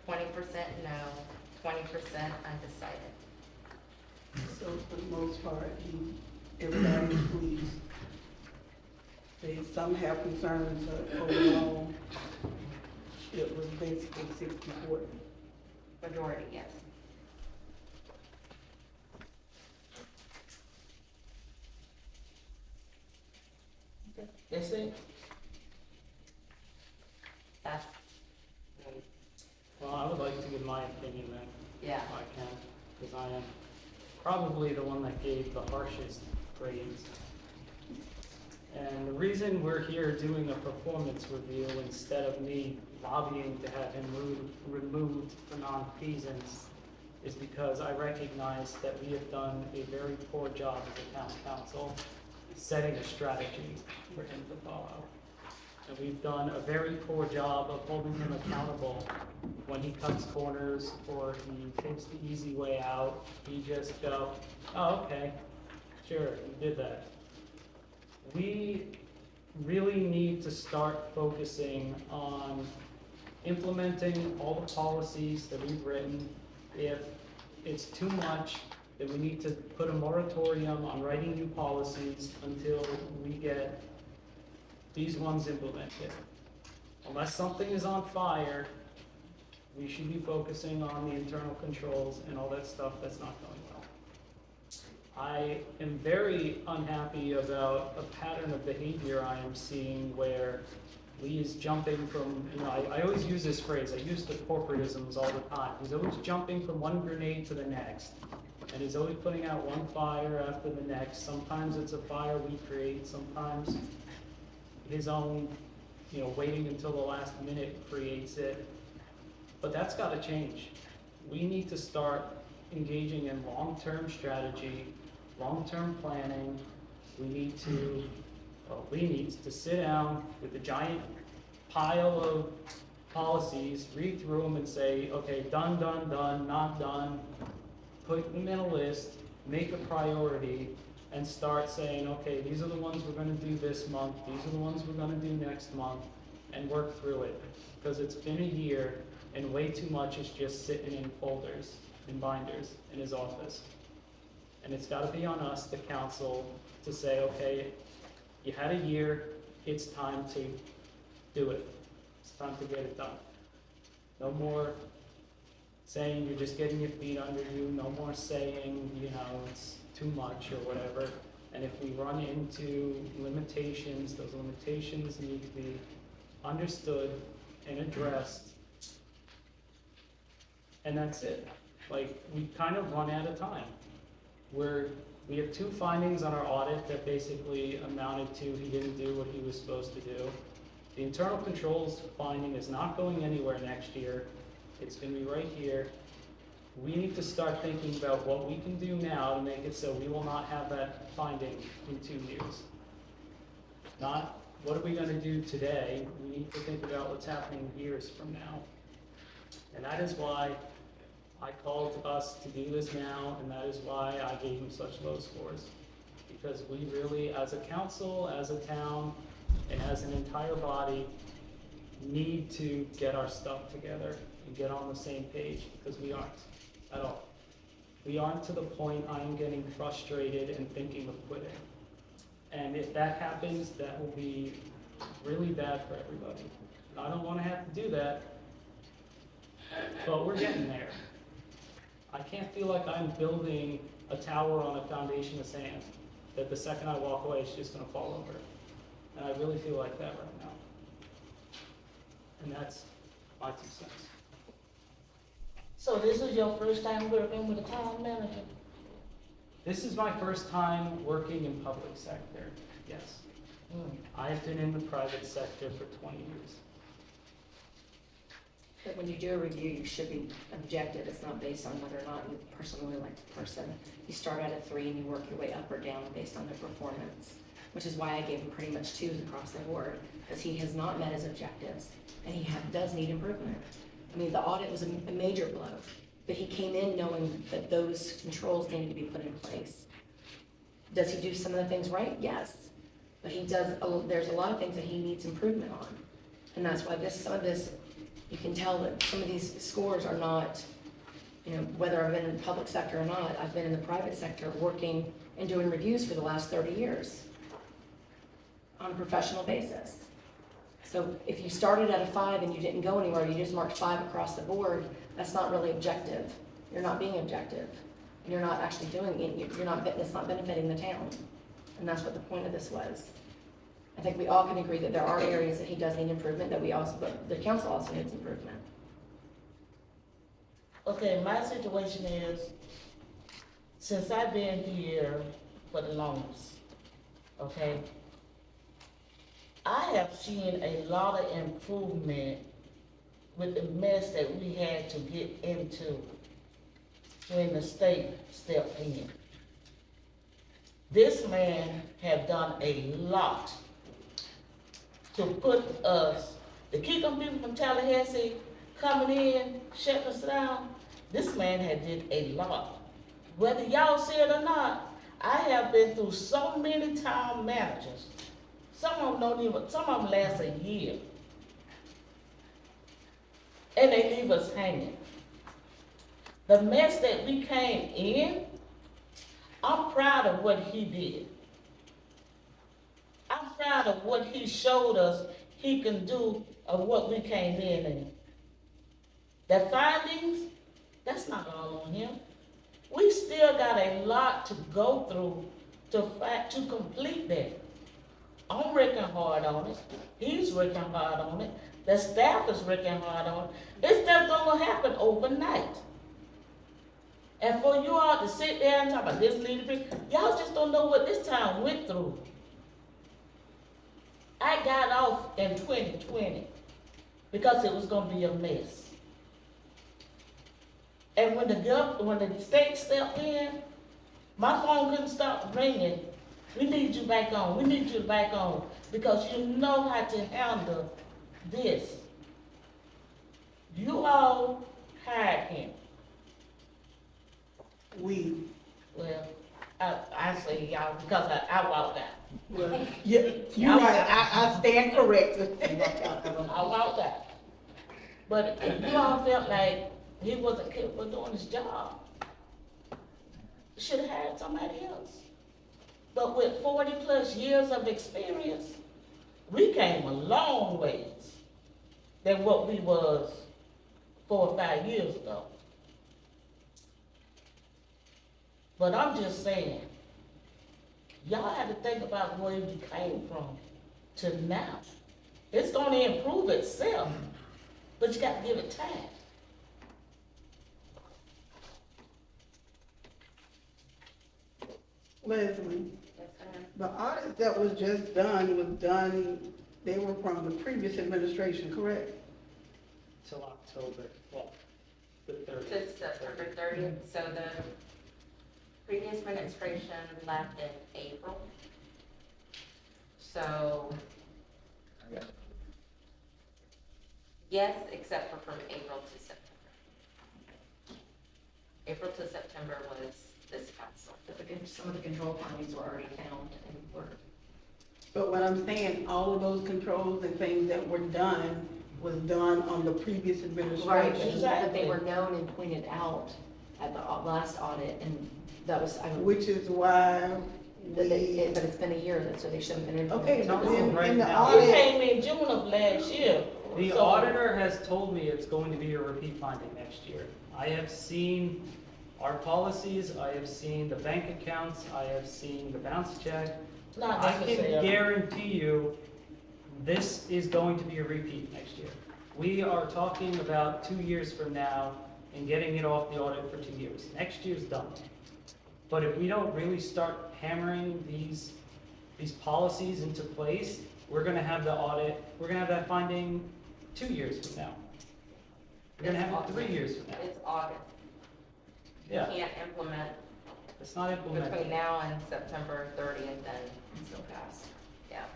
20% no, 20% undecided. So for the most part, everybody is pleased. Some have concerns, but overall, it was basically 60-40. Majority, yes. That's it? That's, Well, I would like to give my opinion then, yeah. if I can, because I am probably the one that gave the harshest grades. And the reason we're here doing a performance review instead of me lobbying to have him removed for non-feasance is because I recognize that we have done a very poor job as a town council setting a strategy for him to follow. And we've done a very poor job of holding him accountable when he cuts corners or he takes the easy way out. He just go, oh, okay, sure, you did that. We really need to start focusing on implementing all the policies that we've written. If it's too much, then we need to put a moratorium on writing new policies until we get these ones implemented. Unless something is on fire, we should be focusing on the internal controls and all that stuff that's not going well. I am very unhappy about a pattern of behavior I am seeing where Lee is jumping from, I always use this phrase, I use the corporatisms all the time. He's always jumping from one grenade to the next. And he's always putting out one fire after the next. Sometimes it's a fire we create, sometimes his own, waiting until the last minute creates it. But that's gotta change. We need to start engaging in long-term strategy, long-term planning. We need to sit down with a giant pile of policies, read through them and say, okay, done, done, done, not done. Put them in a list, make a priority, and start saying, okay, these are the ones we're gonna do this month, these are the ones we're gonna do next month, and work through it. Because it's been a year, and way too much is just sitting in folders and binders in his office. And it's gotta be on us, the council, to say, okay, you had a year, it's time to do it. It's time to get it done. No more saying you're just getting your feet under you, no more saying, it's too much or whatever. And if we run into limitations, those limitations need to be understood and addressed. And that's it. Like, we kind of run out of time. We have 2 findings on our audit that basically amounted to he didn't do what he was supposed to do. The internal controls finding is not going anywhere next year. It's gonna be right here. We need to start thinking about what we can do now to make it so we will not have that finding in 2 years. Not, what are we gonna do today? We need to think about what's happening years from now. And that is why I called us to do this now, and that is why I gave him such low scores. Because we really, as a council, as a town, and as an entire body, need to get our stuff together and get on the same page, because we aren't at all. We aren't to the point I am getting frustrated and thinking of quitting. And if that happens, that will be really bad for everybody. I don't want to have to do that, but we're getting there. I can't feel like I'm building a tower on a foundation of sand, that the second I walk away, it's just gonna fall over. And I really feel like that right now. And that's my 2 cents. So this is your first time working with a town manager? This is my first time working in public sector, yes. I've been in the private sector for 20 years. But when you do a review, you should be objective. It's not based on whether or not you personally like the person. You start out at 3 and you work your way up or down based on their performance, which is why I gave him pretty much 2s across the board, because he has not met his objectives and he does need improvement. I mean, the audit was a major blow, but he came in knowing that those controls needed to be put in place. Does he do some of the things right? Yes. But there's a lot of things that he needs improvement on. And that's why some of this, you can tell that some of these scores are not, whether I've been in the public sector or not, I've been in the private sector working and doing reviews for the last 30 years on a professional basis. So if you started at a 5 and you didn't go anywhere, you just marked 5 across the board, that's not really objective. You're not being objective. You're not actually doing it. It's not benefiting the town. And that's what the point of this was. I think we all can agree that there are areas that he does need improvement, but the council also needs improvement. Okay, my situation is, since I've been here for the longest, okay, I have seen a lot of improvement with the mess that we had to get into when the state stepped in. This man have done a lot to put us, to keep them people from Tallahassee coming in, shutting us down. This man had did a lot. Whether y'all see it or not, I have been through so many town managers. Some of them last a year. And they leave us hanging. The mess that we came in, I'm proud of what he did. I'm proud of what he showed us he can do of what we came in. The findings, that's not all on him. We still got a lot to go through to complete that. I'm working hard on it. He's working hard on it. The staff is working hard on it. It's just gonna happen overnight. And for you all to sit there and talk about this leadership, y'all just don't know what this town went through. I got off in 2020 because it was gonna be a mess. And when the state stepped in, my phone couldn't stop ringing. We need you back on, we need you back on, because you know how to handle this. You all hired him. Well, I say y'all because I walked out. Well, yeah, you're right, I stand corrected. I walked out. But if you all felt like he wasn't capable of doing his job, you should have hired somebody else. But with 40+ years of experience, we came a long ways than what we was 4 or 5 years ago. But I'm just saying, y'all have to think about where you came from to now. It's gonna improve itself, but you gotta give it time. Leslie, the audit that was just done, they were from the previous administration, correct? Till October, well, the 30th. To September 30th, so the previous administration left in April. So, yes, except for from April to September. April to September was this council. But some of the control findings were already found and were, But what I'm saying, all of those controls and things that were done was done on the previous right, administration. but they were known and pointed out at the last audit, and that was, I don't. Which is why But it's been a year, so they should have been okay, implemented. but in the now. You audit, came in June of last year. The So- auditor has told me it's going to be a repeat finding next year. I have seen our policies, I have seen the bank accounts, I have seen the bounce check. Not I can necessarily. guarantee you, this is going to be a repeat next year. We are talking about 2 years from now and getting it off the audit for 2 years. Next year's done. But if we don't really start hammering these policies into place, we're gonna have the audit, we're gonna have that finding 2 years from now. We're gonna have it 3 years from now. It's August. You Yeah, can't implement it's not implemented. between now and September 30th and, So fast. yeah.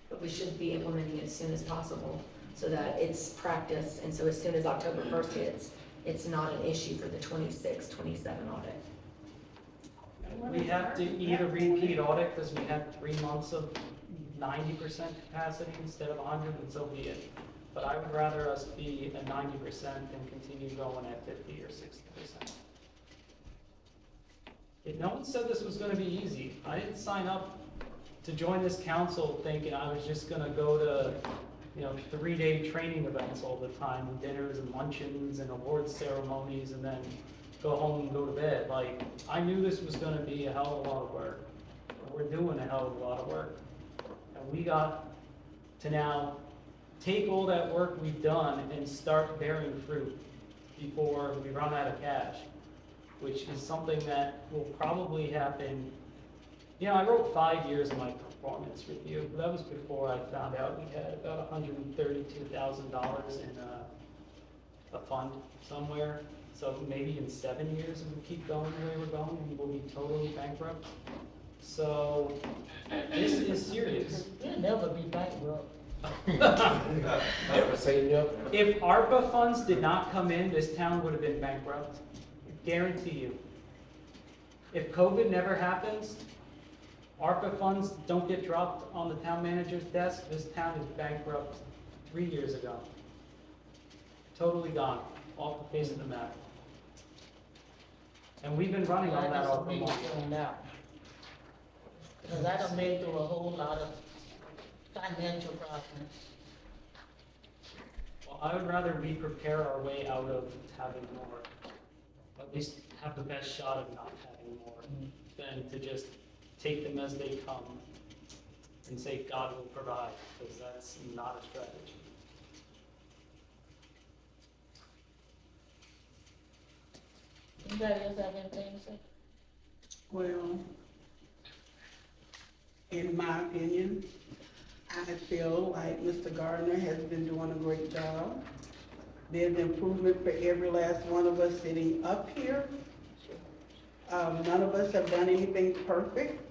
But we should be implementing it as soon as possible, so that it's practice, and so as soon as October 1st hits, it's not an issue for the 26, 27 audit. We have to either repeat audit because we had 3 months of 90% capacity instead of 100, and so be it. But I would rather us be at 90% than continue going at 50 or 60%. No one said this was gonna be easy. I didn't sign up to join this council thinking I was just gonna go to, 3-day training events all the time, and dinners and luncheons and awards ceremonies, and then go home and go to bed. Like, I knew this was gonna be a hell of a lot of work. We're doing a hell of a lot of work. And we got to now take all that work we've done and start bearing fruit before we run out of cash, which is something that will probably happen. I wrote 5 years of my performance review. That was before I found out we had about $132,000 in a fund somewhere. So maybe in 7 years, if we keep going the way we're going, we will be totally bankrupt. So this is serious. You'll never be bankrupt. Never say never. If ARPA funds did not come in, this town would have been bankrupt. Guarantee you. If COVID never happens, ARPA funds don't get dropped on the town manager's desk, this town is bankrupt 3 years ago. Totally gone, off the face of the map. And we've been running on that ARPA money. On that. Because I done been through a whole lot of financial problems. Well, I would rather we prepare our way out of having more, at least have the best shot of not having more, than to just take them as they come and say God will provide, because that's not a strategy. Anybody else have anything to say? Well, in my opinion, I feel like Mr. Gardner has been doing a great job. There's improvement for every last one of us sitting up here. None of us have done anything perfect.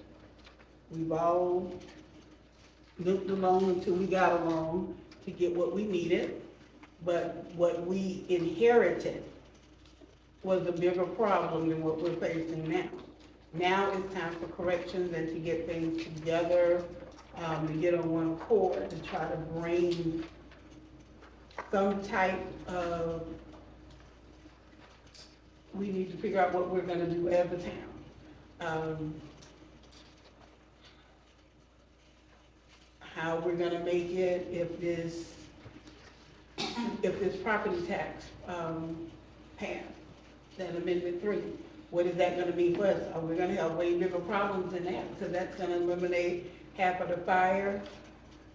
We've all looked along until we got along to get what we needed. But what we inherited was a bigger problem than what we're facing now. Now it's time for corrections and to get things together, to get on one accord, to try to bring some type of, we need to figure out what we're gonna do as a town. How we're gonna make it if this property tax, passed, that amendment 3. What is that gonna mean for us? Are we gonna have way bigger problems than that? Because that's gonna eliminate half of the fire,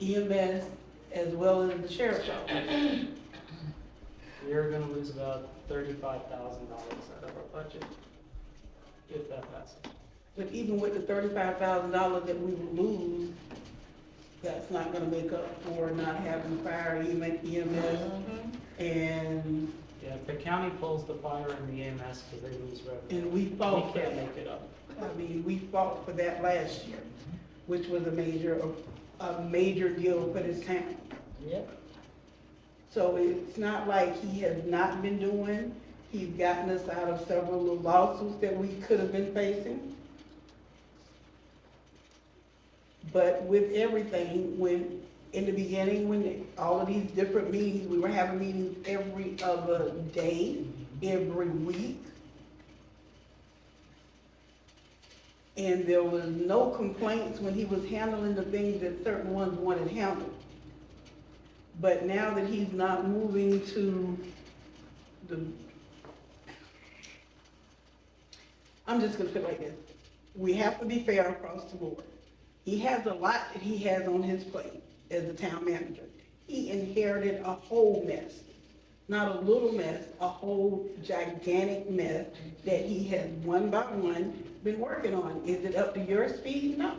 EMS, as well as the sheriff's office. You're gonna lose about $35,000 out of our budget, if that passes. But even with the $35,000 that we would lose, that's not gonna make up for not having fire, EMS, and Yeah, if the county pulls the fire and the EMS because they lose revenue, we fought we for can't that. make it up. I mean, we fought for that last year, which was a major deal for this town. Yep. So it's not like he has not been doing, he's gotten us out of several lawsuits that we could have been facing. But with everything, when, in the beginning, when all of these different meetings, we were having meetings every other day, every week. And there was no complaints when he was handling the things that certain ones wanted handled. But now that he's not moving to I'm just gonna put it like this. We have to be fair across the board. He has a lot that he has on his plate as the town manager. He inherited a whole mess, not a little mess, a whole gigantic mess that he has one by one been working on. Is it up to your speed? No.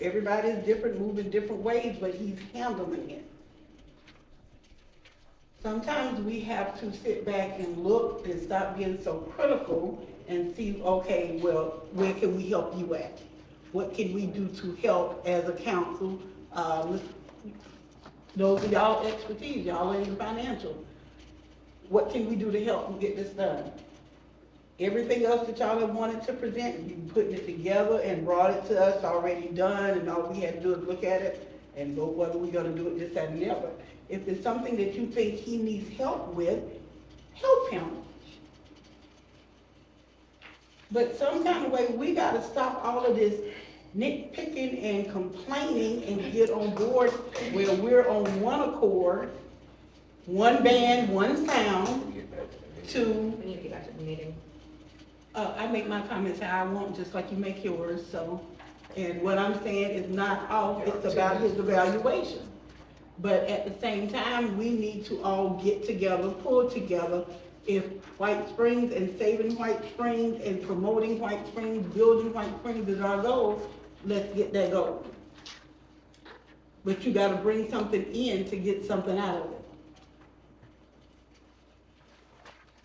Everybody's different, moving different ways, but he's handling it. Sometimes we have to sit back and look and stop being so critical and see, okay, well, where can we help you at? What can we do to help as a council? Those are y'all expertise, y'all are in the financial. What can we do to help and get this done? Everything else that y'all have wanted to present, you putting it together and brought it to us already done, and all we had to do is look at it and go, whether we're gonna do it this, that, and the other. If it's something that you think he needs help with, help him. But some kind of way, we gotta stop all of this nitpicking and complaining and get on board where we're on one accord, one band, one sound, to We need to get back to the meeting. I make my comments how I want, just like you make yours, so, and what I'm saying is not all, it's about his evaluation. But at the same time, we need to all get together, pull together. If White Springs and saving White Springs and promoting White Springs, building White Springs is our goal, let's get that going. But you gotta bring something in to get something out of it.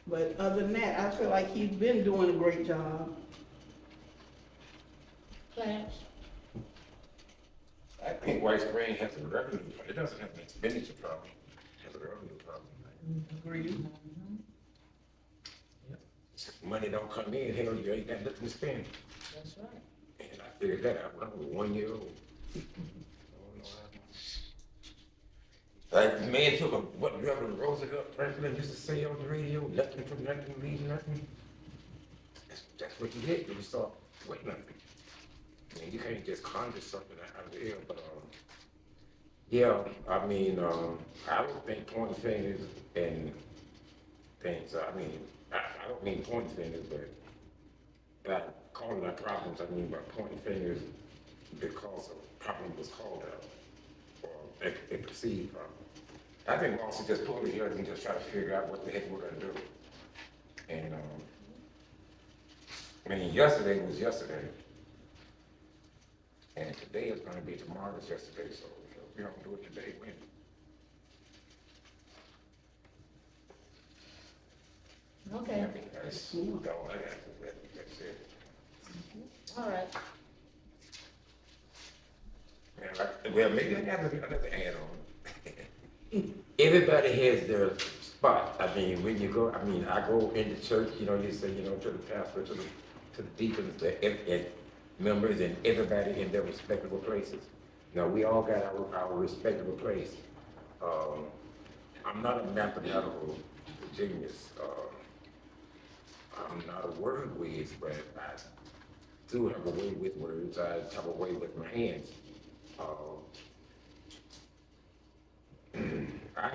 But other than that, I feel like he's been doing a great job. Clarence? I think White Spring has a revenue, it doesn't have an expenditure problem, it has a revenue problem. Agreed. If money don't come in, hell, you ain't got nothing to spend. That's right. And I figured that out when I was 1 year old. Like, man, took what Reverend Roosevelt Franklin used to say on the radio, nothing from nothing leaves nothing. That's what you get when you start with nothing. I mean, you can't just conjure something out of the air, but, yeah, I mean, I don't think pointing fingers and things, I mean, I don't mean pointing fingers, but by calling out problems, I mean by pointing fingers because a problem was called out, or a perceived problem. I think we also just pull together and just try to figure out what the heck we're gonna do. And, I mean, yesterday was yesterday. And today is gonna be tomorrow's yesterday, so if we don't do it today, when? Okay, That's all I got, that's it. all right. And well, maybe I have another add-on. Everybody has their spot. I mean, when you go, I mean, I go into church, you know, you say, you know, to the pastor, to the deacons, and members, and everybody in their respectable places. Now, we all got our respectable place. I'm not a mathematical genius. I'm not a word whiz, but I do have a way with words. I have a way with my hands. I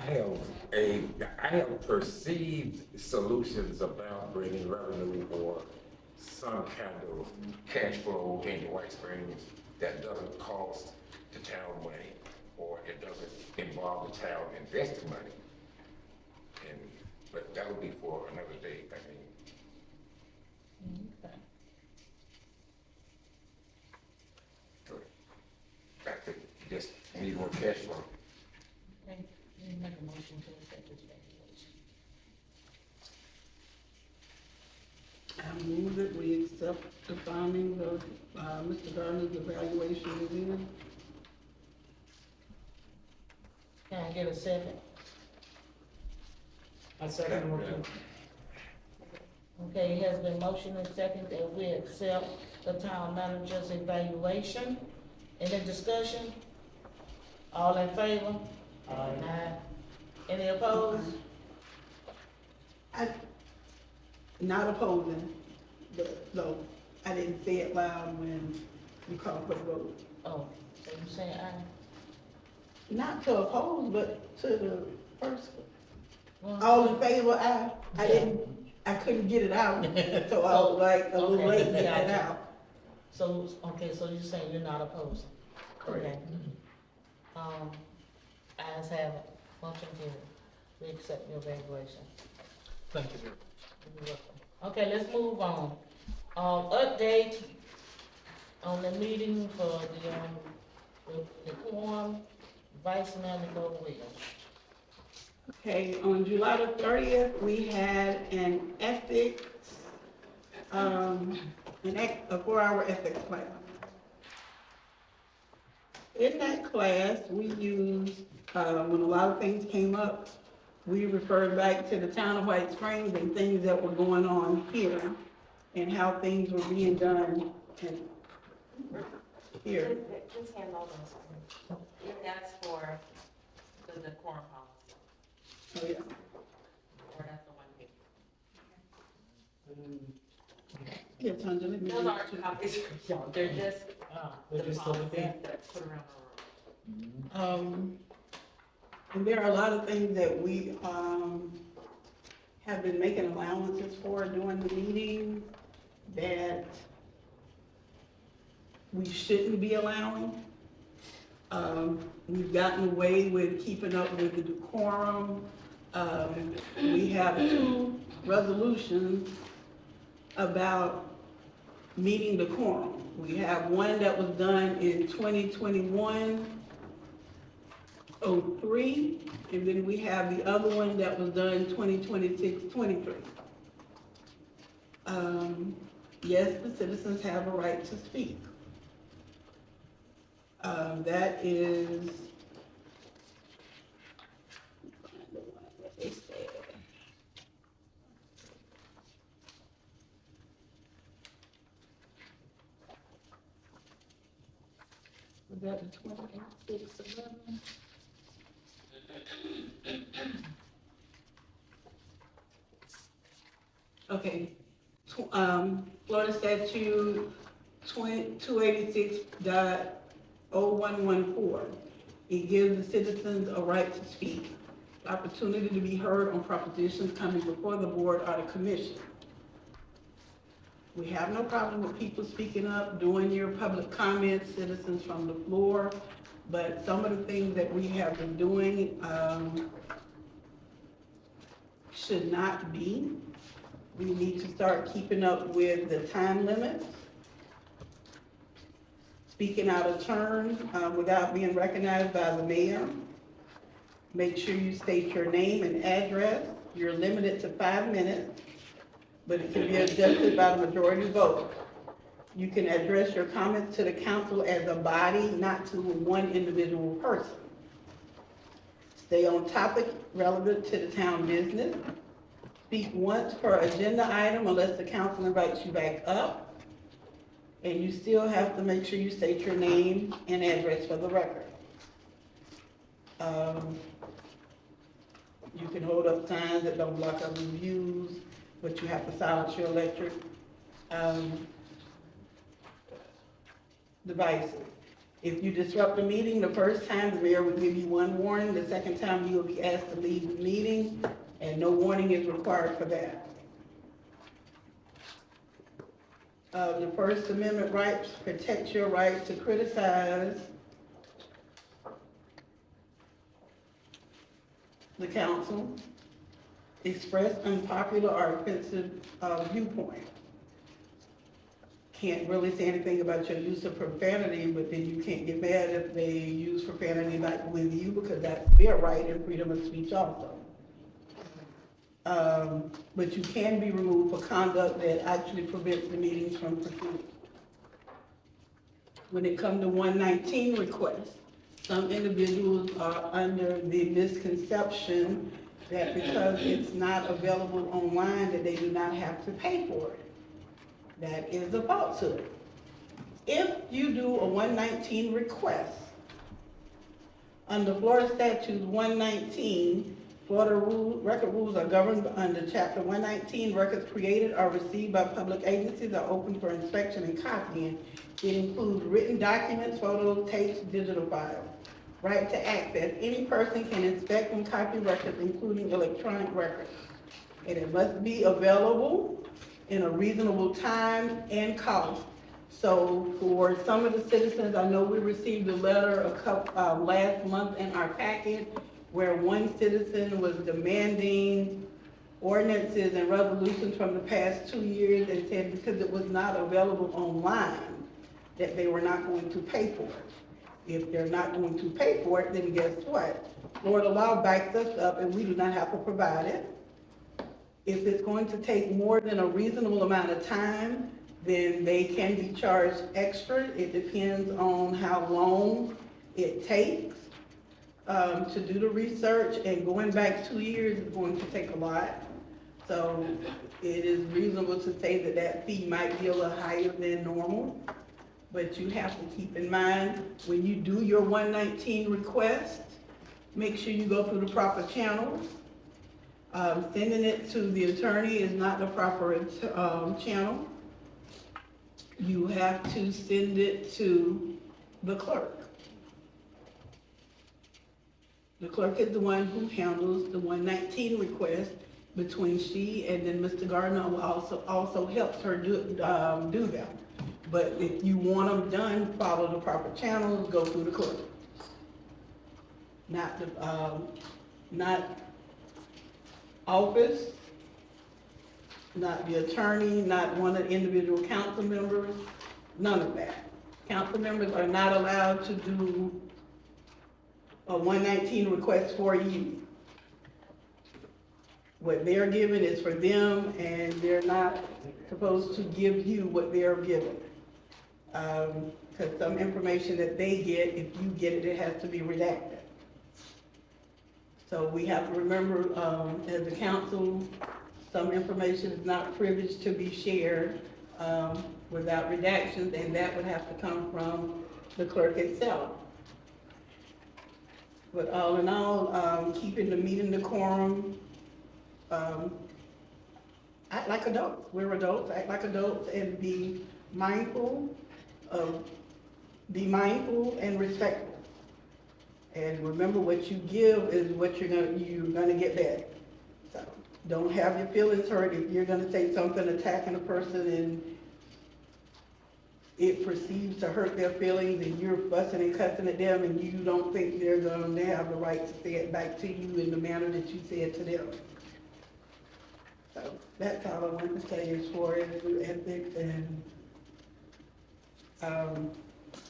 have perceived solutions about bringing revenue or some kind of cash flow into White Springs that doesn't cost the town money, or it doesn't involve the town investing money. But that would be for another day, I mean. Okay. I could just need more cash flow. Okay, you make a motion to accept this evaluation. I move that we accept the findings of, Mr. Gardner's evaluation review. Can I get a second? I second the motion. Okay, it has been motioned and second that we accept the town manager's evaluation. Any discussion? All in favor? Aye. Any opposed? Not opposing, but, no, I didn't say it loud when you called for the vote. Oh, so you saying aye? Not to oppose, but to the person. Well, All in favor, aye. I couldn't get it out, so I was like a little late to get it gotcha. out. So, okay, so you're saying you're not opposing? Okay. Ayes have it, motion carried. We accept your evaluation. Thank you, sir. You're welcome. Okay, let's move on. Update on the meeting for the quorum, Vice Mayor Nicole Williams. Okay, on July the 30th, we had an ethics, a 4-hour ethics class. In that class, we used, when a lot of things came up, we referred back to the town of White Springs and things that were going on here and how things were being done here. Just hand all those. That's for the quorum policy, Oh, yeah. or that's the one page. Yes, Hunter, let me Those read aren't it. copies, they're just They're the just policies the that put around the room. And there are a lot of things that we, have been making allowances for during the meeting that we shouldn't be allowing. We've gotten away with keeping up with the decorum. We have 2 resolutions about meeting the quorum. We have one that was done in 2021-03, and then we have the other one that was done 2026-23. Yes, the citizens have a right to speak. That is, what they said. Was that the 26-11? Okay, Florida statute 286.0114. It gives the citizens a right to speak, opportunity to be heard on propositions coming before the board or the commission. We have no problem with people speaking up, doing your public comments, citizens from the floor, but some of the things that we have been doing should not be. We need to start keeping up with the time limits. Speaking out of turn, without being recognized by the mayor. Make sure you state your name and address. You're limited to 5 minutes, but it can be adjusted by the majority vote. You can address your comments to the council as a body, not to one individual person. Stay on topic relevant to the town business. Speak once per agenda item unless the council invites you back up. And you still have to make sure you state your name and address for the record. You can hold up signs that don't block other views, but you have to silence your electric devices. If you disrupt the meeting the first time, the mayor will give you one warning. The second time, you will be asked to leave the meeting, and no warning is required for that. The First Amendment rights protect your right to criticize the council, express unpopular or offensive viewpoint. Can't really say anything about your use of profanity, but then you can't get mad if they use profanity like with you, because that's their right and freedom of speech also. But you can be removed for conduct that actually prevents the meetings from proceeding. When it comes to 119 requests, some individuals are under the misconception that because it's not available online, that they do not have to pay for it. That is a falsehood. If you do a 119 request, under Florida Statutes 119, Florida record rules are governed under Chapter 119. Records created or received by public agencies are open for inspection and copying. It includes written documents, photos, tapes, digital files. Right to access. Any person can inspect and copy records, including electronic records. And it must be available in a reasonable time and cost. So for some of the citizens, I know we received a letter last month in our packet where one citizen was demanding ordinances and resolutions from the past 2 years and said because it was not available online, that they were not going to pay for it. If they're not going to pay for it, then guess what? Florida law backs us up and we do not have to provide it. If it's going to take more than a reasonable amount of time, then they can be charged extra. It depends on how long it takes to do the research, and going back 2 years is going to take a lot. So it is reasonable to say that that fee might be a little higher than normal. But you have to keep in mind, when you do your 119 request, make sure you go through the proper channels. Sending it to the attorney is not the proper channel. You have to send it to the clerk. The clerk is the one who handles the 119 request. Between she and then Mr. Gardner also helps her do that. But if you want them done, follow the proper channels, go through the clerk. Not office, not the attorney, not one of the individual council members, none of that. Council members are not allowed to do a 119 request for you. What they're given is for them, and they're not supposed to give you what they're given. Because some information that they get, if you get it, it has to be redacted. So we have to remember, as a council, some information is not privileged to be shared without redactions, and that would have to come from the clerk itself. But all in all, keeping the meeting decorum, act like adults. We're adults, act like adults, and be mindful and respectful. And remember, what you give is what you're gonna get back. So don't have your feelings hurt if you're gonna say something attacking a person and it proceeds to hurt their feelings and you're fussing and cussing at them and you don't think they're going to have the right to say it back to you in the manner that you said to them. So That's all I want to say as far as the ethics and,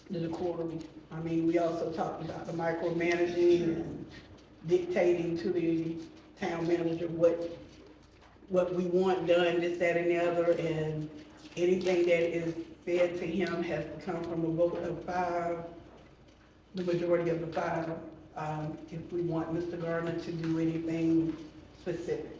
the decorum. I mean, we also talked about the micromanaging and dictating to the town manager what we want done, this, that, and the other, and anything that is fed to him has to come from a vote of 5, the majority of the 5, if we want Mr. Garvin to do anything specific.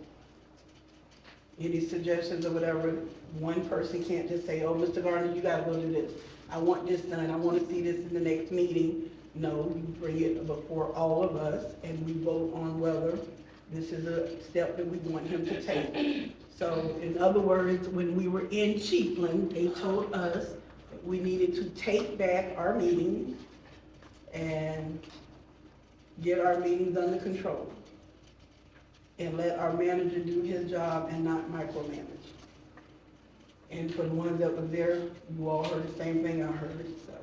Any suggestions or whatever, one person can't just say, oh, Mr. Garvin, you gotta go do this. I want this done, I wanna see this in the next meeting. No, you bring it before all of us and we vote on whether this is a step that we want him to take. So in other words, when we were in Chiefland, they told us that we needed to take back our meetings and get our meetings under control. And let our manager do his job and not micromanage. And for the ones that were there, you all heard the same thing I heard, so.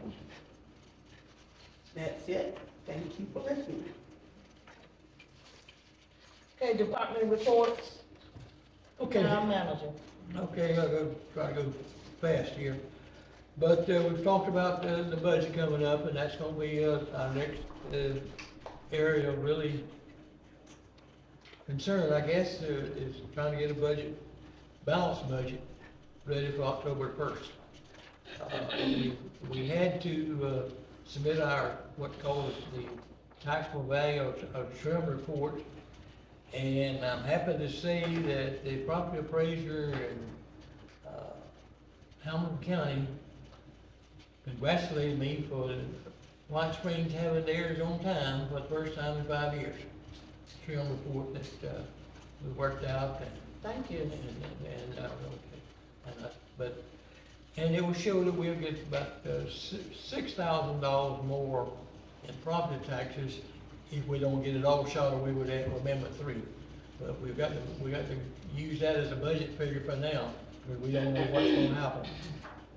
That's it. Thank you for listening. Okay, department reports. Okay. Town manager. Okay, I'll try to go fast here. But we've talked about the budget coming up, and that's gonna be our next area of really concern, I guess, is trying to get a budget, balanced budget, ready for October 1st. We had to submit our, what's called the taxable value of trim report, and I'm happy to say that the property appraiser in Hamilton County congratulated me for White Springs having theirs on time for the first time in 5 years. Trim report that we worked out, and Thank you. and it will show that we'll get about $6,000 more in property taxes if we don't get it all shot away with that Amendment 3. But we got to use that as a budget figure for now, because we don't know what's going to happen.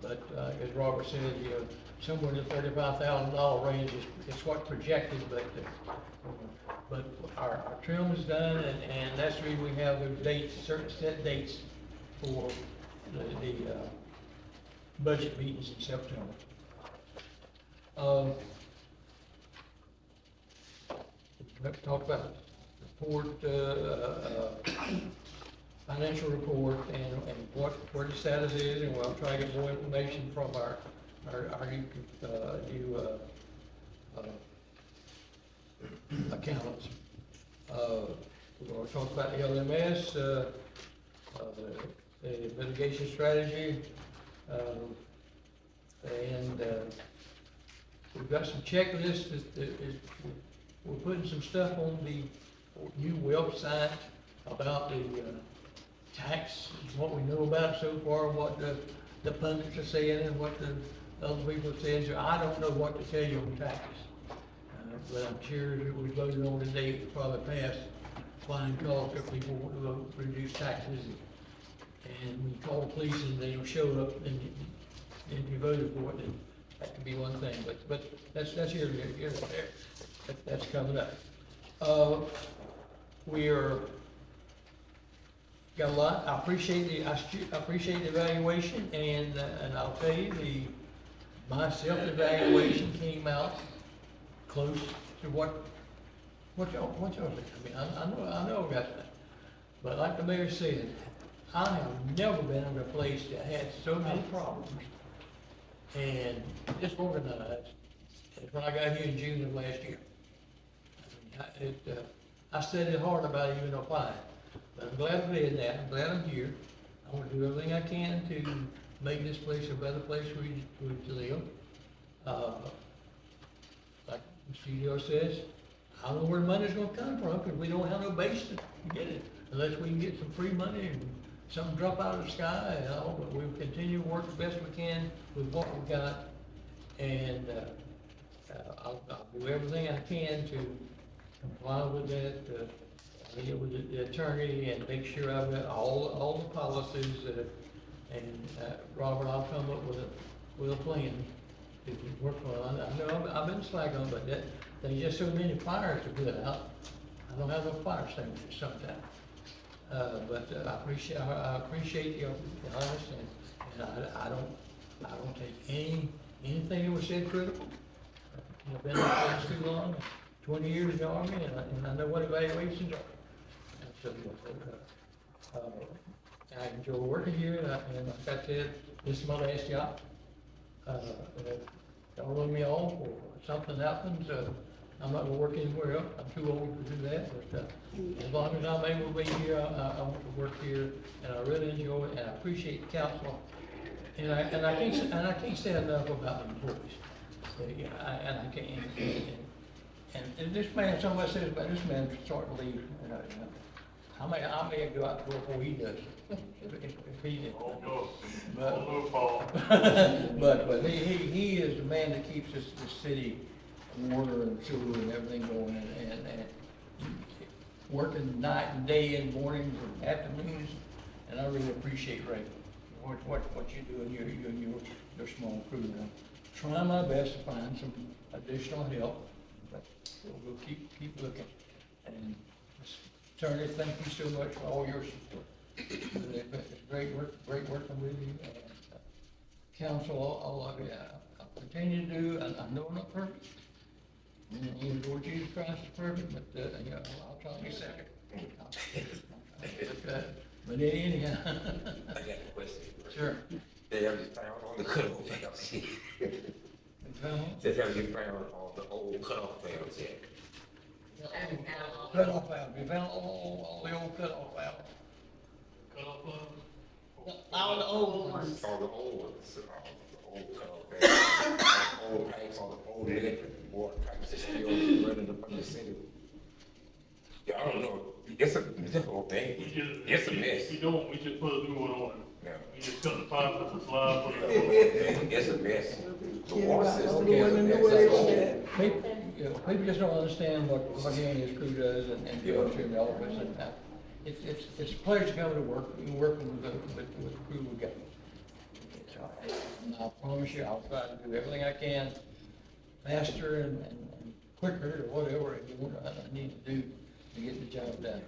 But as Robert said, you know, somewhere in the $35,000 range is what's projected, but our trim is done, and that's the reason we have those dates, certain set dates for the budget meetings in September. We've talked about report, financial report, and where the status is, and we'll try to get more information from our new accountants. We're going to talk about the LMS, the mitigation strategy, and we've got some checklists we're putting some stuff on the new website about the tax, what we know about it so far, what the pundits are saying and what the other people are saying. So I don't know what to tell you on taxes. But I'm sure that we voted on today, it probably passed flying colors if people want to vote to reduce taxes. And when you call the police and they don't show up, and you voted for it, then that could be one thing. But that's here there. That's coming up. We are got a lot. I appreciate the evaluation, and I'll tell you, my self-evaluation came out close to what y'all think. I mean, I know about that. But like the mayor said, I have never been in a place that had so many problems and disorganized as when I got here in June of last year. I mean, I studied hard about even applying. But I'm glad I did that. I'm glad I'm here. I want to do everything I can to make this place a better place for you to live. Like Mr. Udell says, I don't know where the money's gonna come from, because we don't have no base to get it, unless we can get some free money and something drop out of the sky, you know, but we'll continue to work the best we can with what we've got, and I'll do everything I can to comply with that, get with the attorney and make sure I've got all the policies, and Robert, I'll come up with a plan to work on. I know I've been slacking on, but there's just so many fires to put out. I don't have no fire extinguishers sometimes. But I appreciate your honesty, and I don't take anything that was said critical. I've been in the service too long, 20 years in the Army, and I know what evaluations are. And so, I enjoy working here, and like I said, this is my last job. Don't run me off, or something happens, I'm not gonna work anywhere else, I'm too old to do that, but, as long as I'm able to be here, I want to work here, and I really enjoy it, and I appreciate the council. And I can't say enough about the employees. I can't, and this man, somebody says about this man starting to leave, I may go out the door before he does, if he did. But he is the man that keeps this city water and sewer and everything going, and working night and day and mornings and afternoons, and I really appreciate, Ray, what you do and your small crew. And I'm trying my best to find some additional help, but we'll keep looking. And Attorney, thank you so much for all your support. It's great working with you. And, council, all of you, I'll continue to do. I know I'm not perfect. Lord Jesus Christ is perfect, but I'll try to be second. But anyhow. I got a question. Sure. They have you found all the cutoff valves yet? They have you found all the old cutoff valves yet? Cutoff valve, we found all the old cutoff valves. All the old ones. All the old ones, all the old cutoff valves, all the old pipes, all the old electric water pipes that still running up in the city. Yeah, I don't know, it's a whole thing, it's a mess. We don't, we just put a new one on it. Yeah. We just cut the pipe off the slide, put it on. It's a mess. The water system is a mess. People just don't understand what he and his crew does and goes through the office, and it's a pleasure coming to work, and working with the crew we got. And I promise you, I'll try to do everything I can faster and quicker, or whatever I need to do to get the job done.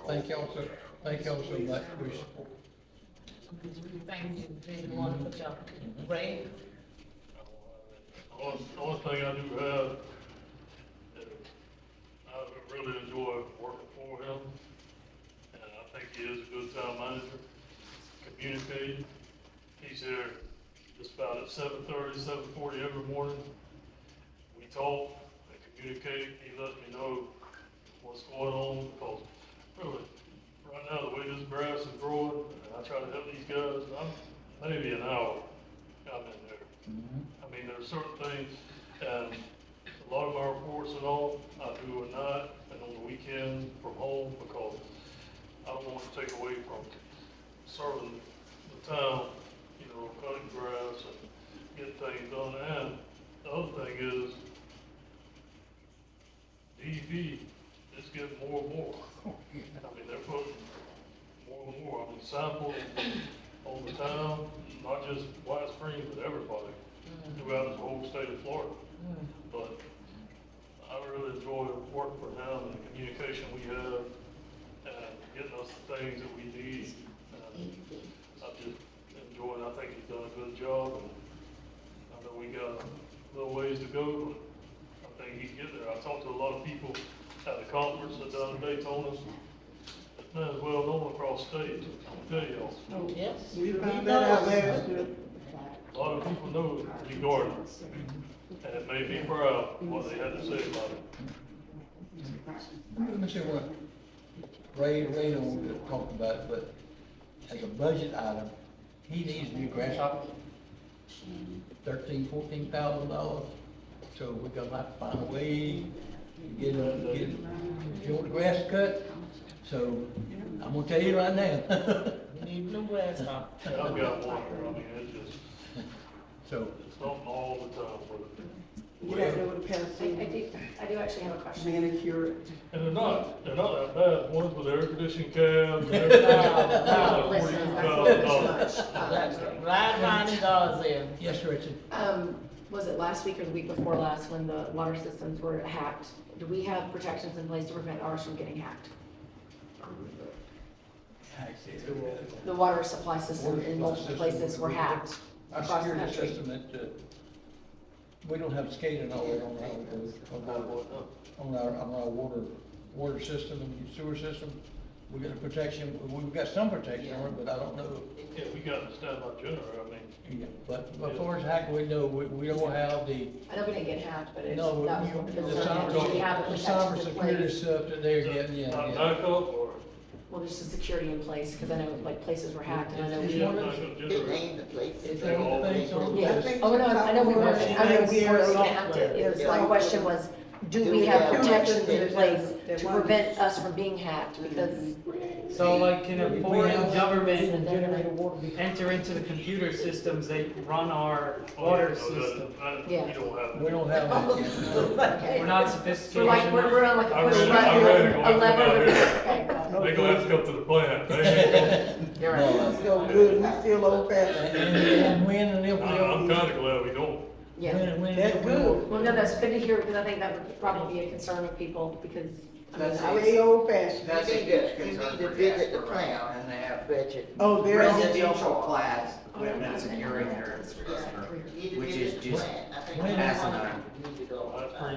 Thank y'all so much for your support. Thank you, did a wonderful job. Ray? The only thing I do have, I really enjoy working for him, and I think he is a good town manager, communicating. He's here just about at 7:30, 7:40 every morning. We talk and communicate, he lets me know what's going on, because really, right now, the way this grass is growing, and I try to help these guys, I'm maybe an hour, I'm in there. I mean, there's certain things, and a lot of my reports and all, I do at night and on the weekend from home, because I don't want to take away from serving the town, cutting grass and getting things done. And the other thing is, DEP is getting more and more. I mean, they're putting more and more, samples on the town, not just White Springs, but everybody throughout the whole state of Florida. But I really enjoy working for him and the communication we have and getting us the things that we need. I just enjoy it. I think he's done a good job, and I know we got a little ways to go, but I think he can get there. I talked to a lot of people at the conference that down in Daytona. This man is well known across state, I'll tell y'all. Oh, yes. We found that out last year. A lot of people know Lee Garvin, and it made me proud what they had to say about it. Let me say what Ray don't talk about it, but as a budget item, he needs a new grasshopper, $13,000-14,000. So we're gonna have to find a way to get if you want the grass cut. So I'm gonna tell you right now. We need new grass now. I've got one, I mean, it's just, So it's something all the time with it. You guys know what a pencil, I do actually have a question. manicure. And they're not that bad, ones with air conditioning cabs and everything. No, It's listen, like that's $42,000. That's right around $90 there. yes, Richard. Was it last week or the week before last when the water systems were hacked? Do we have protections in place to prevent ours from getting hacked? The water supply system in multiple places were hacked Our across the security country. system that, we don't have skating all over on our water system and sewer system. We got a protection, we've got some protection on it, but I don't know. Yeah, we got to stand up generator, I mean. Yeah, but as far as hack, we know, we don't have the, I know we didn't get hacked, but it's, that no, was one of the the concerns. cyber, We have the the cyber protections in security place. stuff that they're getting, yeah, Not yeah. backup or? Well, there's the security in place, because I know like places were hacked, and I know we Yeah, were. backup generator. It's all the things on the Yeah, list. oh, no, I know we were, She I know thinks we were software. hacked it. It was, my question was, do we have protections in place to prevent us from being hacked? Because So like, can a foreign government Generator water. enter into the computer systems that run our water Oh, yeah, system? Yeah. We don't have. We don't have that. We're not we're sophisticated. like, we're on like a I push read- button, I read it a going lever. through my Okay, got it. They gonna have to come to the plant. They You're right. ain't good, we feel old fashioned. And when and if we. gonna- I'm kinda glad we don't. Yeah. When and if we don't. Well, no, that's good to hear, because I think that would probably be a concern of people, because, I mean, That's I would. old fashioned. That's a huge concern for Jasper right now, and they have Oh, residential class equipment securing their infrastructure, which is just asinine. I pretty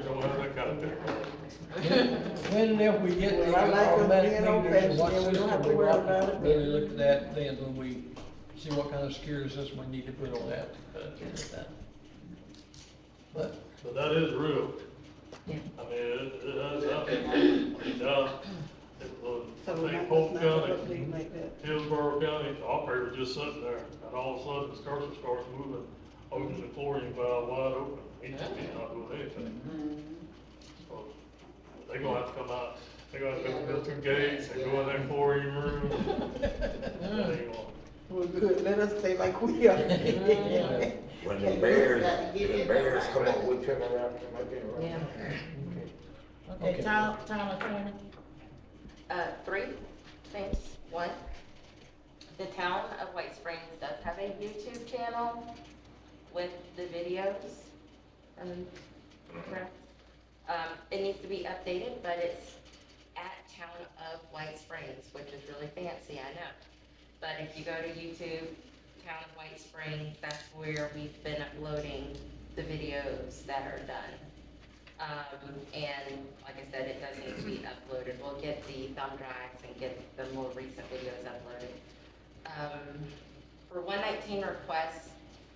don't have that kind of thing. When and if we get the Well, I like them automatic being old meters and what fashioned, we don't have system to we worry want, about it. really look at that then when we see what kind of security system we need to put on that. But, But that is real. Yeah. I mean, it has happened. I mean, down in Polk County, Hillsborough County, the operator just sitting there, and all of a sudden, his cursor starts moving, opens the chlorine valve wide open. He's not doing anything. So, they gonna have to come out, they gonna have to go through gates and go in that chlorine room. That ain't gonna- Well, good, let us stay like we are. When the bears come up, we turn around and like that, right? Yeah. Okay, time attorney. Three things. One, the town of White Springs does have a YouTube channel with the videos. Correct? It needs to be updated, but it's at Town of White Springs, which is really fancy, I know. But if you go to YouTube, Town of White Springs, that's where we've been uploading the videos that are done. And like I said, it does need to be uploaded. We'll get the thumb drives and get the more recent videos uploaded. For 119 requests,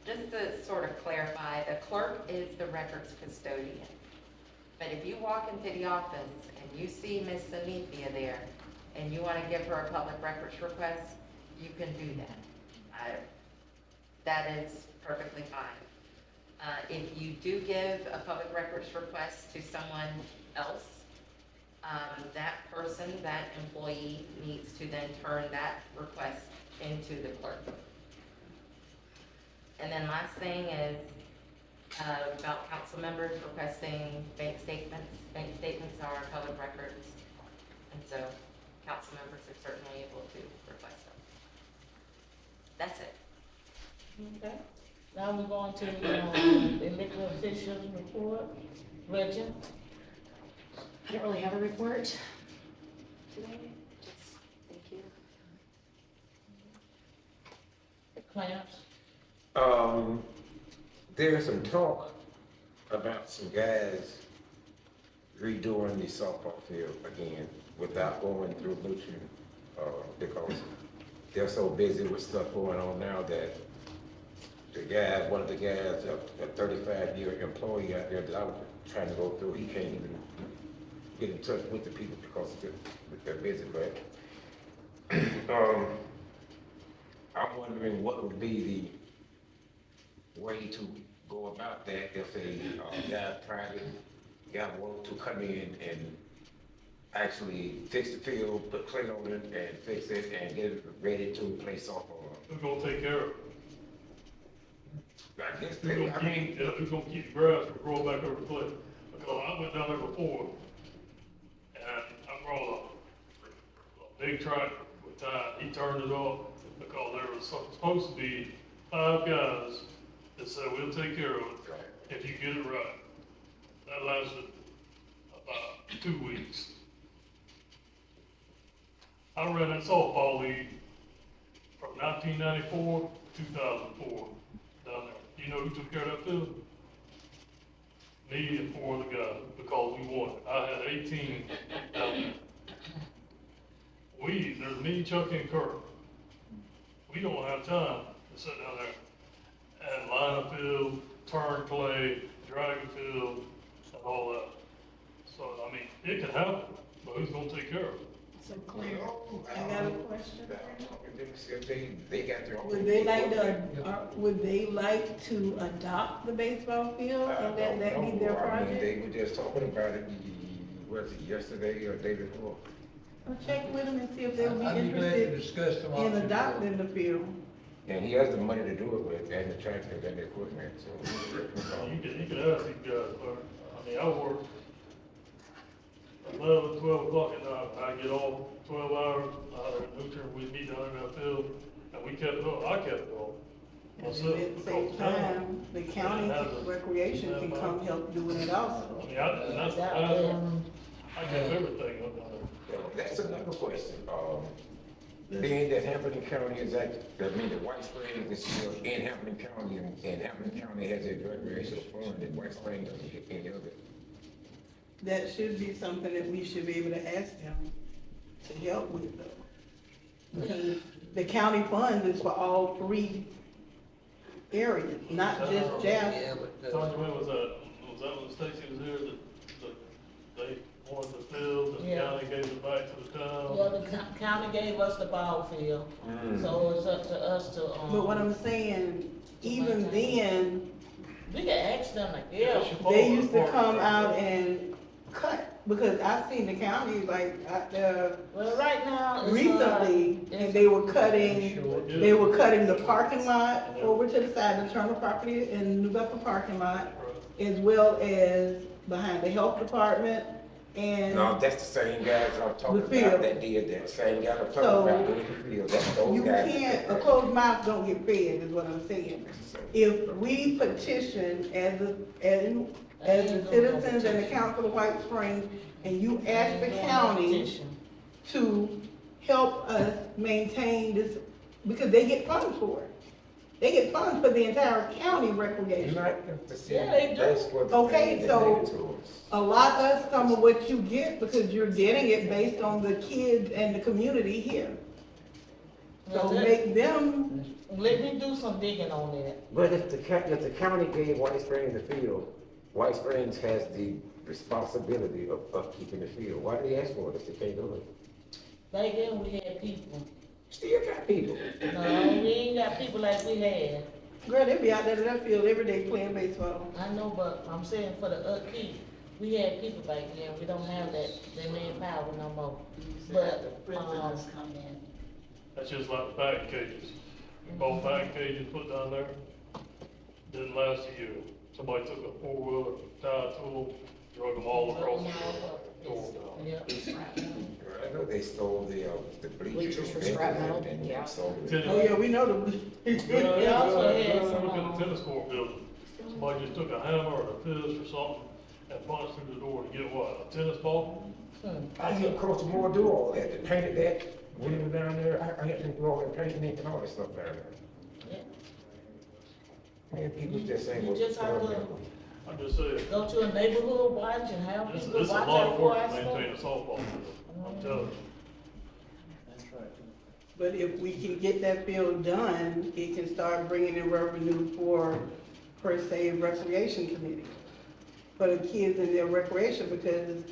just to sort of clarify, the clerk is the records custodian. But if you walk into the office and you see Miss Samithia there, and you want to give her a public records request, you can do that. That is perfectly fine. If you do give a public records request to someone else, that person, that employee needs to then turn that request into the clerk. And then last thing is about council members requesting bank statements. Bank statements are public records, and so council members are certainly able to request them. That's it. Okay, now we're going to, the elected officials report. Reggie? I don't really have a report today, just, thank you. Clarence? There's some talk about some guys redoing the softball field again without going through Lucian, because they're so busy with stuff going on now that one of the guys, a 35-year employee out there that I was trying to go through, he can't even get in touch with the people because they're busy, but I'm wondering what would be the way to go about that if a private guy wanted to come in and actually fix the field, put clay on it and fix it and get it ready to play softball. Who's gonna take care of it? I guess Who's gonna who's gonna keep the grass from growing back over the cliff? Because I went down there before, and I brought a big tractor with tires. He turned it off because there was supposed to be 5 guys that said, we'll take care of it if you get it right. That lasted about 2 weeks. I ran that softball league from 1994 to 2004 down there. Do you know who took care of that field? Me and 4 other guys, because we won it. I had 18 down there. There's me, Chuck, and Kirk. We don't have time to sit down there and line a field, turn clay, drag a field, and all that. So, I mean, it can happen, but who's gonna take care of it? So Claire, I got a question. They got their own. Would they like to adopt the baseball field and let that be their project? They were just talking about it, was it yesterday or the day before? Well, check with them and see if they'll be I'd be glad to interested discuss some in options. adopting the field. And he has the money to do it with, and the tractor and the equipment, so. You can ask these guys, but, I mean, I work 11, 12 o'clock at night, I get off 12 hours, we meet down in that field, and we kept it up, I kept it up. And Myself, at the because same time, the county recreation can come help doing it also. I mean, and that's, I kept everything up down there. That's another question, being that Hampton County is the White Springs is still in Hampton County, and Hampton County has a recreational fund, and White Springs doesn't get any of it. That should be something that we should be able to ask them to help with though. Because the county fund is for all 3 areas, not just Jasper. Tony, when was that when Stacy was here, that they wanted the field, and the Yeah. county gave it back to the town? Yeah, the county gave us the ball field, so it's up to us to, But what I'm saying, even then, we can ask them like, yeah. they used to come out and cut, because I've seen the county like out there Well, right now, it's recently, and they were cutting the parking lot over to the side, the Turner property and New Bedford parking lot, as well as behind the health department and No, that's the same guys I'm talking The field. about that did that, same guy I'm talking So, about doing the field, that's those you guys. can't, a closed mouth don't get fed, is what I'm saying. If we petition as the citizens and the council of White Springs, and you ask the county to help us maintain this, because they get funds for it. They get funds for the entire county recreation. Yeah, they do. That's what the Okay, thing so- that they told us. Allot us some of what you get, because you're getting it based on the kids and the community here. So make them, Let me do some digging on that. But if the county gave White Springs the field, White Springs has the responsibility of keeping the field. Why do they ask for it if they can't do it? Back then, we had people. Still got people. No, we ain't got people like we had. girl, they be out there in that field every day playing baseball. I know, but I'm saying for the upkeep, we had people back then, we don't have that manpower no more. But, That's just like the batting cages. We bought batting cages, put down there, didn't last a year. Somebody took a 4-wheeler, tied tool, drug them all across the door down. Yeah. I know they stole the bleachers. Bleachers for scrap metal, and yeah. sold it. Tennis- Oh, yeah, we know them. They also had some, Look at the tennis court building. Somebody just took a hammer or a fist or something and punched through the door to get what, a tennis ball? I had across the board do all that, they painted that, when we were down there, I had them go over and paint it and all that stuff down there. Yeah. Man, people just saying. You just have to I'm just saying, go to a neighborhood watch and have this people is a watch lot out of for work our to stuff. maintain a softball field, I'm telling you. But if we can get that field done, it can start bringing in revenue for, per se, recreation committee. For the kids in their recreation, because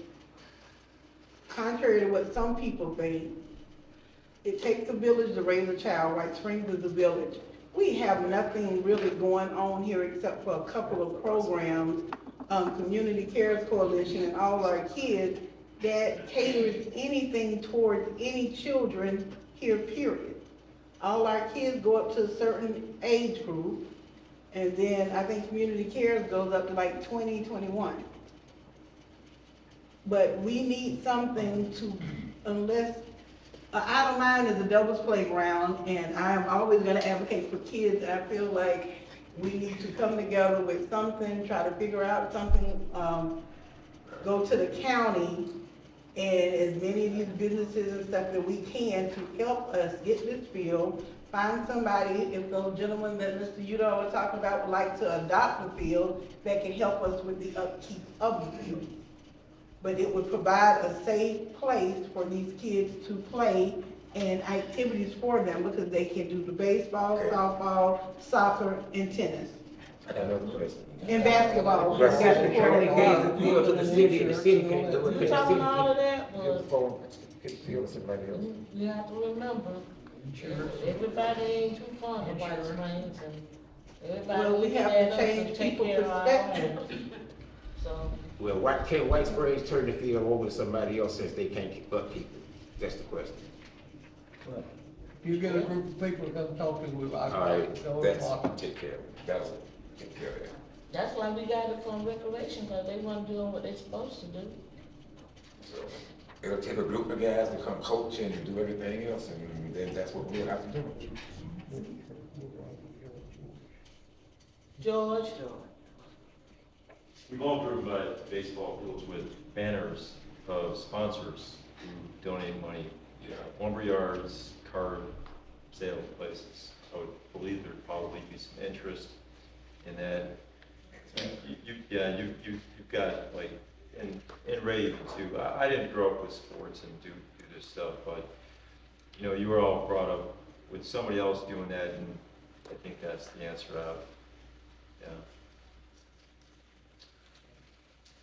contrary to what some people think, it takes a village to raise a child. White Springs is a village. We have nothing really going on here except for a couple of programs, Community Cares Coalition and all our kids that caters anything towards any children here, period. All our kids go up to a certain age group, and then I think Community Cares goes up to like 20, 21. But we need something to, unless, Idle Mind is a devil's playground, and I'm always gonna advocate for kids. I feel like we need to come together with something, try to figure out something, go to the county And as many of these businesses and stuff that we can to help us get this field, find somebody, if those gentlemen that Mr. Udell was talking about would like to adopt the field, that can help us with the upkeep of the field. But it would provide a safe place for these kids to play and activities for them, because they can do the baseball, softball, soccer, and tennis, I got another question. and basketball. But since the county gave the field to the city, and the city can't do it, You could the talking city all of keep that was, get the field to somebody else? you have to remember, everybody ain't too fond of White Springs, and everybody Well, we looking have at to us change and take people's care of our perspective. own. So, Well, why can't White Springs turn the field over to somebody else since they can't keep upkeep it? That's the question. Well, you get a group of people to come talk to you, All right, take care of it. That'll take care of that. that's why we got it from recreation, cause they weren't doing what they supposed to do. So it'll take a group of guys to come coach and do everything else, and then that's what we'll have to do. George? We've all driven by baseball fields with banners of sponsors who donate money, lumber yards, car sale places. I would believe there'd probably be some interest in that. You've got like, in Raven too, I didn't grow up with sports and do this stuff, but, you know, you were all brought up with somebody else doing that, and I think that's the answer out. Yeah.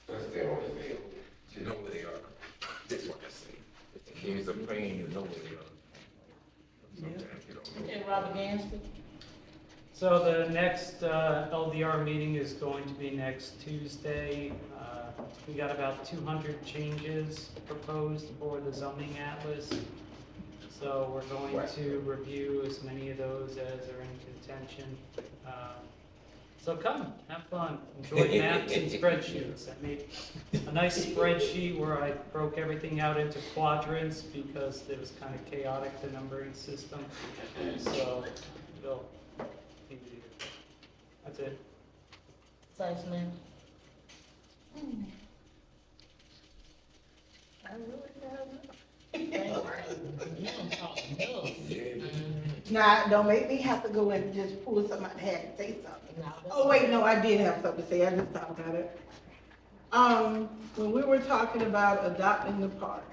Because they're on the field, you know where they are. That's what I say. If the kids are playing, you know where they are. Sometimes you don't know. Okay, Robert Gansby? So the next LDR meeting is going to be next Tuesday. We got about 200 changes proposed for the zoning atlas. So we're going to review as many of those as are in contention. So come, have fun, enjoy maps and spreadsheets. I made a nice spreadsheet where I broke everything out into quadrants because it was kind of chaotic, the numbering system. So it'll be easier. That's it. Thanks, man. I really don't know. You don't talk enough. Nah, don't make me have to go and just pull something out the hat and say something. No, that's Oh, wait, no, I did have something to say, I just thought about it. When we were talking about adopting the park,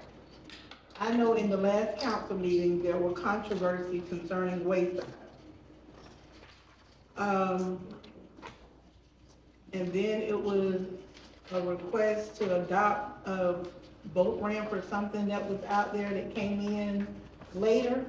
I know in the last council meeting, there were controversy concerning wayside. And then it was a request to adopt a boat ramp or something that was out there that came in later.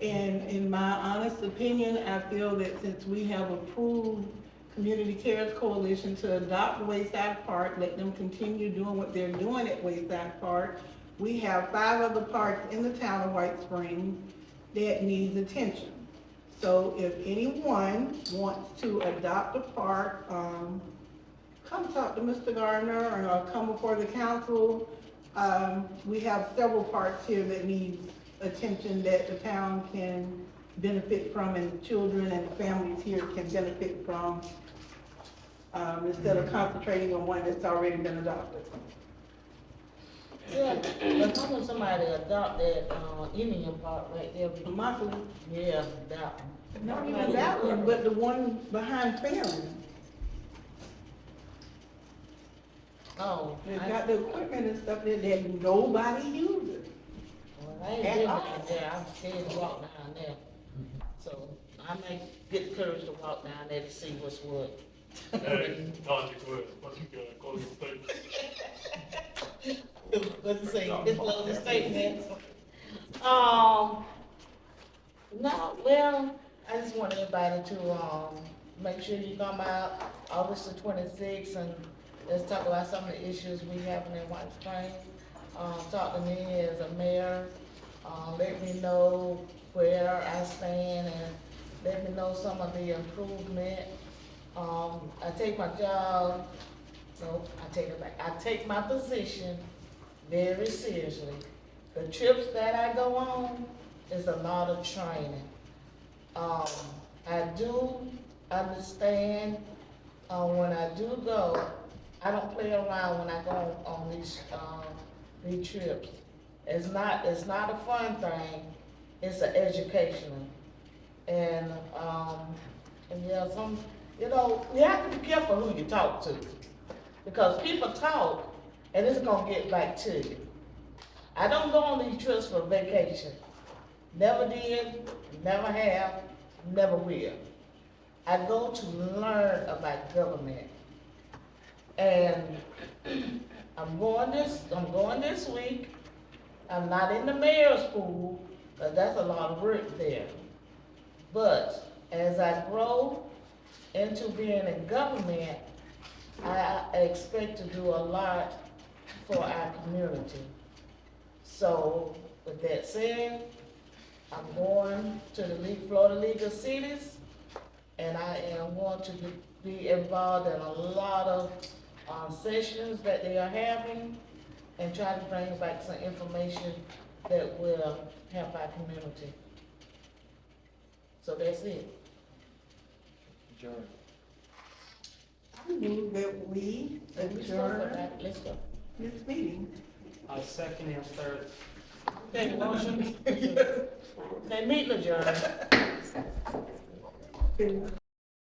And in my honest opinion, I feel that since we have approved Community Cares Coalition to adopt Wayside Park, let them continue doing what they're doing at Wayside Park. We have 5 other parks in the town of White Springs that needs attention. So if anyone wants to adopt a park, come talk to Mr. Gardner or come before the council. We have several parks here that need attention that the town can benefit from, and the children and the families here can benefit from, instead of concentrating on one that's already been adopted. Yeah, but how would somebody adopt that, Indian Park right there? Immokalee. Yeah, that one. Not even that one, but the one behind Farron. Oh. They've got the equipment and stuff there that nobody uses. Well, I ain't been down there, I'm scared to walk down there. So I may get the courage to walk down there to see what's what. Hey, Dodgy, go ahead, what you got, close the statement. What's it say, this little statement? No, well, I just want everybody to, make sure you come out August the 26th and let's talk about some of the issues we having in White Springs. Talk to me as a mayor, let me know where I stand and let me know some of the improvement. I take my job, no, I take it back. I take my position very seriously. The trips that I go on is a lot of training. I do understand, when I do go, I don't play around when I go on these, these trips. It's not a fun thing, it's an educational. And yeah, you have to be careful who you talk to. Because people talk, and it's gonna get back to you. I don't go on these trips for vacation. Never did, never have, never will. I go to learn about government. And I'm going this week. I'm not in the mayor's pool, but that's a lot of work there. But as I grow into being in government, I expect to do a lot for our community. So with that said, I'm going to the Florida League of Cities, and I am going to be involved in a lot of sessions that they are having, and try to bring back some information that will help our community. So that's it. I move that we adjourn Let's go. this meeting. Second and third. Okay, motion. They meet adjourned.